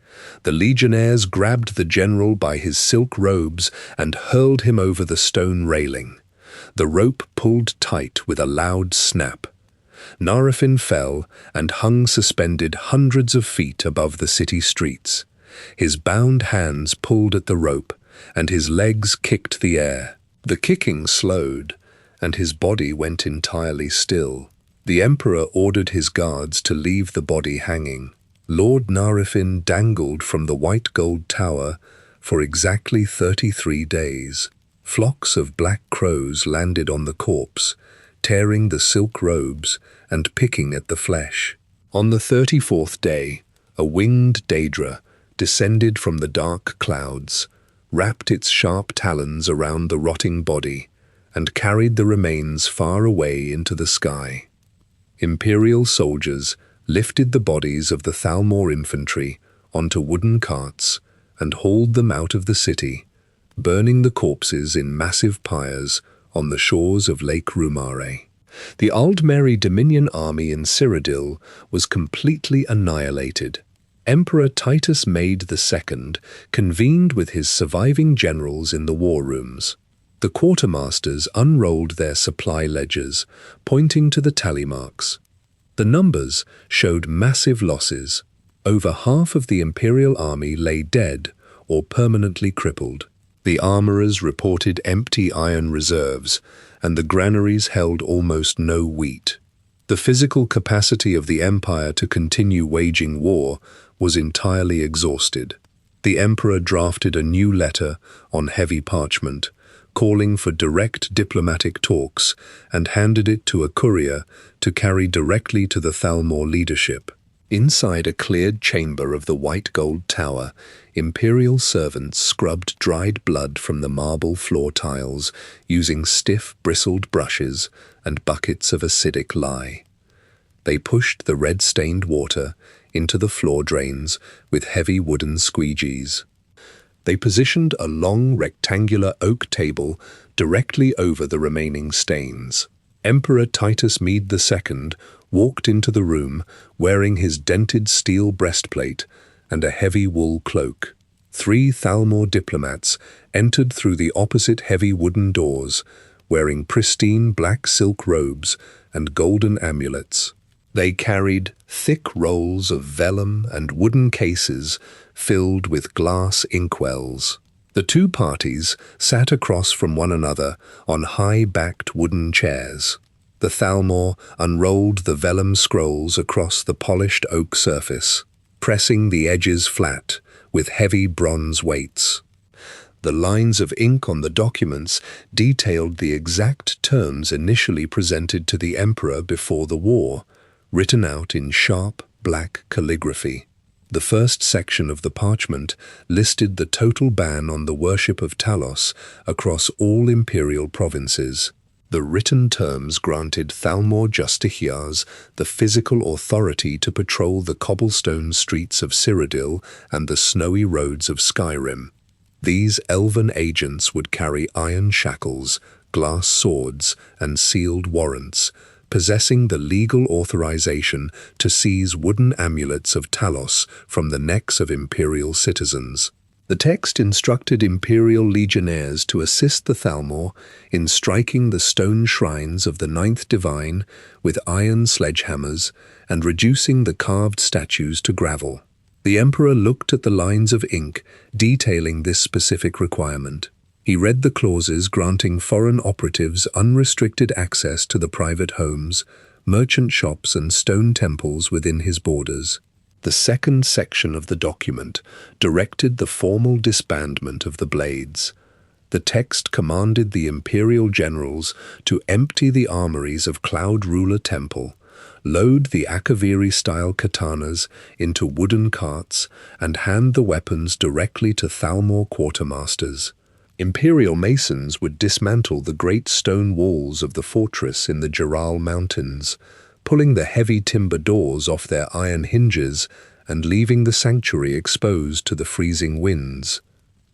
The legionnaires grabbed the general by his silk robes and hurled him over the stone railing. The rope pulled tight with a loud snap. Narafin fell and hung suspended hundreds of feet above the city streets. His bound hands pulled at the rope, and his legs kicked the air. The kicking slowed, and his body went entirely still. The emperor ordered his guards to leave the body hanging. Lord Narafin dangled from the white gold tower for exactly 33 days. Flocks of black crows landed on the corpse, tearing the silk robes and picking at the flesh. On the 34th day, a winged daedra descended from the dark clouds, wrapped its sharp talons around the rotting body, and carried the remains far away into the sky. Imperial soldiers lifted the bodies of the Thalmor infantry onto wooden carts and hauled them out of the city, burning the corpses in massive pyres on the shores of Lake Rumare. The Aldmeri Dominion army in Cyrodiil was completely annihilated. Emperor Titus Made II convened with his surviving generals in the war rooms. The quartermasters unrolled their supply ledgers, pointing to the tally marks. The numbers showed massive losses. Over half of the imperial army lay dead or permanently crippled. The armorers reported empty iron reserves, and the granaries held almost no wheat. The physical capacity of the empire to continue waging war was entirely exhausted. The emperor drafted a new letter on heavy parchment, calling for direct diplomatic talks, and handed it to a courier to carry directly to the Thalmor leadership. Inside a cleared chamber of the white gold tower, imperial servants scrubbed dried blood from the marble floor tiles using stiff, bristled brushes and buckets of acidic lye. They pushed the red-stained water into the floor drains with heavy wooden squeegees. They positioned a long rectangular oak table directly over the remaining stains. Emperor Titus Mede II walked into the room wearing his dented steel breastplate and a heavy wool cloak. 3 Thalmor diplomats entered through the opposite heavy wooden doors, wearing pristine black silk robes and golden amulets. They carried thick rolls of vellum and wooden cases filled with glass inkwells. The two parties sat across from one another on high-backed wooden chairs. The Thalmor unrolled the vellum scrolls across the polished oak surface, pressing the edges flat with heavy bronze weights. The lines of ink on the documents detailed the exact terms initially presented to the emperor before the war, written out in sharp black calligraphy. The first section of the parchment listed the total ban on the worship of Talos across all imperial provinces. The written terms granted Thalmor justiciars the physical authority to patrol the cobblestone streets of Cyrodiil and the snowy roads of Skyrim. These elven agents would carry iron shackles, glass swords, and sealed warrants, possessing the legal authorization to seize wooden amulets of Talos from the necks of imperial citizens. The text instructed imperial legionnaires to assist the Thalmor in striking the stone shrines of the Ninth Divine with iron sledgehammers and reducing the carved statues to gravel. The emperor looked at the lines of ink detailing this specific requirement. He read the clauses granting foreign operatives unrestricted access to the private homes, merchant shops, and stone temples within his borders. The second section of the document directed the formal disbandment of the Blades. The text commanded the imperial generals to empty the armories of Cloud Ruler Temple, load the Akaviri-style katanas into wooden carts, and hand the weapons directly to Thalmor quartermasters. Imperial masons would dismantle the great stone walls of the fortress in the Jural Mountains, pulling the heavy timber doors off their iron hinges and leaving the sanctuary exposed to the freezing winds.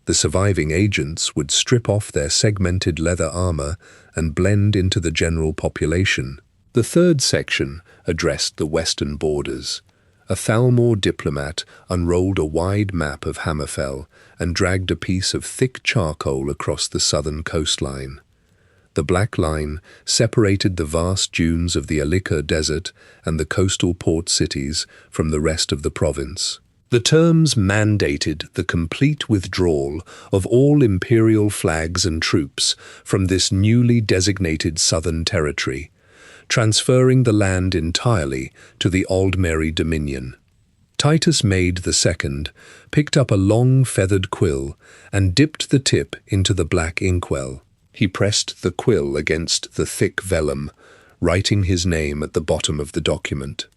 The surviving agents would strip off their segmented leather armor and blend into the general population. The third section addressed the western borders. A Thalmor diplomat unrolled a wide map of Hammerfell and dragged a piece of thick charcoal across the southern coastline. The black line separated the vast dunes of the Alika Desert and the coastal port cities from the rest of the province. The terms mandated the complete withdrawal of all imperial flags and troops from this newly designated southern territory, transferring the land entirely to the Aldmeri Dominion. Titus Made II picked up a long feathered quill and dipped the tip into the black inkwell. He pressed the quill against the thick vellum, writing his name at the bottom of the document.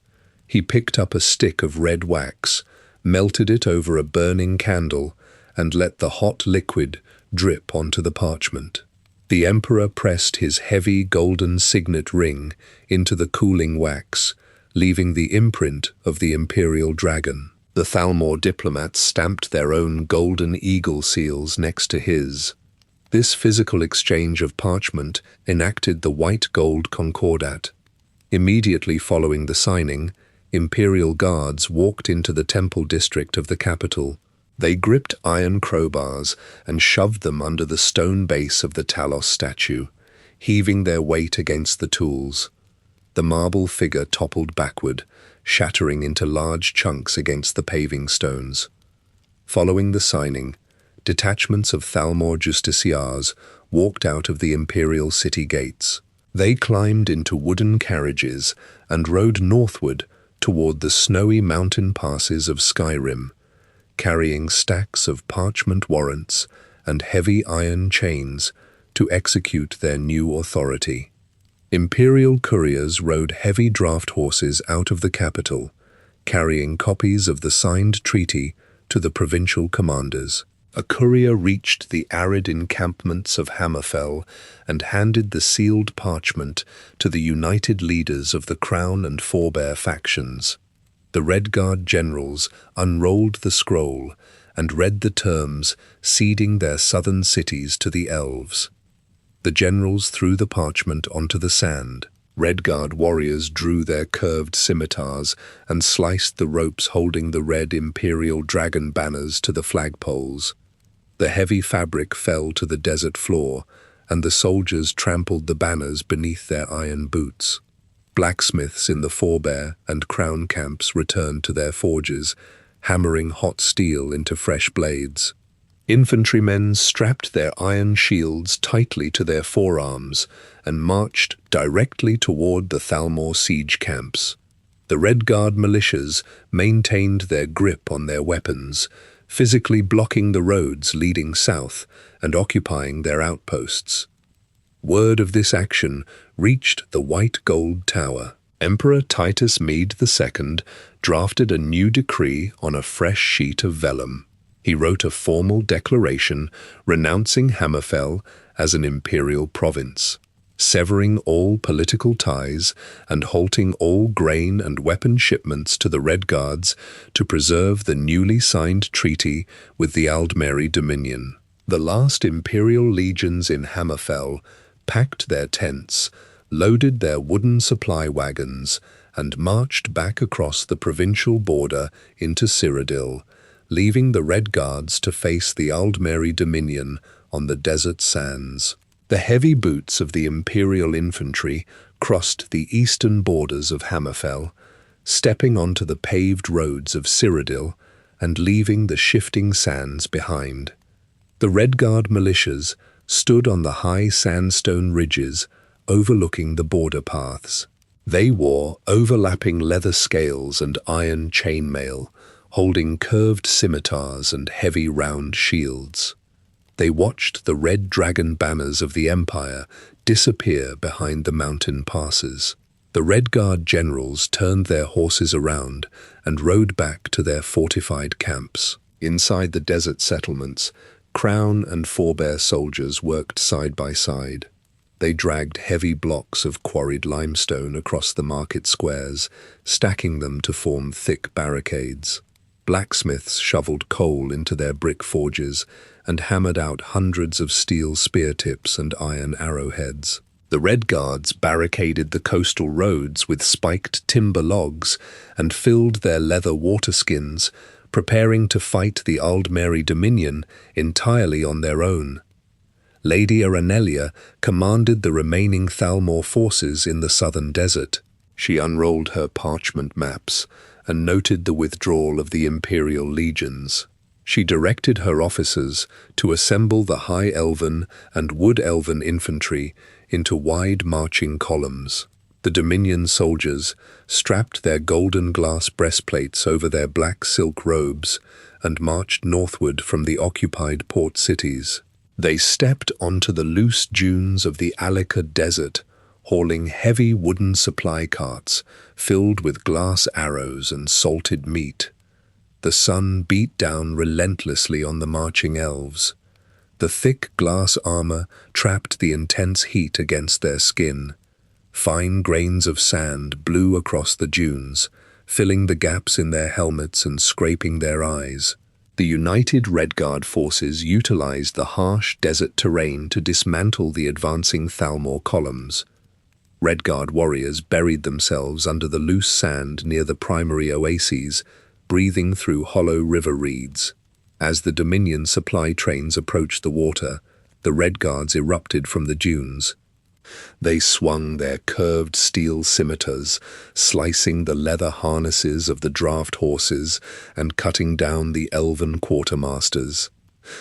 He picked up a stick of red wax, melted it over a burning candle, and let the hot liquid drip onto the parchment. The emperor pressed his heavy golden signet ring into the cooling wax, leaving the imprint of the imperial dragon. The Thalmor diplomats stamped their own golden eagle seals next to his. This physical exchange of parchment enacted the white gold concordat. Immediately following the signing, imperial guards walked into the temple district of the capital. They gripped iron crowbars and shoved them under the stone base of the Talos statue, heaving their weight against the tools. The marble figure toppled backward, shattering into large chunks against the paving stones. Following the signing, detachments of Thalmor justiciars walked out of the imperial city gates. They climbed into wooden carriages and rode northward toward the snowy mountain passes of Skyrim, carrying stacks of parchment warrants and heavy iron chains to execute their new authority. Imperial couriers rode heavy draft horses out of the capital, carrying copies of the signed treaty to the provincial commanders. A courier reached the arid encampments of Hammerfell and handed the sealed parchment to the united leaders of the Crown and Forebear factions. The Redguard generals unrolled the scroll and read the terms, ceding their southern cities to the elves. The generals threw the parchment onto the sand. Redguard warriors drew their curved scimitars and sliced the ropes holding the red imperial dragon banners to the flagpoles. The heavy fabric fell to the desert floor, and the soldiers trampled the banners beneath their iron boots. Blacksmiths in the Forebear and Crown camps returned to their forges, hammering hot steel into fresh blades. Infantrymen strapped their iron shields tightly to their forearms and marched directly toward the Thalmor siege camps. The Redguard militias maintained their grip on their weapons, physically blocking the roads leading south and occupying their outposts. Word of this action reached the White Gold Tower. Emperor Titus Mede II drafted a new decree on a fresh sheet of vellum. He wrote a formal declaration renouncing Hammerfell as an imperial province, severing all political ties and halting all grain and weapon shipments to the Redguards to preserve the newly signed treaty with the Aldmeri Dominion. The last imperial legions in Hammerfell packed their tents, loaded their wooden supply wagons, and marched back across the provincial border into Cyrodiil, leaving the Redguards to face the Aldmeri Dominion on the desert sands. The heavy boots of the imperial infantry crossed the eastern borders of Hammerfell, stepping onto the paved roads of Cyrodiil and leaving the shifting sands behind. The Redguard militias stood on the high sandstone ridges overlooking the border paths. They wore overlapping leather scales and iron chainmail, holding curved scimitars and heavy round shields. They watched the red dragon banners of the Empire disappear behind the mountain passes. The Redguard generals turned their horses around and rode back to their fortified camps. Inside the desert settlements, Crown and Forebear soldiers worked side by side. They dragged heavy blocks of quarried limestone across the market squares, stacking them to form thick barricades. Blacksmiths shoveled coal into their brick forges and hammered out hundreds of steel spear tips and iron arrowheads. The Red Guards barricaded the coastal roads with spiked timber logs and filled their leather waterskins, preparing to fight the Aldmeri Dominion entirely on their own. Lady Aranelia commanded the remaining Thalmor forces in the southern desert. She unrolled her parchment maps and noted the withdrawal of the imperial legions. She directed her officers to assemble the High Elven and Wood Elven infantry into wide marching columns. The Dominion soldiers strapped their golden glass breastplates over their black silk robes and marched northward from the occupied port cities. They stepped onto the loose dunes of the Alika Desert, hauling heavy wooden supply carts filled with glass arrows and salted meat. The sun beat down relentlessly on the marching elves. The thick glass armor trapped the intense heat against their skin. Fine grains of sand blew across the dunes, filling the gaps in their helmets and scraping their eyes. The united Red Guard forces utilized the harsh desert terrain to dismantle the advancing Thalmor columns. Red Guard warriors buried themselves under the loose sand near the primary oases, breathing through hollow river reeds. As the Dominion supply trains approached the water, the Red Guards erupted from the dunes. They swung their curved steel scimitars, slicing the leather harnesses of the draft horses and cutting down the elven quartermasters.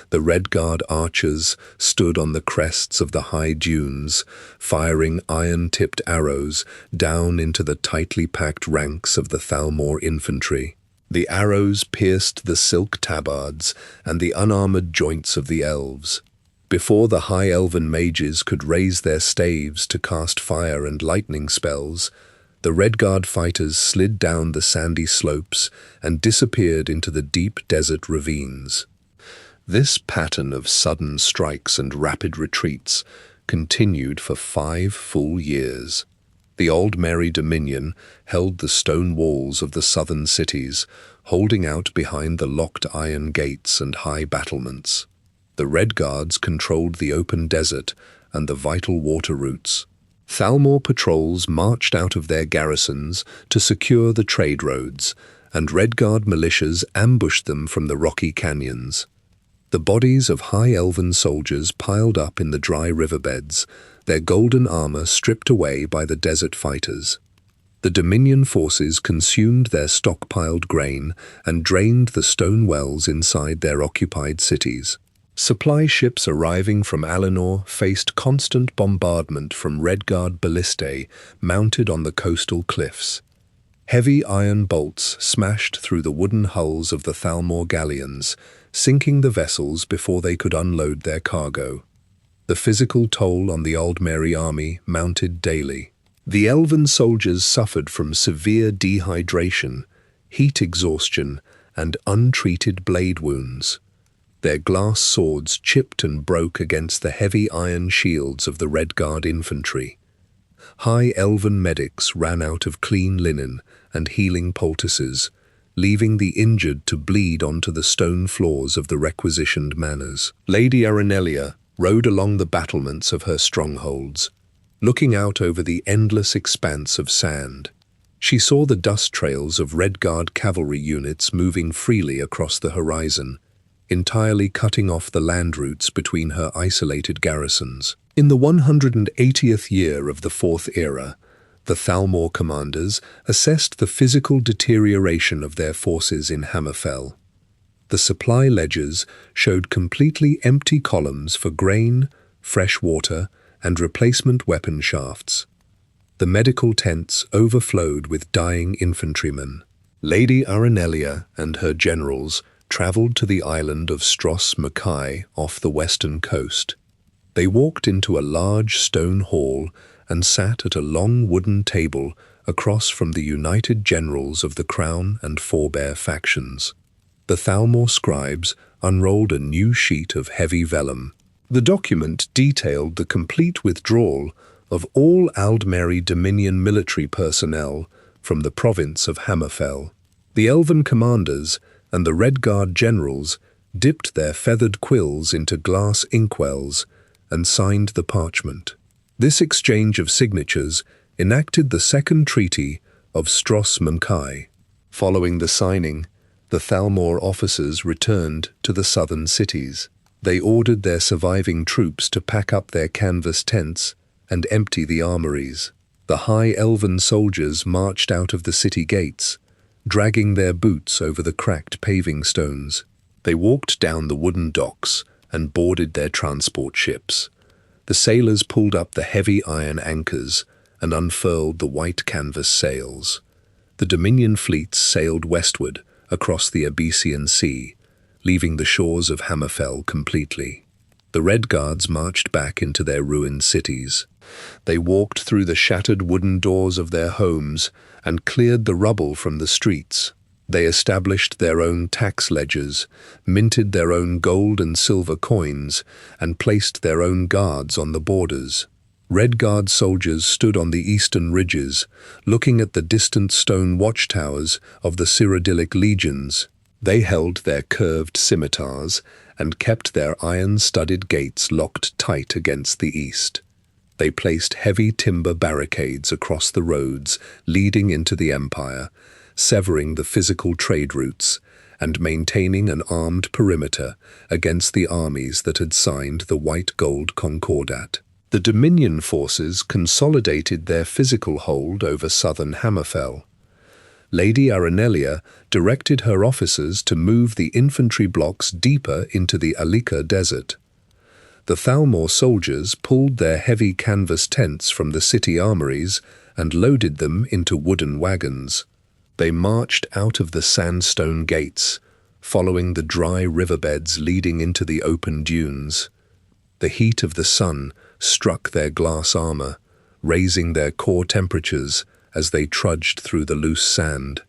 The Red Guard archers stood on the crests of the high dunes, firing iron-tipped arrows down into the tightly packed ranks of the Thalmor infantry. The arrows pierced the silk tabards and the unarmored joints of the elves. Before the High Elven mages could raise their staves to cast fire and lightning spells, the Red Guard fighters slid down the sandy slopes and disappeared into the deep desert ravines. This pattern of sudden strikes and rapid retreats continued for 5 full years. The Aldmeri Dominion held the stone walls of the southern cities, holding out behind the locked iron gates and high battlements. The Red Guards controlled the open desert and the vital water routes. Thalmor patrols marched out of their garrisons to secure the trade roads, and Red Guard militias ambushed them from the rocky canyons. The bodies of High Elven soldiers piled up in the dry riverbeds, their golden armor stripped away by the desert fighters. The Dominion forces consumed their stockpiled grain and drained the stone wells inside their occupied cities. Supply ships arriving from Alinor faced constant bombardment from Red Guard ballistae mounted on the coastal cliffs. Heavy iron bolts smashed through the wooden hulls of the Thalmor galleons, sinking the vessels before they could unload their cargo. The physical toll on the Aldmeri army mounted daily. The Elven soldiers suffered from severe dehydration, heat exhaustion, and untreated blade wounds. Their glass swords chipped and broke against the heavy iron shields of the Red Guard infantry. High Elven medics ran out of clean linen and healing poultices, leaving the injured to bleed onto the stone floors of the requisitioned manors. Lady Aranelia rode along the battlements of her strongholds, looking out over the endless expanse of sand. She saw the dust trails of Red Guard cavalry units moving freely across the horizon, entirely cutting off the land routes between her isolated garrisons. In the 180th year of the Fourth Era, the Thalmor commanders assessed the physical deterioration of their forces in Hammerfell. The supply ledgers showed completely empty columns for grain, fresh water, and replacement weapon shafts. The medical tents overflowed with dying infantrymen. Lady Aranelia and her generals travelled to the island of Stros Mackay off the western coast. They walked into a large stone hall and sat at a long wooden table across from the united generals of the Crown and Forebear factions. The Thalmor scribes unrolled a new sheet of heavy vellum. The document detailed the complete withdrawal of all Aldmeri Dominion military personnel from the province of Hammerfell. The Elven commanders and the Red Guard generals dipped their feathered quills into glass inkwells and signed the parchment. This exchange of signatures enacted the Second Treaty of Stros-Munkai. Following the signing, the Thalmor officers returned to the southern cities. They ordered their surviving troops to pack up their canvas tents and empty the armories. The high elven soldiers marched out of the city gates, dragging their boots over the cracked paving stones. They walked down the wooden docks and boarded their transport ships. The sailors pulled up the heavy iron anchors and unfurled the white canvas sails. The Dominion fleets sailed westward across the Abyssinian Sea, leaving the shores of Hammerfell completely. The Red Guards marched back into their ruined cities. They walked through the shattered wooden doors of their homes and cleared the rubble from the streets. They established their own tax ledgers, minted their own gold and silver coins, and placed their own guards on the borders. Red Guard soldiers stood on the eastern ridges, looking at the distant stone watchtowers of the Cyrodiilic legions. They held their curved scimitars and kept their iron-studded gates locked tight against the east. They placed heavy timber barricades across the roads leading into the empire, severing the physical trade routes and maintaining an armed perimeter against the armies that had signed the White Gold Concordat. The Dominion forces consolidated their physical hold over southern Hammerfell. Lady Aranelia directed her officers to move the infantry blocks deeper into the Alika Desert. The Thalmor soldiers pulled their heavy canvas tents from the city armories and loaded them into wooden wagons. They marched out of the sandstone gates, following the dry riverbeds leading into the open dunes. The heat of the sun struck their glass armor, raising their core temperatures as they trudged through the loose sand.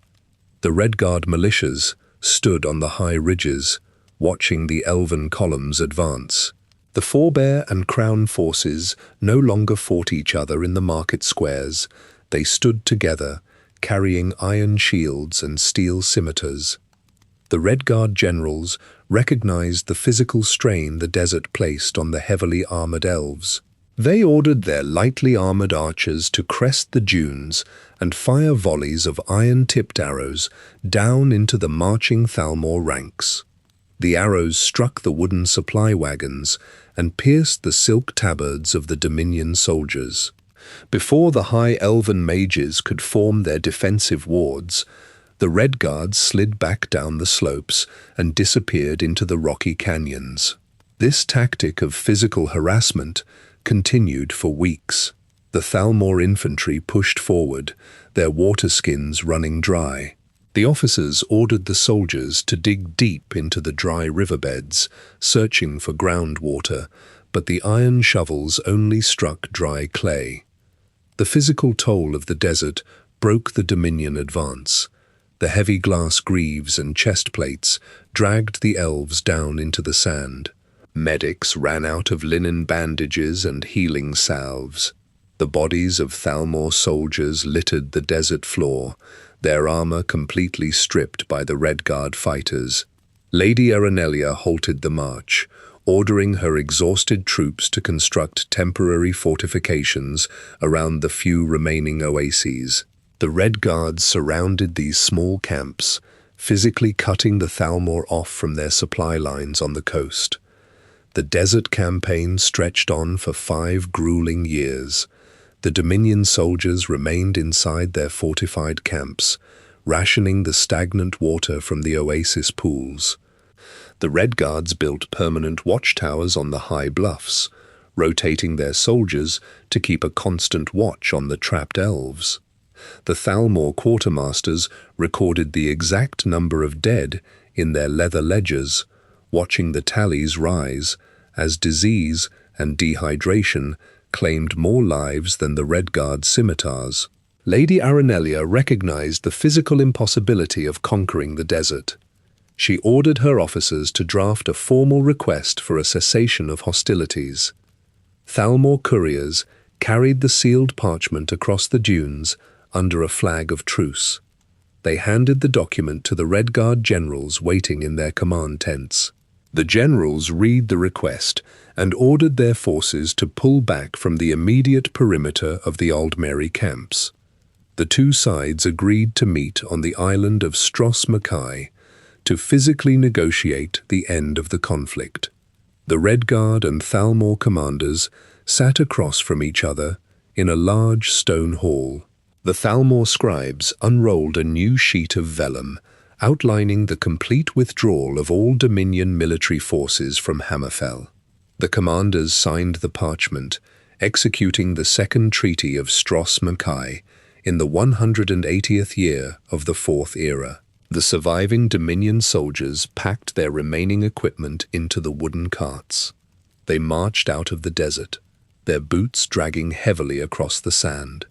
The Red Guard militias stood on the high ridges, watching the elven columns advance. The Forebear and Crown forces no longer fought each other in the market squares. They stood together, carrying iron shields and steel scimitars. The Red Guard generals recognized the physical strain the desert placed on the heavily armored elves. They ordered their lightly armored archers to crest the dunes and fire volleys of iron-tipped arrows down into the marching Thalmor ranks. The arrows struck the wooden supply wagons and pierced the silk tabards of the Dominion soldiers. Before the high elven mages could form their defensive wards, the Red Guards slid back down the slopes and disappeared into the rocky canyons. This tactic of physical harassment continued for weeks. The Thalmor infantry pushed forward, their water skins running dry. The officers ordered the soldiers to dig deep into the dry riverbeds, searching for groundwater, but the iron shovels only struck dry clay. The physical toll of the desert broke the Dominion advance. The heavy glass greaves and chest plates dragged the elves down into the sand. Medics ran out of linen bandages and healing salves. The bodies of Thalmor soldiers littered the desert floor, their armor completely stripped by the Red Guard fighters. Lady Aranelia halted the march, ordering her exhausted troops to construct temporary fortifications around the few remaining oases. The Red Guards surrounded these small camps, physically cutting the Thalmor off from their supply lines on the coast. The desert campaign stretched on for 5 grueling years. The Dominion soldiers remained inside their fortified camps, rationing the stagnant water from the oasis pools. The Red Guards built permanent watchtowers on the high bluffs, rotating their soldiers to keep a constant watch on the trapped elves. The Thalmor quartermasters recorded the exact number of dead in their leather ledgers, watching the tallies rise as disease and dehydration claimed more lives than the Red Guard scimitars. Lady Aranelia recognized the physical impossibility of conquering the desert. She ordered her officers to draft a formal request for a cessation of hostilities. Thalmor couriers carried the sealed parchment across the dunes under a flag of truce. They handed the document to the Red Guard generals waiting in their command tents. The generals read the request and ordered their forces to pull back from the immediate perimeter of the Aldmeri camps. The two sides agreed to meet on the island of Stros Mackay to physically negotiate the end of the conflict. The Red Guard and Thalmor commanders sat across from each other in a large stone hall. The Thalmor scribes unrolled a new sheet of vellum outlining the complete withdrawal of all Dominion military forces from Hammerfell. The commanders signed the parchment, executing the Second Treaty of Stros Mackay in the 180th year of the Fourth Era. The surviving Dominion soldiers packed their remaining equipment into the wooden carts. They marched out of the desert, their boots dragging heavily across the sand.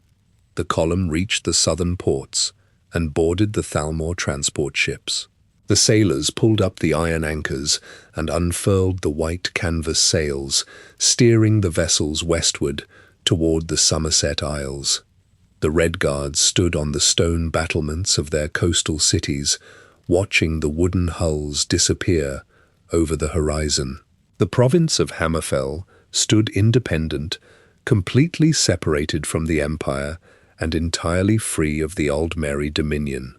The column reached the southern ports and boarded the Thalmor transport ships. The sailors pulled up the iron anchors and unfurled the white canvas sails, steering the vessels westward toward the Somerset Isles. The Red Guards stood on the stone battlements of their coastal cities, watching the wooden hulls disappear over the horizon. The province of Hammerfell stood independent, completely separated from the Empire and entirely free of the Aldmeri dominion.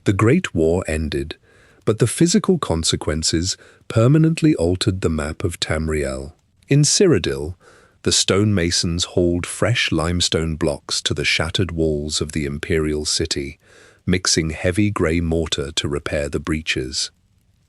The Great War ended, but the physical consequences permanently altered the map of Tamriel. In Cyrodiil, the stonemasons hauled fresh limestone blocks to the shattered walls of the imperial city, mixing heavy grey mortar to repair the breaches.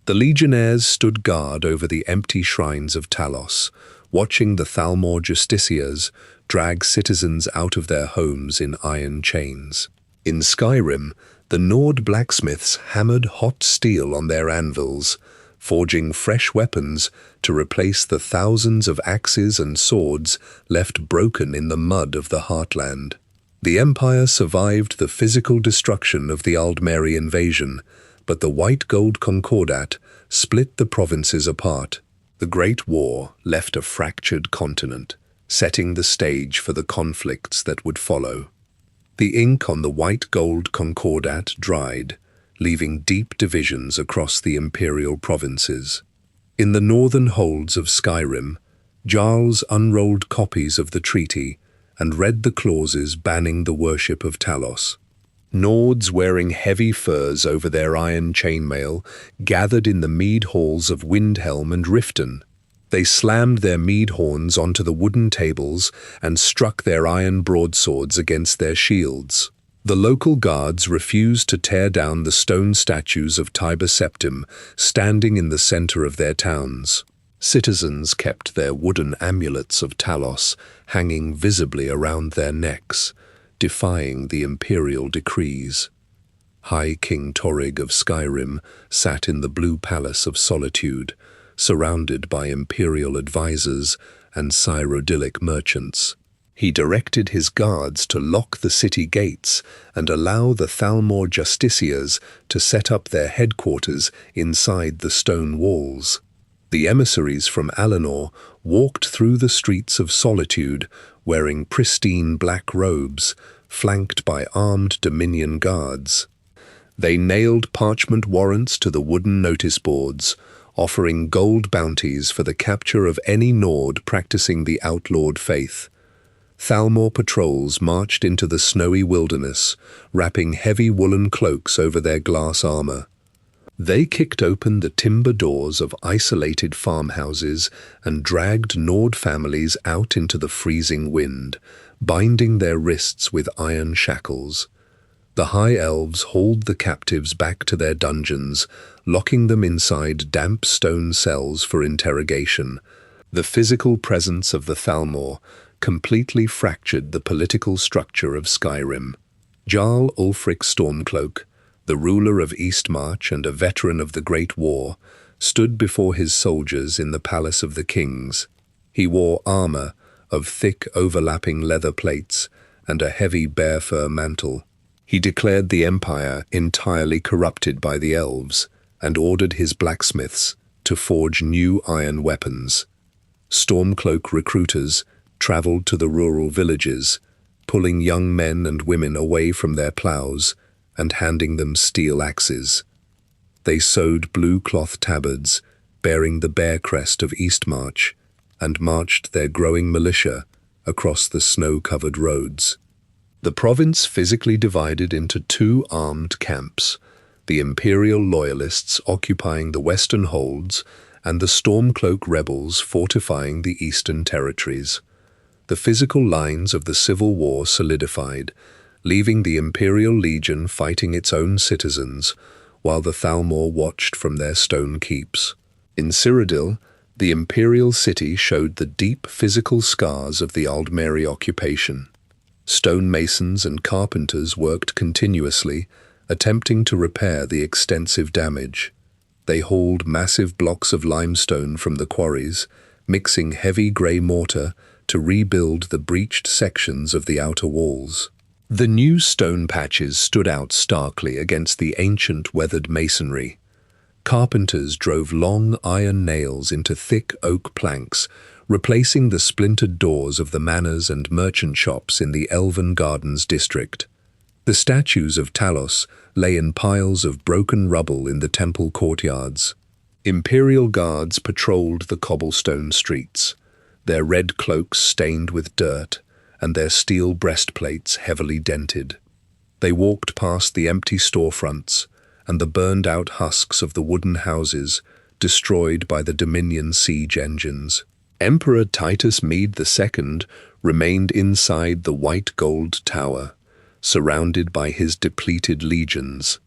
The legionnaires stood guard over the empty shrines of Talos, watching the Thalmor justiciars drag citizens out of their homes in iron chains. In Skyrim, the Nord blacksmiths hammered hot steel on their anvils, forging fresh weapons to replace the thousands of axes and swords left broken in the mud of the Heartland. The Empire survived the physical destruction of the Aldmeri invasion, but the White Gold Concordat split the provinces apart. The Great War left a fractured continent, setting the stage for the conflicts that would follow. The ink on the White Gold Concordat dried, leaving deep divisions across the imperial provinces. In the northern holds of Skyrim, Jarls unrolled copies of the treaty and read the clauses banning the worship of Talos. Nords wearing heavy furs over their iron chainmail gathered in the mead halls of Windhelm and Riften. They slammed their mead horns onto the wooden tables and struck their iron broadswords against their shields. The local guards refused to tear down the stone statues of Tiber Septim standing in the center of their towns. Citizens kept their wooden amulets of Talos hanging visibly around their necks, defying the imperial decrees. High King Torrig of Skyrim sat in the Blue Palace of Solitude, surrounded by imperial advisors and Cyrodiilic merchants. He directed his guards to lock the city gates and allow the Thalmor justiciars to set up their headquarters inside the stone walls. The emissaries from Alinor walked through the streets of Solitude wearing pristine black robes, flanked by armed Dominion guards. They nailed parchment warrants to the wooden notice boards, offering gold bounties for the capture of any Nord practicing the outlawed faith. Thalmor patrols marched into the snowy wilderness, wrapping heavy woolen cloaks over their glass armor. They kicked open the timber doors of isolated farmhouses and dragged Nord families out into the freezing wind, binding their wrists with iron shackles. The High Elves hauled the captives back to their dungeons, locking them inside damp stone cells for interrogation. The physical presence of the Thalmor completely fractured the political structure of Skyrim. Jarl Ulfric Stormcloak, the ruler of Eastmarch and a veteran of the Great War, stood before his soldiers in the Palace of the Kings. He wore armor of thick overlapping leather plates and a heavy bear fur mantle. He declared the Empire entirely corrupted by the elves and ordered his blacksmiths to forge new iron weapons. Stormcloak recruiters traveled to the rural villages, pulling young men and women away from their plows and handing them steel axes. They sewed blue cloth tabards, bearing the bear crest of Eastmarch, and marched their growing militia across the snow-covered roads. The province physically divided into two armed camps, the Imperial Loyalists occupying the western holds and the Stormcloak rebels fortifying the eastern territories. The physical lines of the Civil War solidified, leaving the Imperial Legion fighting its own citizens, while the Thalmor watched from their stone keeps. In Cyrodiil, the Imperial city showed the deep physical scars of the Aldmeri occupation. Stonemasons and carpenters worked continuously, attempting to repair the extensive damage. They hauled massive blocks of limestone from the quarries, mixing heavy grey mortar to rebuild the breached sections of the outer walls. The new stone patches stood out starkly against the ancient weathered masonry. Carpenters drove long iron nails into thick oak planks, replacing the splintered doors of the manors and merchant shops in the Elven Gardens district. The statues of Talos lay in piles of broken rubble in the temple courtyards. Imperial guards patrolled the cobblestone streets, their red cloaks stained with dirt and their steel breastplates heavily dented. They walked past the empty storefronts and the burned-out husks of the wooden houses destroyed by the Dominion siege engines. Emperor Titus Mede II remained inside the white-gold tower, surrounded by his depleted legions.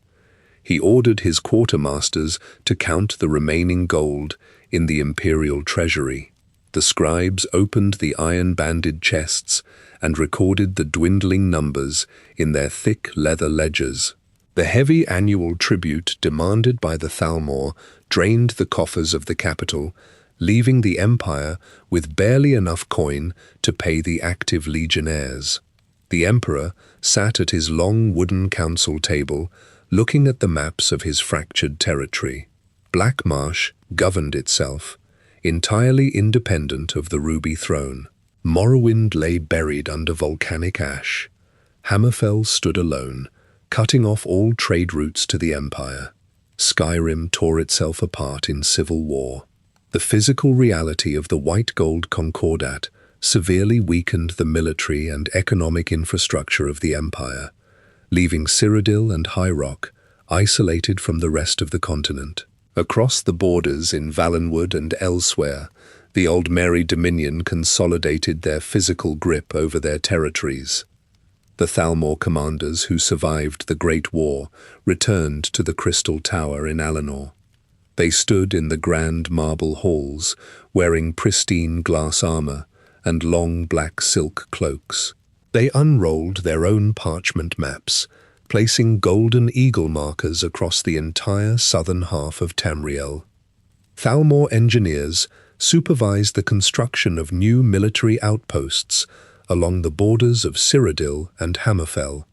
He ordered his quartermasters to count the remaining gold in the imperial treasury. The scribes opened the iron-banded chests and recorded the dwindling numbers in their thick leather ledgers. The heavy annual tribute demanded by the Thalmor drained the coffers of the capital, leaving the empire with barely enough coin to pay the active legionnaires. The emperor sat at his long wooden council table, looking at the maps of his fractured territory. Black Marsh governed itself, entirely independent of the Ruby Throne. Morrowind lay buried under volcanic ash. Hammerfell stood alone, cutting off all trade routes to the Empire. Skyrim tore itself apart in civil war. The physical reality of the White Gold Concordat severely weakened the military and economic infrastructure of the Empire, leaving Cyrodiil and High Rock isolated from the rest of the continent. Across the borders in Valenwood and elsewhere, the Aldmeri Dominion consolidated their physical grip over their territories. The Thalmor commanders who survived the Great War returned to the Crystal Tower in Alinor. They stood in the grand marble halls, wearing pristine glass armor and long black silk cloaks. They unrolled their own parchment maps, placing golden eagle markers across the entire southern half of Tamriel. Thalmor engineers supervised the construction of new military outposts along the borders of Cyrodiil and Hammerfell.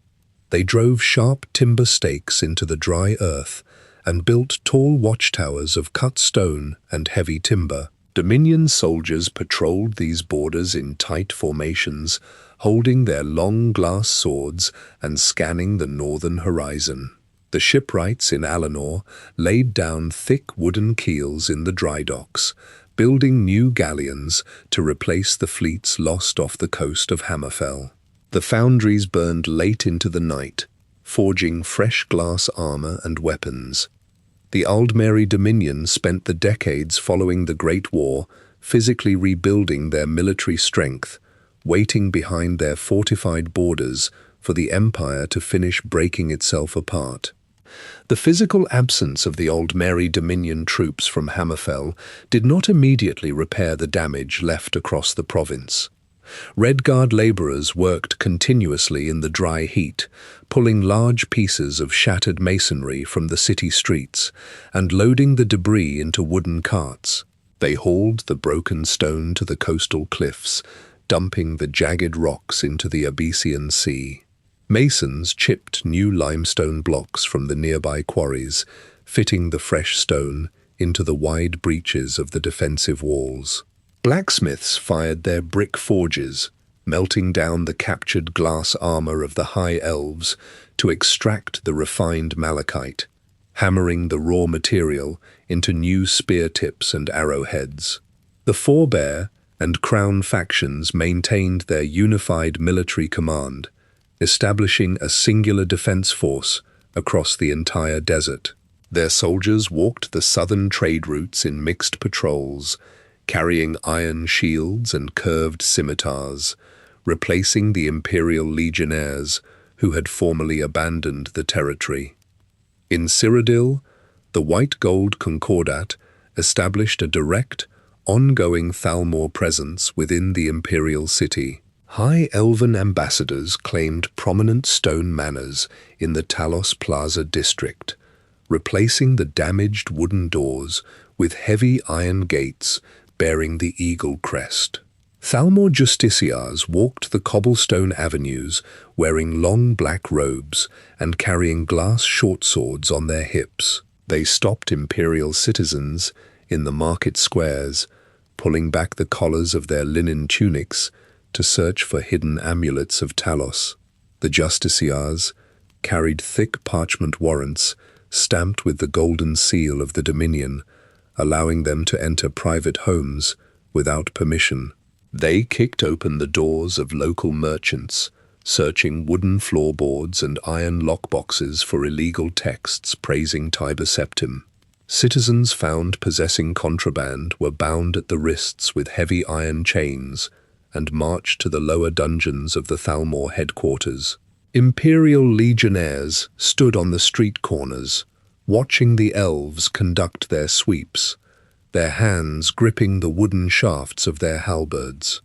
They drove sharp timber stakes into the dry earth and built tall watchtowers of cut stone and heavy timber. Dominion soldiers patrolled these borders in tight formations, holding their long glass swords and scanning the northern horizon. The shipwrights in Alinor laid down thick wooden keels in the dry docks, building new galleons to replace the fleets lost off the coast of Hammerfell. The foundries burned late into the night, forging fresh glass armor and weapons. The Aldmeri Dominion spent the decades following the Great War physically rebuilding their military strength, waiting behind their fortified borders for the Empire to finish breaking itself apart. The physical absence of the Aldmeri Dominion troops from Hammerfell did not immediately repair the damage left across the province. Redguard laborers worked continuously in the dry heat, pulling large pieces of shattered masonry from the city streets and loading the debris into wooden carts. They hauled the broken stone to the coastal cliffs, dumping the jagged rocks into the Abyssian Sea. Masons chipped new limestone blocks from the nearby quarries, fitting the fresh stone into the wide breaches of the defensive walls. Blacksmiths fired their brick forges, melting down the captured glass armor of the High Elves to extract the refined malachite, hammering the raw material into new spear tips and arrowheads. The Forebear and Crown factions maintained their unified military command, establishing a singular defense force across the entire desert. Their soldiers walked the southern trade routes in mixed patrols, carrying iron shields and curved scimitars, replacing the Imperial legionnaires who had formerly abandoned the territory. In Cyrodiil, the white-gold Concordat established a direct, ongoing Thalmor presence within the imperial city. High Elven ambassadors claimed prominent stone manors in the Talos Plaza district, replacing the damaged wooden doors with heavy iron gates bearing the eagle crest. Thalmor justiciars walked the cobblestone avenues wearing long black robes and carrying glass short swords on their hips. They stopped imperial citizens in the market squares, pulling back the collars of their linen tunics to search for hidden amulets of Talos. The justiciars carried thick parchment warrants stamped with the golden seal of the Dominion, allowing them to enter private homes without permission. They kicked open the doors of local merchants, searching wooden floorboards and iron lockboxes for illegal texts praising Tiber Septim. Citizens found possessing contraband were bound at the wrists with heavy iron chains and marched to the lower dungeons of the Thalmor headquarters. Imperial legionnaires stood on the street corners, watching the elves conduct their sweeps, their hands gripping the wooden shafts of their halberds.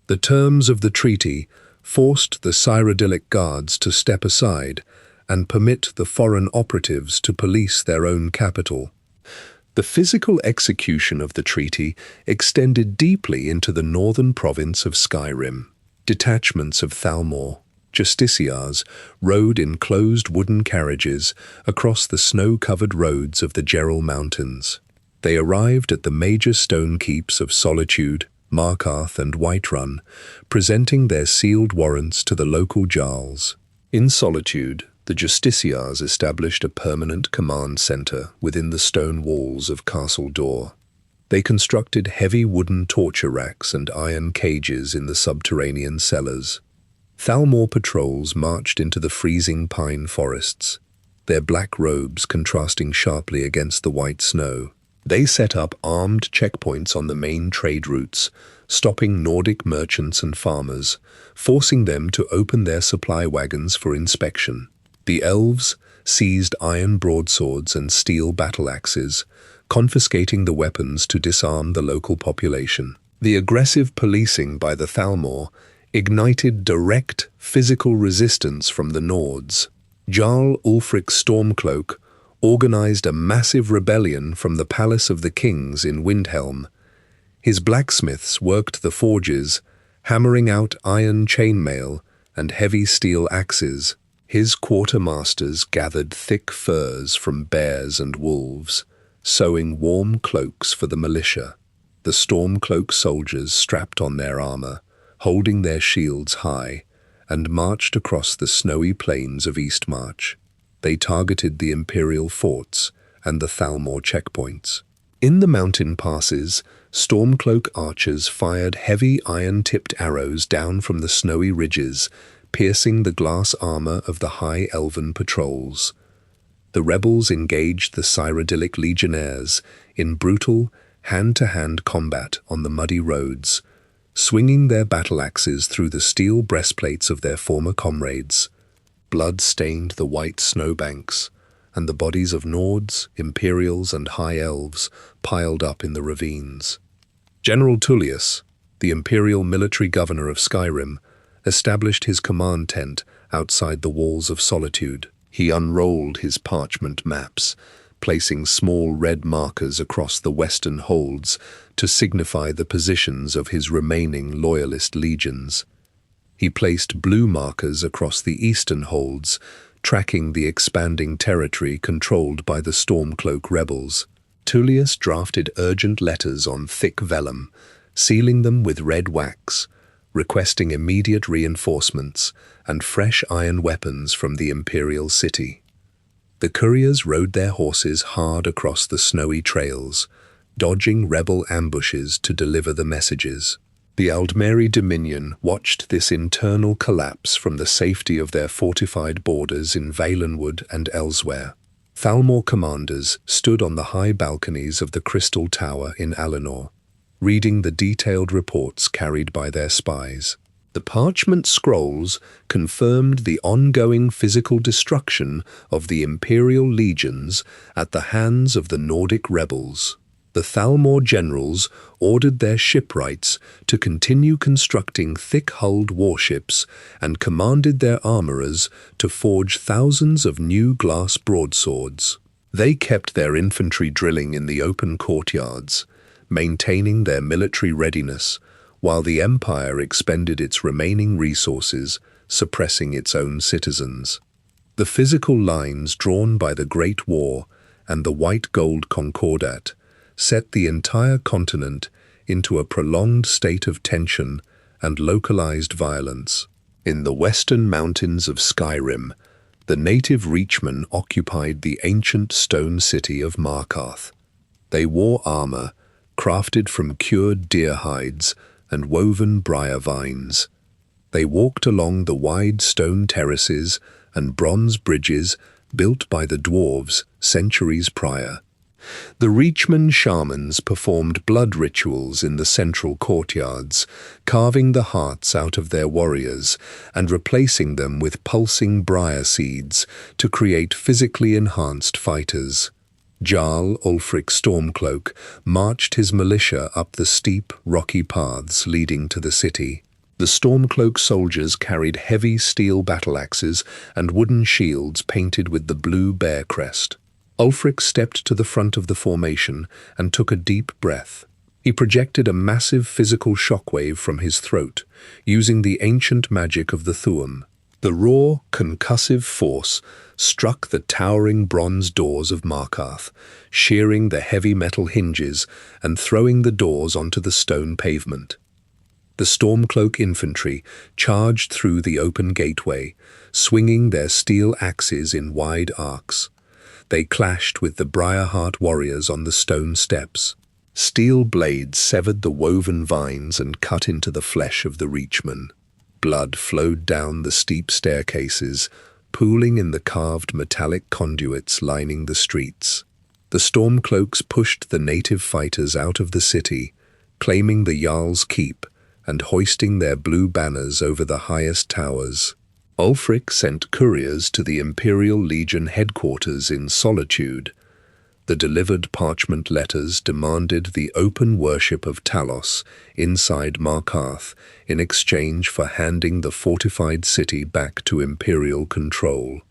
The terms of the treaty forced the Cyrodiilic guards to step aside and permit the foreign operatives to police their own capital. The physical execution of the treaty extended deeply into the northern province of Skyrim. Detachments of Thalmor justiciars rode in closed wooden carriages across the snow-covered roads of the Geralt Mountains. They arrived at the major stone keeps of Solitude, Markarth and Whiterun, presenting their sealed warrants to the local jarls. In Solitude, the justiciars established a permanent command center within the stone walls of Castle Door. They constructed heavy wooden torture racks and iron cages in the subterranean cellars. Thalmor patrols marched into the freezing pine forests, their black robes contrasting sharply against the white snow. They set up armed checkpoints on the main trade routes, stopping Nordic merchants and farmers, forcing them to open their supply wagons for inspection. The elves seized iron broadswords and steel battle axes, confiscating the weapons to disarm the local population. The aggressive policing by the Thalmor ignited direct physical resistance from the Nords. Jarl Ulfric Stormcloak organized a massive rebellion from the Palace of the Kings in Windhelm. His blacksmiths worked the forges, hammering out iron chainmail and heavy steel axes. His quartermasters gathered thick furs from bears and wolves, sewing warm cloaks for the militia. The Stormcloak soldiers strapped on their armor, holding their shields high, and marched across the snowy plains of Eastmarch. They targeted the Imperial forts and the Thalmor checkpoints. In the mountain passes, Stormcloak archers fired heavy iron-tipped arrows down from the snowy ridges, piercing the glass armor of the High Elven patrols. The rebels engaged the Cyrodiilic legionnaires in brutal, hand-to-hand combat on the muddy roads, swinging their battle axes through the steel breastplates of their former comrades. Blood stained the white snowbanks, and the bodies of Nords, Imperials, and High Elves piled up in the ravines. General Tullius, the Imperial military governor of Skyrim, established his command tent outside the walls of Solitude. He unrolled his parchment maps, placing small red markers across the western holds to signify the positions of his remaining loyalist legions. He placed blue markers across the eastern holds, tracking the expanding territory controlled by the Stormcloak rebels. Tullius drafted urgent letters on thick vellum, sealing them with red wax, requesting immediate reinforcements and fresh iron weapons from the imperial city. The couriers rode their horses hard across the snowy trails, dodging rebel ambushes to deliver the messages. The Aldmeri Dominion watched this internal collapse from the safety of their fortified borders in Valenwood and elsewhere. Thalmor commanders stood on the high balconies of the Crystal Tower in Alinor, reading the detailed reports carried by their spies. The parchment scrolls confirmed the ongoing physical destruction of the imperial legions at the hands of the Nordic rebels. The Thalmor generals ordered their shipwrights to continue constructing thick-hulled warships and commanded their armorers to forge thousands of new glass broadswords. They kept their infantry drilling in the open courtyards, maintaining their military readiness, while the Empire expended its remaining resources, suppressing its own citizens. The physical lines drawn by the Great War and the White Gold Concordat set the entire continent into a prolonged state of tension and localized violence. In the western mountains of Skyrim, the native Reachmen occupied the ancient stone city of Markarth. They wore armor, crafted from cured deer hides and woven briar vines. They walked along the wide stone terraces and bronze bridges built by the dwarves centuries prior. The Reachmen shamans performed blood rituals in the central courtyards, carving the hearts out of their warriors and replacing them with pulsing briar seeds to create physically enhanced fighters. Jarl Ulfric Stormcloak marched his militia up the steep, rocky paths leading to the city. The Stormcloak soldiers carried heavy steel battle-axes and wooden shields painted with the blue bear crest. Ulfric stepped to the front of the formation and took a deep breath. He projected a massive physical shockwave from his throat, using the ancient magic of the Thuum. The raw, concussive force struck the towering bronze doors of Markarth, shearing the heavy metal hinges and throwing the doors onto the stone pavement. The Stormcloak infantry charged through the open gateway, swinging their steel axes in wide arcs. They clashed with the Briarheart warriors on the stone steps. Steel blades severed the woven vines and cut into the flesh of the Reachmen. Blood flowed down the steep staircases, pooling in the carved metallic conduits lining the streets. The Stormcloaks pushed the native fighters out of the city, claiming the Jarl's Keep and hoisting their blue banners over the highest towers. Ulfric sent couriers to the Imperial Legion headquarters in Solitude. The delivered parchment letters demanded the open worship of Talos inside Markarth in exchange for handing the fortified city back to Imperial control.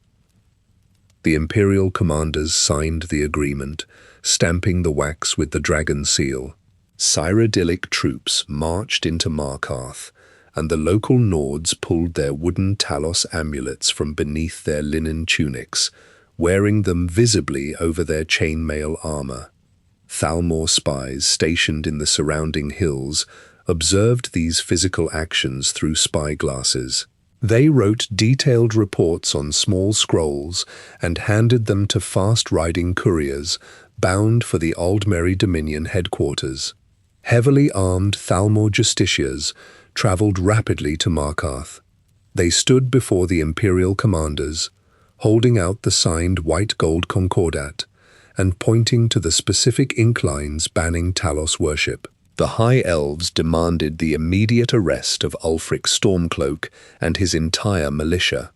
The Imperial commanders signed the agreement, stamping the wax with the dragon seal. Cyrodiilic troops marched into Markarth, and the local Nords pulled their wooden Talos amulets from beneath their linen tunics, wearing them visibly over their chainmail armor. Thalmor spies stationed in the surrounding hills observed these physical actions through spyglasses. They wrote detailed reports on small scrolls and handed them to fast-riding couriers bound for the Aldmeri Dominion headquarters. Heavily armed Thalmor justiciars traveled rapidly to Markarth. They stood before the Imperial commanders, holding out the signed white gold concordat and pointing to the specific inklines banning Talos worship. The High Elves demanded the immediate arrest of Ulfric Stormcloak and his entire militia.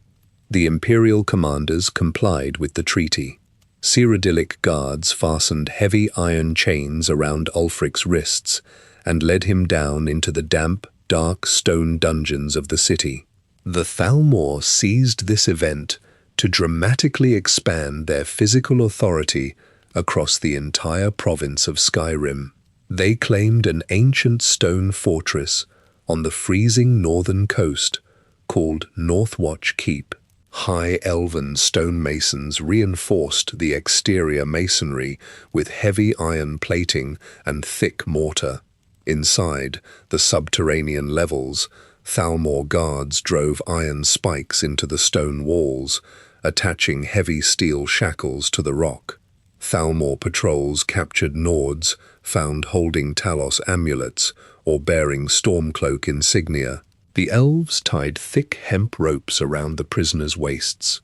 The Imperial commanders complied with the treaty. Cyrodiilic guards fastened heavy iron chains around Ulfric's wrists and led him down into the damp, dark stone dungeons of the city. The Thalmor seized this event to dramatically expand their physical authority across the entire province of Skyrim. They claimed an ancient stone fortress on the freezing northern coast called Northwatch Keep. High elven stonemasons reinforced the exterior masonry with heavy iron plating and thick mortar. Inside the subterranean levels, Thalmor guards drove iron spikes into the stone walls, attaching heavy steel shackles to the rock. Thalmor patrols captured Nords found holding Talos amulets or bearing Stormcloak insignia. The elves tied thick hemp ropes around the prisoners' waists,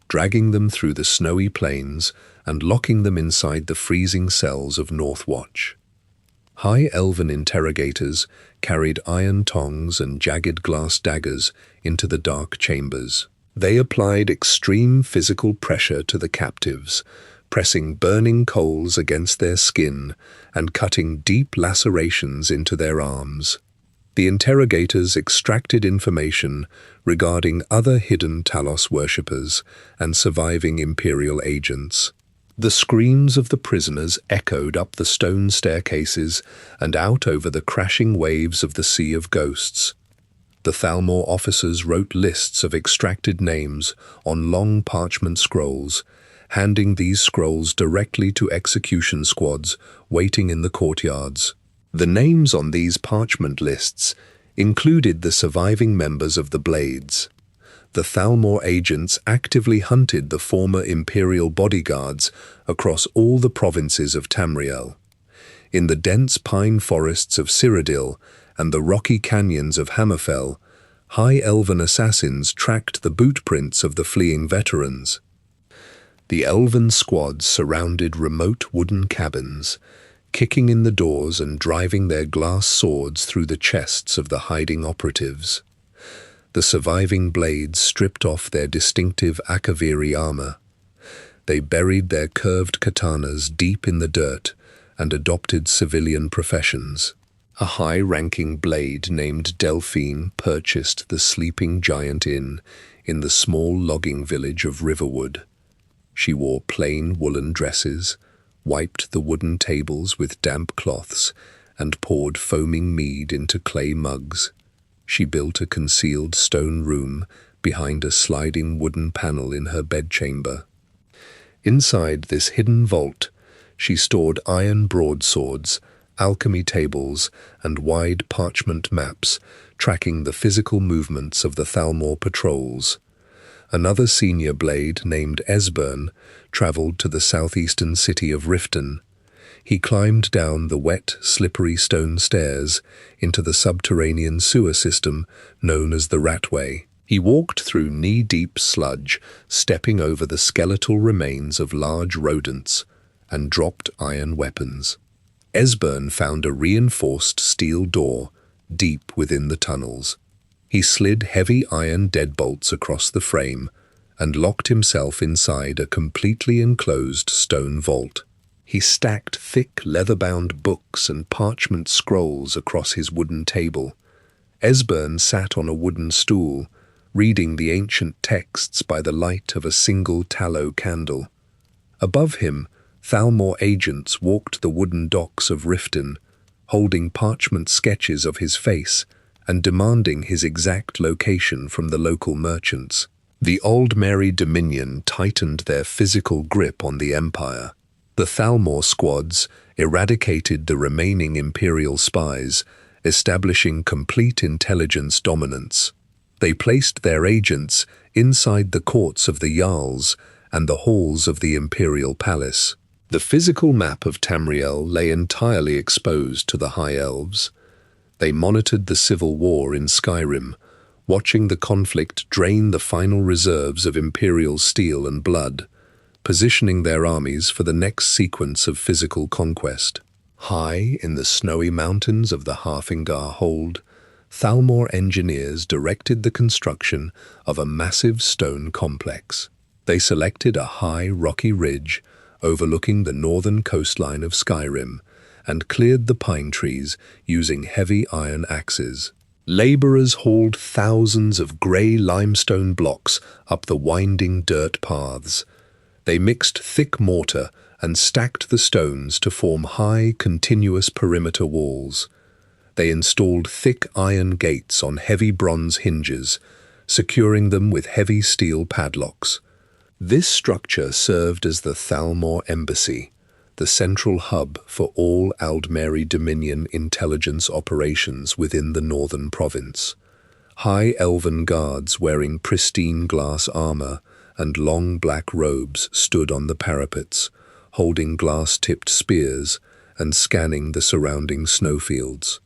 dragging them through the snowy plains and locking them inside the freezing cells of Northwatch. High elven interrogators carried iron tongs and jagged glass daggers into the dark chambers. They applied extreme physical pressure to the captives, pressing burning coals against their skin and cutting deep lacerations into their arms. The interrogators extracted information regarding other hidden Talos worshippers and surviving Imperial agents. The screams of the prisoners echoed up the stone staircases and out over the crashing waves of the Sea of Ghosts. The Thalmor officers wrote lists of extracted names on long parchment scrolls, handing these scrolls directly to execution squads waiting in the courtyards. The names on these parchment lists included the surviving members of the Blades. The Thalmor agents actively hunted the former Imperial bodyguards across all the provinces of Tamriel. In the dense pine forests of Cyrodiil and the rocky canyons of Hammerfell, high elven assassins tracked the bootprints of the fleeing veterans. The elven squads surrounded remote wooden cabins, kicking in the doors and driving their glass swords through the chests of the hiding operatives. The surviving Blades stripped off their distinctive Akaviri armor. They buried their curved katanas deep in the dirt and adopted civilian professions. A high-ranking Blade named Delphine purchased the Sleeping Giant Inn in the small logging village of Riverwood. She wore plain woolen dresses, wiped the wooden tables with damp cloths, and poured foaming mead into clay mugs. She built a concealed stone room behind a sliding wooden panel in her bedchamber. Inside this hidden vault, she stored iron broadswords, alchemy tables, and wide parchment maps, tracking the physical movements of the Thalmor patrols. Another senior Blade named Esbern traveled to the southeastern city of Riften. He climbed down the wet, slippery stone stairs into the subterranean sewer system known as the Ratway. He walked through knee-deep sludge, stepping over the skeletal remains of large rodents, and dropped iron weapons. Esbern found a reinforced steel door deep within the tunnels. He slid heavy iron deadbolts across the frame and locked himself inside a completely enclosed stone vault. He stacked thick leather-bound books and parchment scrolls across his wooden table. Esbern sat on a wooden stool, reading the ancient texts by the light of a single tallow candle. Above him, Thalmor agents walked the wooden docks of Riften, holding parchment sketches of his face and demanding his exact location from the local merchants. The Aldmeri Dominion tightened their physical grip on the Empire. The Thalmor squads eradicated the remaining Imperial spies, establishing complete intelligence dominance. They placed their agents inside the courts of the Jarls and the halls of the Imperial Palace. The physical map of Tamriel lay entirely exposed to the High Elves. They monitored the civil war in Skyrim, watching the conflict drain the final reserves of Imperial steel and blood, positioning their armies for the next sequence of physical conquest. High in the snowy mountains of the Harfingar Hold, Thalmor engineers directed the construction of a massive stone complex. They selected a high rocky ridge overlooking the northern coastline of Skyrim and cleared the pine trees using heavy iron axes. Laborers hauled thousands of grey limestone blocks up the winding dirt paths. They mixed thick mortar and stacked the stones to form high, continuous perimeter walls. They installed thick iron gates on heavy bronze hinges, securing them with heavy steel padlocks. This structure served as the Thalmor Embassy, the central hub for all Aldmeri Dominion intelligence operations within the northern province. High elven guards wearing pristine glass armor and long black robes stood on the parapets, holding glass-tipped spears and scanning the surrounding snowfields.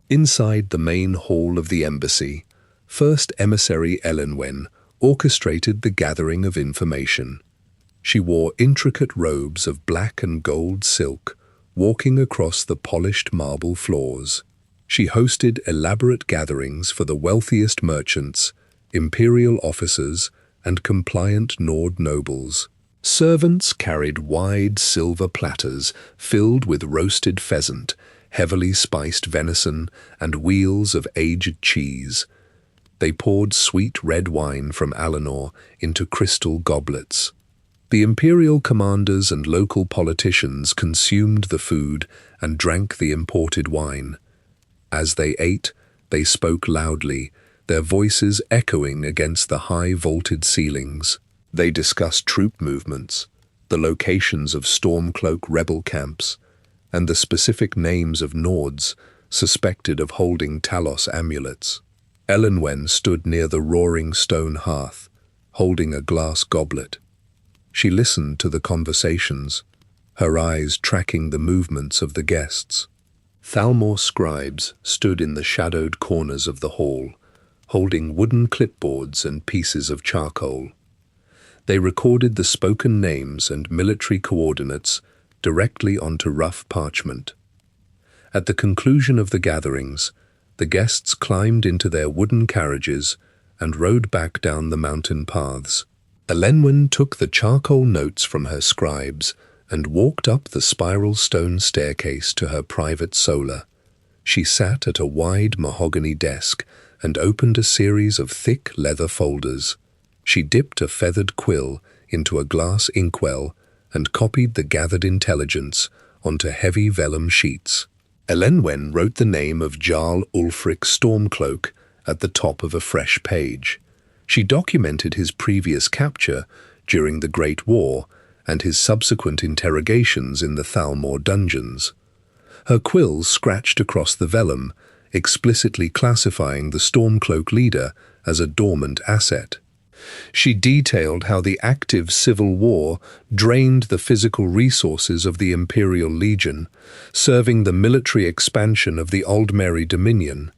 Inside the main hall of the embassy, First Emissary Elenwen orchestrated the gathering of information. She wore intricate robes of black and gold silk, walking across the polished marble floors. She hosted elaborate gatherings for the wealthiest merchants, imperial officers, and compliant Nord nobles. Servants carried wide silver platters filled with roasted pheasant, heavily spiced venison, and wheels of aged cheese. They poured sweet red wine from Alinor into crystal goblets. The imperial commanders and local politicians consumed the food and drank the imported wine. As they ate, they spoke loudly, their voices echoing against the high-vaulted ceilings. They discussed troop movements, the locations of Stormcloak rebel camps, and the specific names of Nords suspected of holding Talos amulets. Elenwen stood near the roaring stone hearth, holding a glass goblet. She listened to the conversations, her eyes tracking the movements of the guests. Thalmor scribes stood in the shadowed corners of the hall, holding wooden clipboards and pieces of charcoal. They recorded the spoken names and military coordinates directly onto rough parchment. At the conclusion of the gatherings, the guests climbed into their wooden carriages and rode back down the mountain paths. Elenwen took the charcoal notes from her scribes and walked up the spiral stone staircase to her private solar. She sat at a wide mahogany desk and opened a series of thick leather folders. She dipped a feathered quill into a glass inkwell and copied the gathered intelligence onto heavy vellum sheets. Elenwen wrote the name of Jarl Ulfric Stormcloak at the top of a fresh page. She documented his previous capture during the Great War and his subsequent interrogations in the Thalmor dungeons. Her quills scratched across the vellum, explicitly classifying the Stormcloak leader as a dormant asset. She detailed how the active civil war drained the physical resources of the Imperial Legion, serving the military expansion of the Aldmeri Dominion.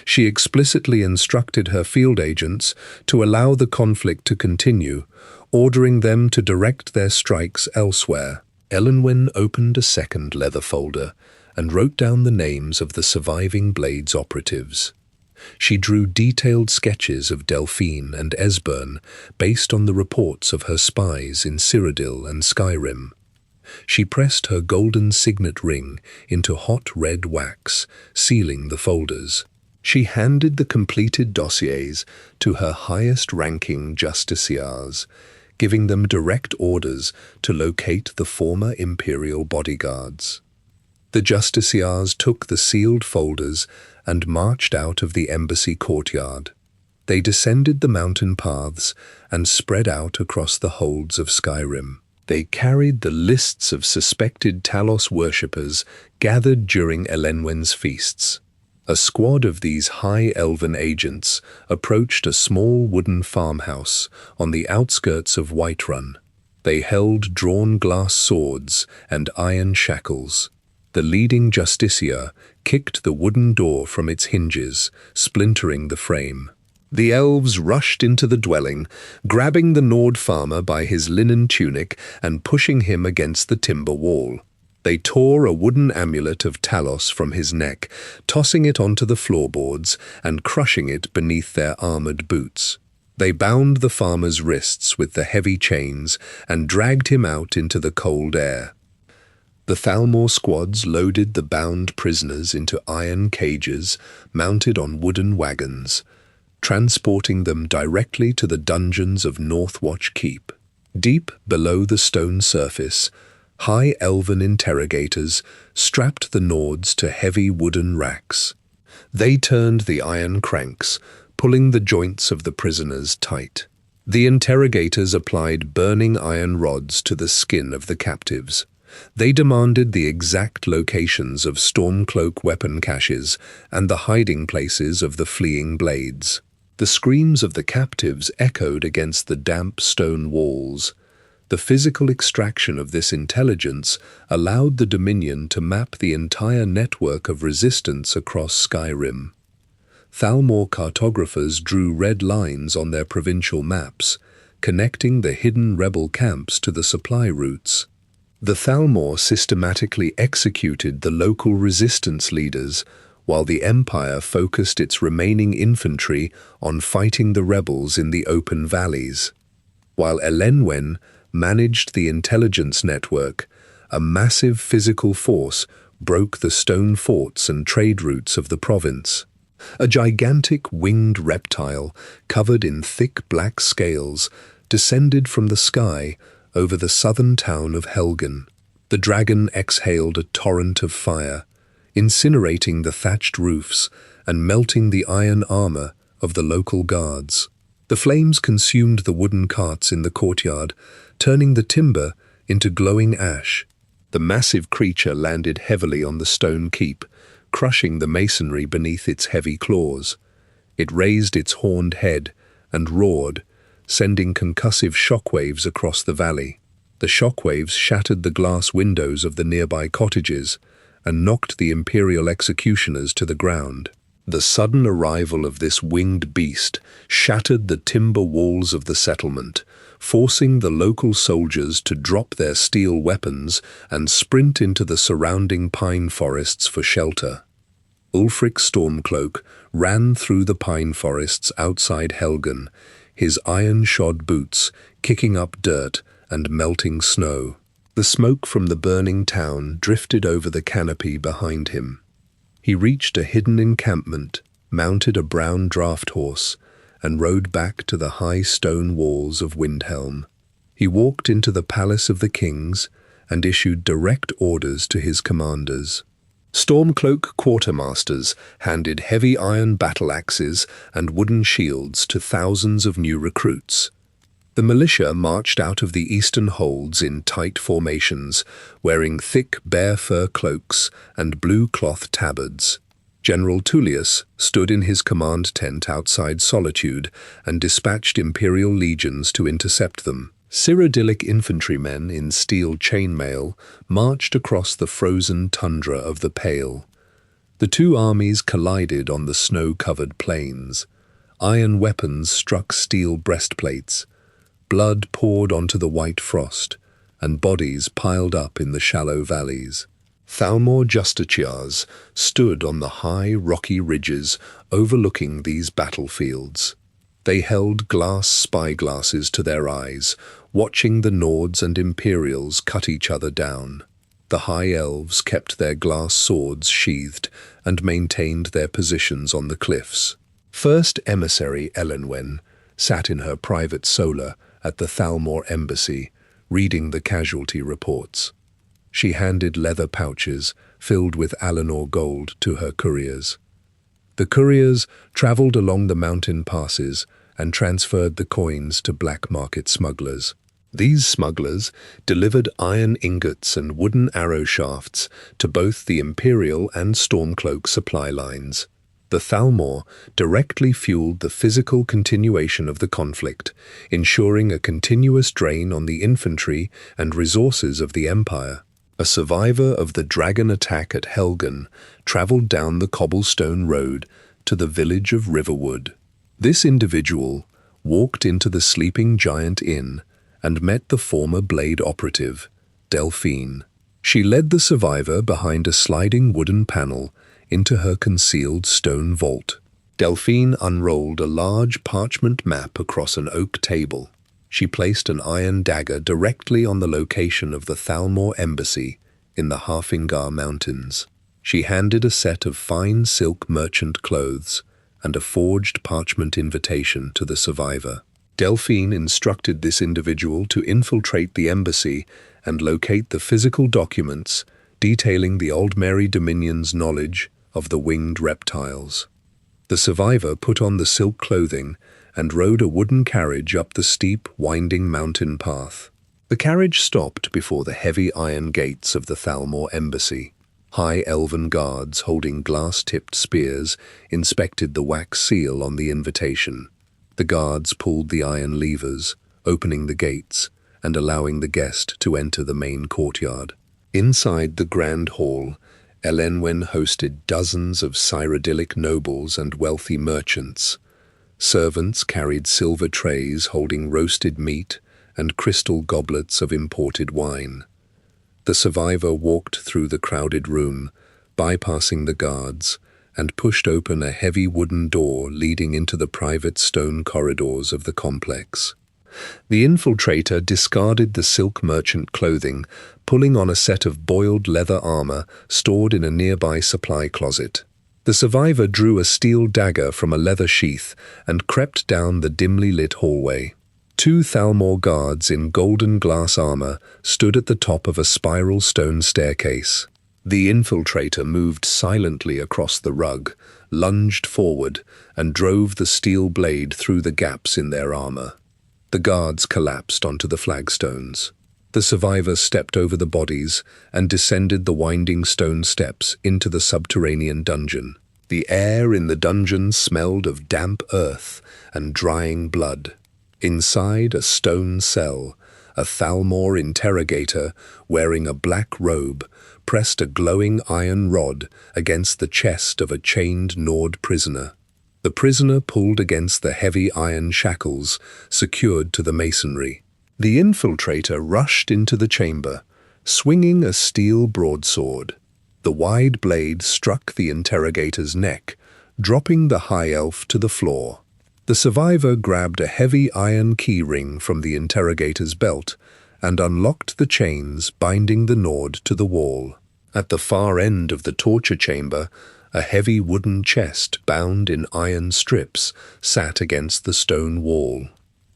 She explicitly instructed her field agents to allow the conflict to continue, ordering them to direct their strikes elsewhere. Elenwen opened a second leather folder and wrote down the names of the surviving Blades operatives. She drew detailed sketches of Delphine and Esbern based on the reports of her spies in Cyrodiil and Skyrim. She pressed her golden signet ring into hot red wax, sealing the folders. She handed the completed dossiers to her highest-ranking justiciars, giving them direct orders to locate the former imperial bodyguards. The justiciars took the sealed folders and marched out of the embassy courtyard. They descended the mountain paths and spread out across the holds of Skyrim. They carried the lists of suspected Talos worshippers gathered during Elenwen's feasts. A squad of these high elven agents approached a small wooden farmhouse on the outskirts of Whiterun. They held drawn glass swords and iron shackles. The leading justiciar kicked the wooden door from its hinges, splintering the frame. The elves rushed into the dwelling, grabbing the Nord farmer by his linen tunic and pushing him against the timber wall. They tore a wooden amulet of Talos from his neck, tossing it onto the floorboards and crushing it beneath their armored boots. They bound the farmer's wrists with the heavy chains and dragged him out into the cold air. The Thalmor squads loaded the bound prisoners into iron cages mounted on wooden wagons, transporting them directly to the dungeons of Northwatch Keep. Deep below the stone surface, high elven interrogators strapped the Nords to heavy wooden racks. They turned the iron cranks, pulling the joints of the prisoners tight. The interrogators applied burning iron rods to the skin of the captives. They demanded the exact locations of Stormcloak weapon caches and the hiding places of the fleeing Blades. The screams of the captives echoed against the damp stone walls. The physical extraction of this intelligence allowed the Dominion to map the entire network of resistance across Skyrim. Thalmor cartographers drew red lines on their provincial maps, connecting the hidden rebel camps to the supply routes. The Thalmor systematically executed the local resistance leaders, while the Empire focused its remaining infantry on fighting the rebels in the open valleys. While Elenwen managed the intelligence network, a massive physical force broke the stone forts and trade routes of the province. A gigantic winged reptile, covered in thick black scales, descended from the sky over the southern town of Helgen. The dragon exhaled a torrent of fire, incinerating the thatched roofs and melting the iron armor of the local guards. The flames consumed the wooden carts in the courtyard, turning the timber into glowing ash. The massive creature landed heavily on the stone keep, crushing the masonry beneath its heavy claws. It raised its horned head and roared, sending concussive shockwaves across the valley. The shockwaves shattered the glass windows of the nearby cottages and knocked the Imperial executioners to the ground. The sudden arrival of this winged beast shattered the timber walls of the settlement, forcing the local soldiers to drop their steel weapons and sprint into the surrounding pine forests for shelter. Ulfric Stormcloak ran through the pine forests outside Helgen, his iron-shod boots kicking up dirt and melting snow. The smoke from the burning town drifted over the canopy behind him. He reached a hidden encampment, mounted a brown draft horse, and rode back to the high stone walls of Windhelm. He walked into the palace of the kings and issued direct orders to his commanders. Stormcloak quartermasters handed heavy iron battle axes and wooden shields to thousands of new recruits. The militia marched out of the eastern holds in tight formations, wearing thick bear fur cloaks and blue cloth tabards. General Tullius stood in his command tent outside Solitude and dispatched Imperial legions to intercept them. Cyrodiilic infantrymen in steel chainmail marched across the frozen tundra of the Pale. The two armies collided on the snow-covered plains. Iron weapons struck steel breastplates. Blood poured onto the white frost, and bodies piled up in the shallow valleys. Thalmor justiciars stood on the high, rocky ridges overlooking these battlefields. They held glass spyglasses to their eyes, watching the Nords and Imperials cut each other down. The High Elves kept their glass swords sheathed and maintained their positions on the cliffs. First Emissary Elenwen sat in her private solar at the Thalmor embassy, reading the casualty reports. She handed leather pouches filled with Alinor gold to her couriers. The couriers traveled along the mountain passes and transferred the coins to black market smugglers. These smugglers delivered iron ingots and wooden arrow shafts to both the Imperial and Stormcloak supply lines. The Thalmor directly fueled the physical continuation of the conflict, ensuring a continuous drain on the infantry and resources of the Empire. A survivor of the dragon attack at Helgen traveled down the cobblestone road to the village of Riverwood. This individual walked into the Sleeping Giant Inn and met the former Blade operative, Delphine. She led the survivor behind a sliding wooden panel into her concealed stone vault. Delphine unrolled a large parchment map across an oak table. She placed an iron dagger directly on the location of the Thalmor embassy in the Harfingar Mountains. She handed a set of fine silk merchant clothes and a forged parchment invitation to the survivor. Delphine instructed this individual to infiltrate the embassy and locate the physical documents detailing the Aldmeri Dominion's knowledge of the winged reptiles. The survivor put on the silk clothing and rode a wooden carriage up the steep, winding mountain path. The carriage stopped before the heavy iron gates of the Thalmor embassy. High elven guards holding glass-tipped spears inspected the wax seal on the invitation. The guards pulled the iron levers, opening the gates and allowing the guest to enter the main courtyard. Inside the grand hall, Elenwen hosted dozens of Cyrodiilic nobles and wealthy merchants. Servants carried silver trays holding roasted meat and crystal goblets of imported wine. The survivor walked through the crowded room, bypassing the guards, and pushed open a heavy wooden door leading into the private stone corridors of the complex. The infiltrator discarded the silk merchant clothing, pulling on a set of boiled leather armor stored in a nearby supply closet. The survivor drew a steel dagger from a leather sheath and crept down the dimly lit hallway. Two Thalmor guards in golden glass armor stood at the top of a spiral stone staircase. The infiltrator moved silently across the rug, lunged forward, and drove the steel blade through the gaps in their armor. The guards collapsed onto the flagstones. The survivor stepped over the bodies and descended the winding stone steps into the subterranean dungeon. The air in the dungeon smelled of damp earth and drying blood. Inside a stone cell, a Thalmor interrogator, wearing a black robe, pressed a glowing iron rod against the chest of a chained Nord prisoner. The prisoner pulled against the heavy iron shackles secured to the masonry. The infiltrator rushed into the chamber, swinging a steel broadsword. The wide blade struck the interrogator's neck, dropping the high elf to the floor. The survivor grabbed a heavy iron key ring from the interrogator's belt and unlocked the chains binding the Nord to the wall. At the far end of the torture chamber, a heavy wooden chest bound in iron strips sat against the stone wall.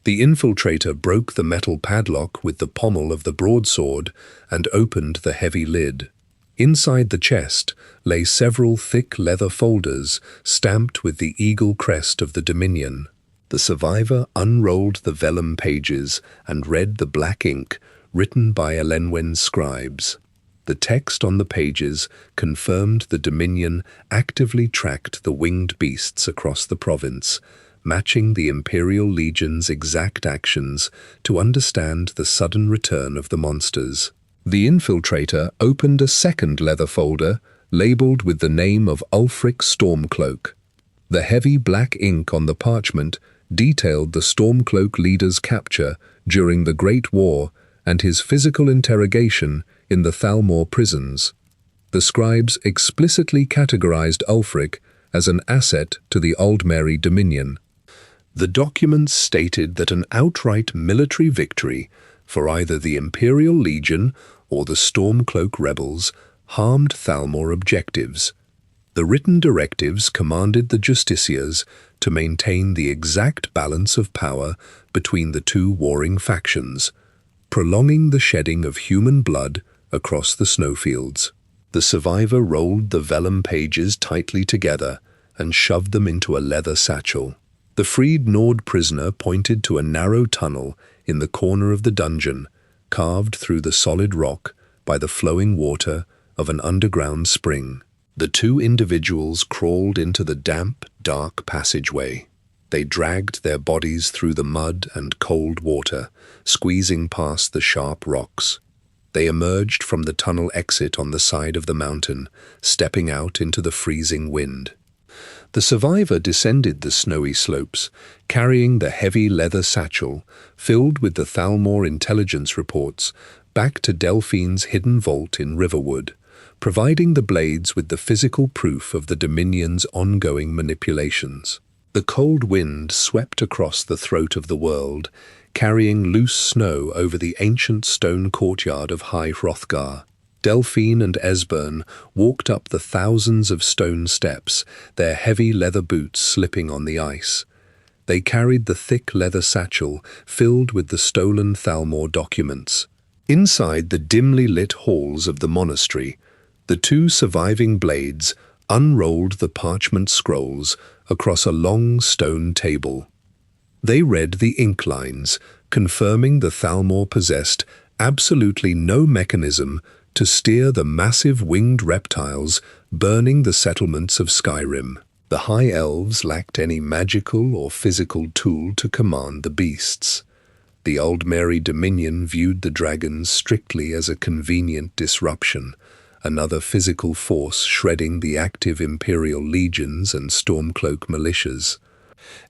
The infiltrator broke the metal padlock with the pommel of the broadsword and opened the heavy lid. Inside the chest lay several thick leather folders stamped with the eagle crest of the Dominion. The survivor unrolled the vellum pages and read the black ink written by Elenwen's scribes. The text on the pages confirmed the Dominion actively tracked the winged beasts across the province, matching the Imperial Legion's exact actions to understand the sudden return of the monsters. The infiltrator opened a second leather folder, labeled with the name of Ulfric Stormcloak. The heavy black ink on the parchment detailed the Stormcloak leader's capture during the Great War and his physical interrogation in the Thalmor prisons. The scribes explicitly categorized Ulfric as an asset to the Aldmeri Dominion. The documents stated that an outright military victory for either the Imperial Legion or the Stormcloak rebels harmed Thalmor objectives. The written directives commanded the justiciars to maintain the exact balance of power between the two warring factions, prolonging the shedding of human blood across the snowfields. The survivor rolled the vellum pages tightly together and shoved them into a leather satchel. The freed Nord prisoner pointed to a narrow tunnel in the corner of the dungeon, carved through the solid rock by the flowing water of an underground spring. The two individuals crawled into the damp, dark passageway. They dragged their bodies through the mud and cold water, squeezing past the sharp rocks. They emerged from the tunnel exit on the side of the mountain, stepping out into the freezing wind. The survivor descended the snowy slopes, carrying the heavy leather satchel filled with the Thalmor intelligence reports back to Delphine's hidden vault in Riverwood, providing the blades with the physical proof of the Dominion's ongoing manipulations. The cold wind swept across the throat of the world, carrying loose snow over the ancient stone courtyard of High Hrothgar. Delphine and Esbern walked up the thousands of stone steps, their heavy leather boots slipping on the ice. They carried the thick leather satchel filled with the stolen Thalmor documents. Inside the dimly lit halls of the monastery, the two surviving blades unrolled the parchment scrolls across a long stone table. They read the ink lines, confirming the Thalmor possessed absolutely no mechanism to steer the massive winged reptiles burning the settlements of Skyrim. The High Elves lacked any magical or physical tool to command the beasts. The Aldmeri Dominion viewed the dragons strictly as a convenient disruption, another physical force shredding the active Imperial legions and Stormcloak militias.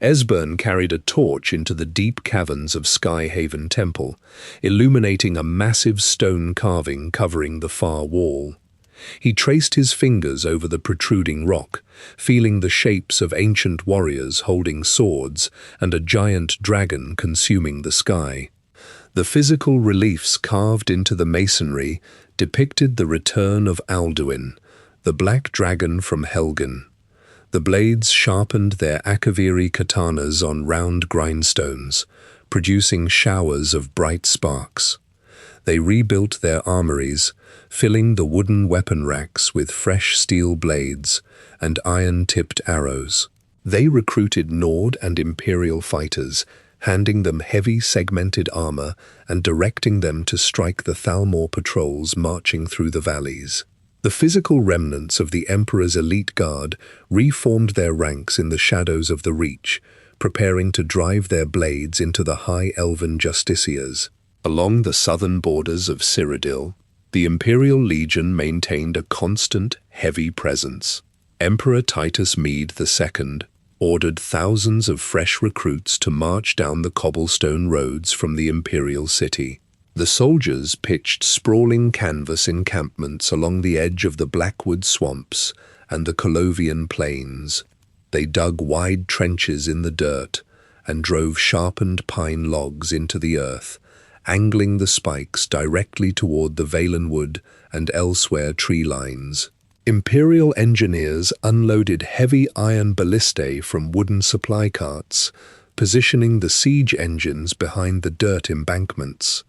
Esbern carried a torch into the deep caverns of Skyhaven Temple, illuminating a massive stone carving covering the far wall. He traced his fingers over the protruding rock, feeling the shapes of ancient warriors holding swords and a giant dragon consuming the sky. The physical reliefs carved into the masonry depicted the return of Alduin, the black dragon from Helgen. The blades sharpened their Akaviri katanas on round grindstones, producing showers of bright sparks. They rebuilt their armories, filling the wooden weapon racks with fresh steel blades and iron-tipped arrows. They recruited Nord and Imperial fighters, handing them heavy segmented armor and directing them to strike the Thalmor patrols marching through the valleys. The physical remnants of the Emperor's elite guard reformed their ranks in the shadows of the Reach, preparing to drive their blades into the High Elven Justiciars. Along the southern borders of Cyrodiil, the Imperial Legion maintained a constant, heavy presence. Emperor Titus Mede II ordered thousands of fresh recruits to march down the cobblestone roads from the Imperial city. The soldiers pitched sprawling canvas encampments along the edge of the Blackwood swamps and the Colovian plains. They dug wide trenches in the dirt and drove sharpened pine logs into the earth, angling the spikes directly toward the Valenwood and elsewhere tree lines. Imperial engineers unloaded heavy iron ballistae from wooden supply carts, positioning the siege engines behind the dirt embankments.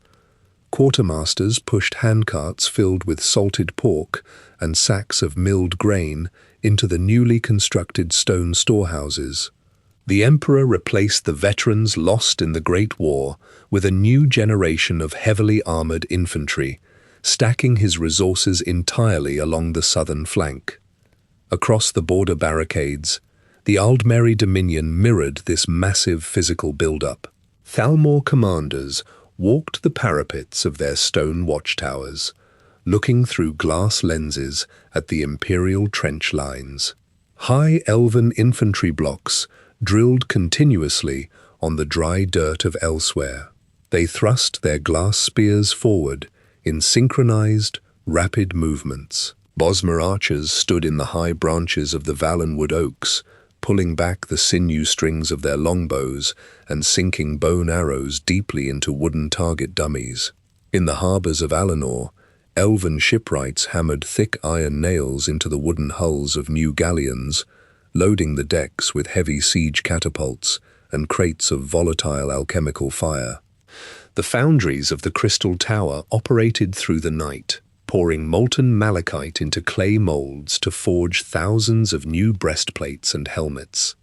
Quartermasters pushed handcarts filled with salted pork and sacks of milled grain into the newly constructed stone storehouses. The Emperor replaced the veterans lost in the Great War with a new generation of heavily armored infantry, stacking his resources entirely along the southern flank. Across the border barricades, the Aldmeri Dominion mirrored this massive physical build-up. Thalmor commanders walked the parapets of their stone watchtowers, looking through glass lenses at the Imperial trench lines. High Elven infantry blocks drilled continuously on the dry dirt of elsewhere. They thrust their glass spears forward in synchronized, rapid movements. Bosmer archers stood in the high branches of the Valenwood oaks, pulling back the sinew strings of their longbows and sinking bone arrows deeply into wooden target dummies. In the harbors of Alinor, elven shipwrights hammered thick iron nails into the wooden hulls of new galleons, loading the decks with heavy siege catapults and crates of volatile alchemical fire. The foundries of the Crystal Tower operated through the night, pouring molten malachite into clay molds to forge thousands of new breastplates and helmets.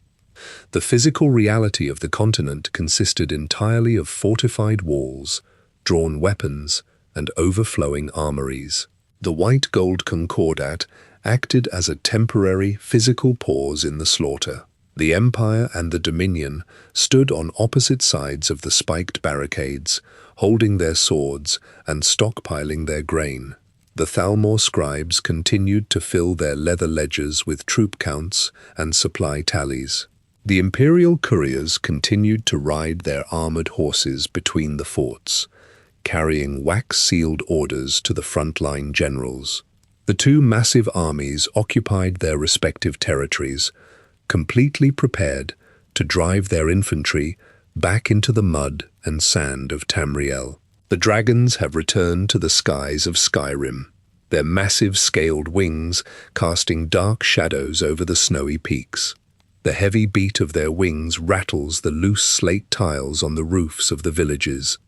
The physical reality of the continent consisted entirely of fortified walls, drawn weapons, and overflowing armories. The white gold concordat acted as a temporary physical pause in the slaughter. The Empire and the Dominion stood on opposite sides of the spiked barricades, holding their swords and stockpiling their grain. The Thalmor scribes continued to fill their leather ledgers with troop counts and supply tallies. The Imperial couriers continued to ride their armored horses between the forts, carrying wax-sealed orders to the frontline generals. The two massive armies occupied their respective territories, completely prepared to drive their infantry back into the mud and sand of Tamriel. The dragons have returned to the skies of Skyrim, their massive scaled wings casting dark shadows over the snowy peaks. The heavy beat of their wings rattles the loose slate tiles on the roofs of the villages.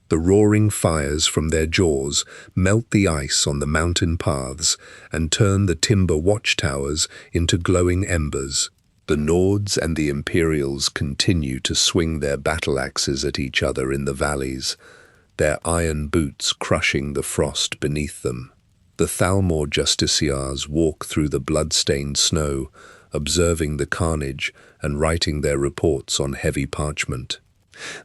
The roaring fires from their jaws melt the ice on the mountain paths and turn the timber watchtowers into glowing embers. The Nords and the Imperials continue to swing their battle axes at each other in the valleys, their iron boots crushing the frost beneath them. The Thalmor justiciars walk through the blood-stained snow, observing the carnage and writing their reports on heavy parchment.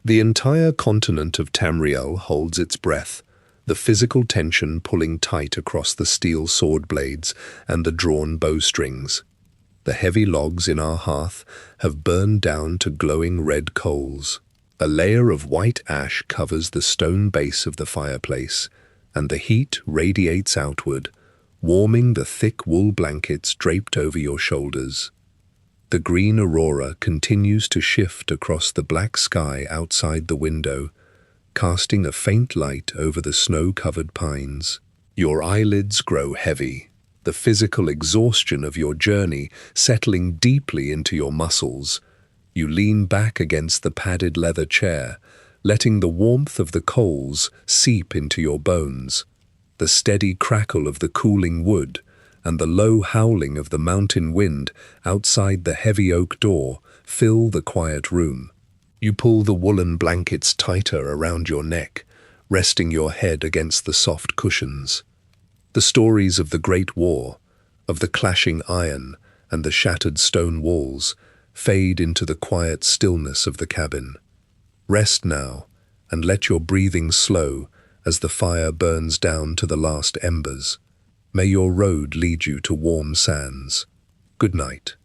The entire continent of Tamriel holds its breath, the physical tension pulling tight across the steel sword blades and the drawn bowstrings. The heavy logs in our hearth have burned down to glowing red coals. A layer of white ash covers the stone base of the fireplace, and the heat radiates outward, warming the thick wool blankets draped over your shoulders. The green aurora continues to shift across the black sky outside the window, casting a faint light over the snow-covered pines. Your eyelids grow heavy, the physical exhaustion of your journey settling deeply into your muscles. You lean back against the padded leather chair, letting the warmth of the coals seep into your bones. The steady crackle of the cooling wood and the low howling of the mountain wind outside the heavy oak door fill the quiet room. You pull the woolen blankets tighter around your neck, resting your head against the soft cushions. The stories of the Great War, of the clashing iron and the shattered stone walls, fade into the quiet stillness of the cabin. Rest now, and let your breathing slow as the fire burns down to the last embers. May your road lead you to warm sands. Good night.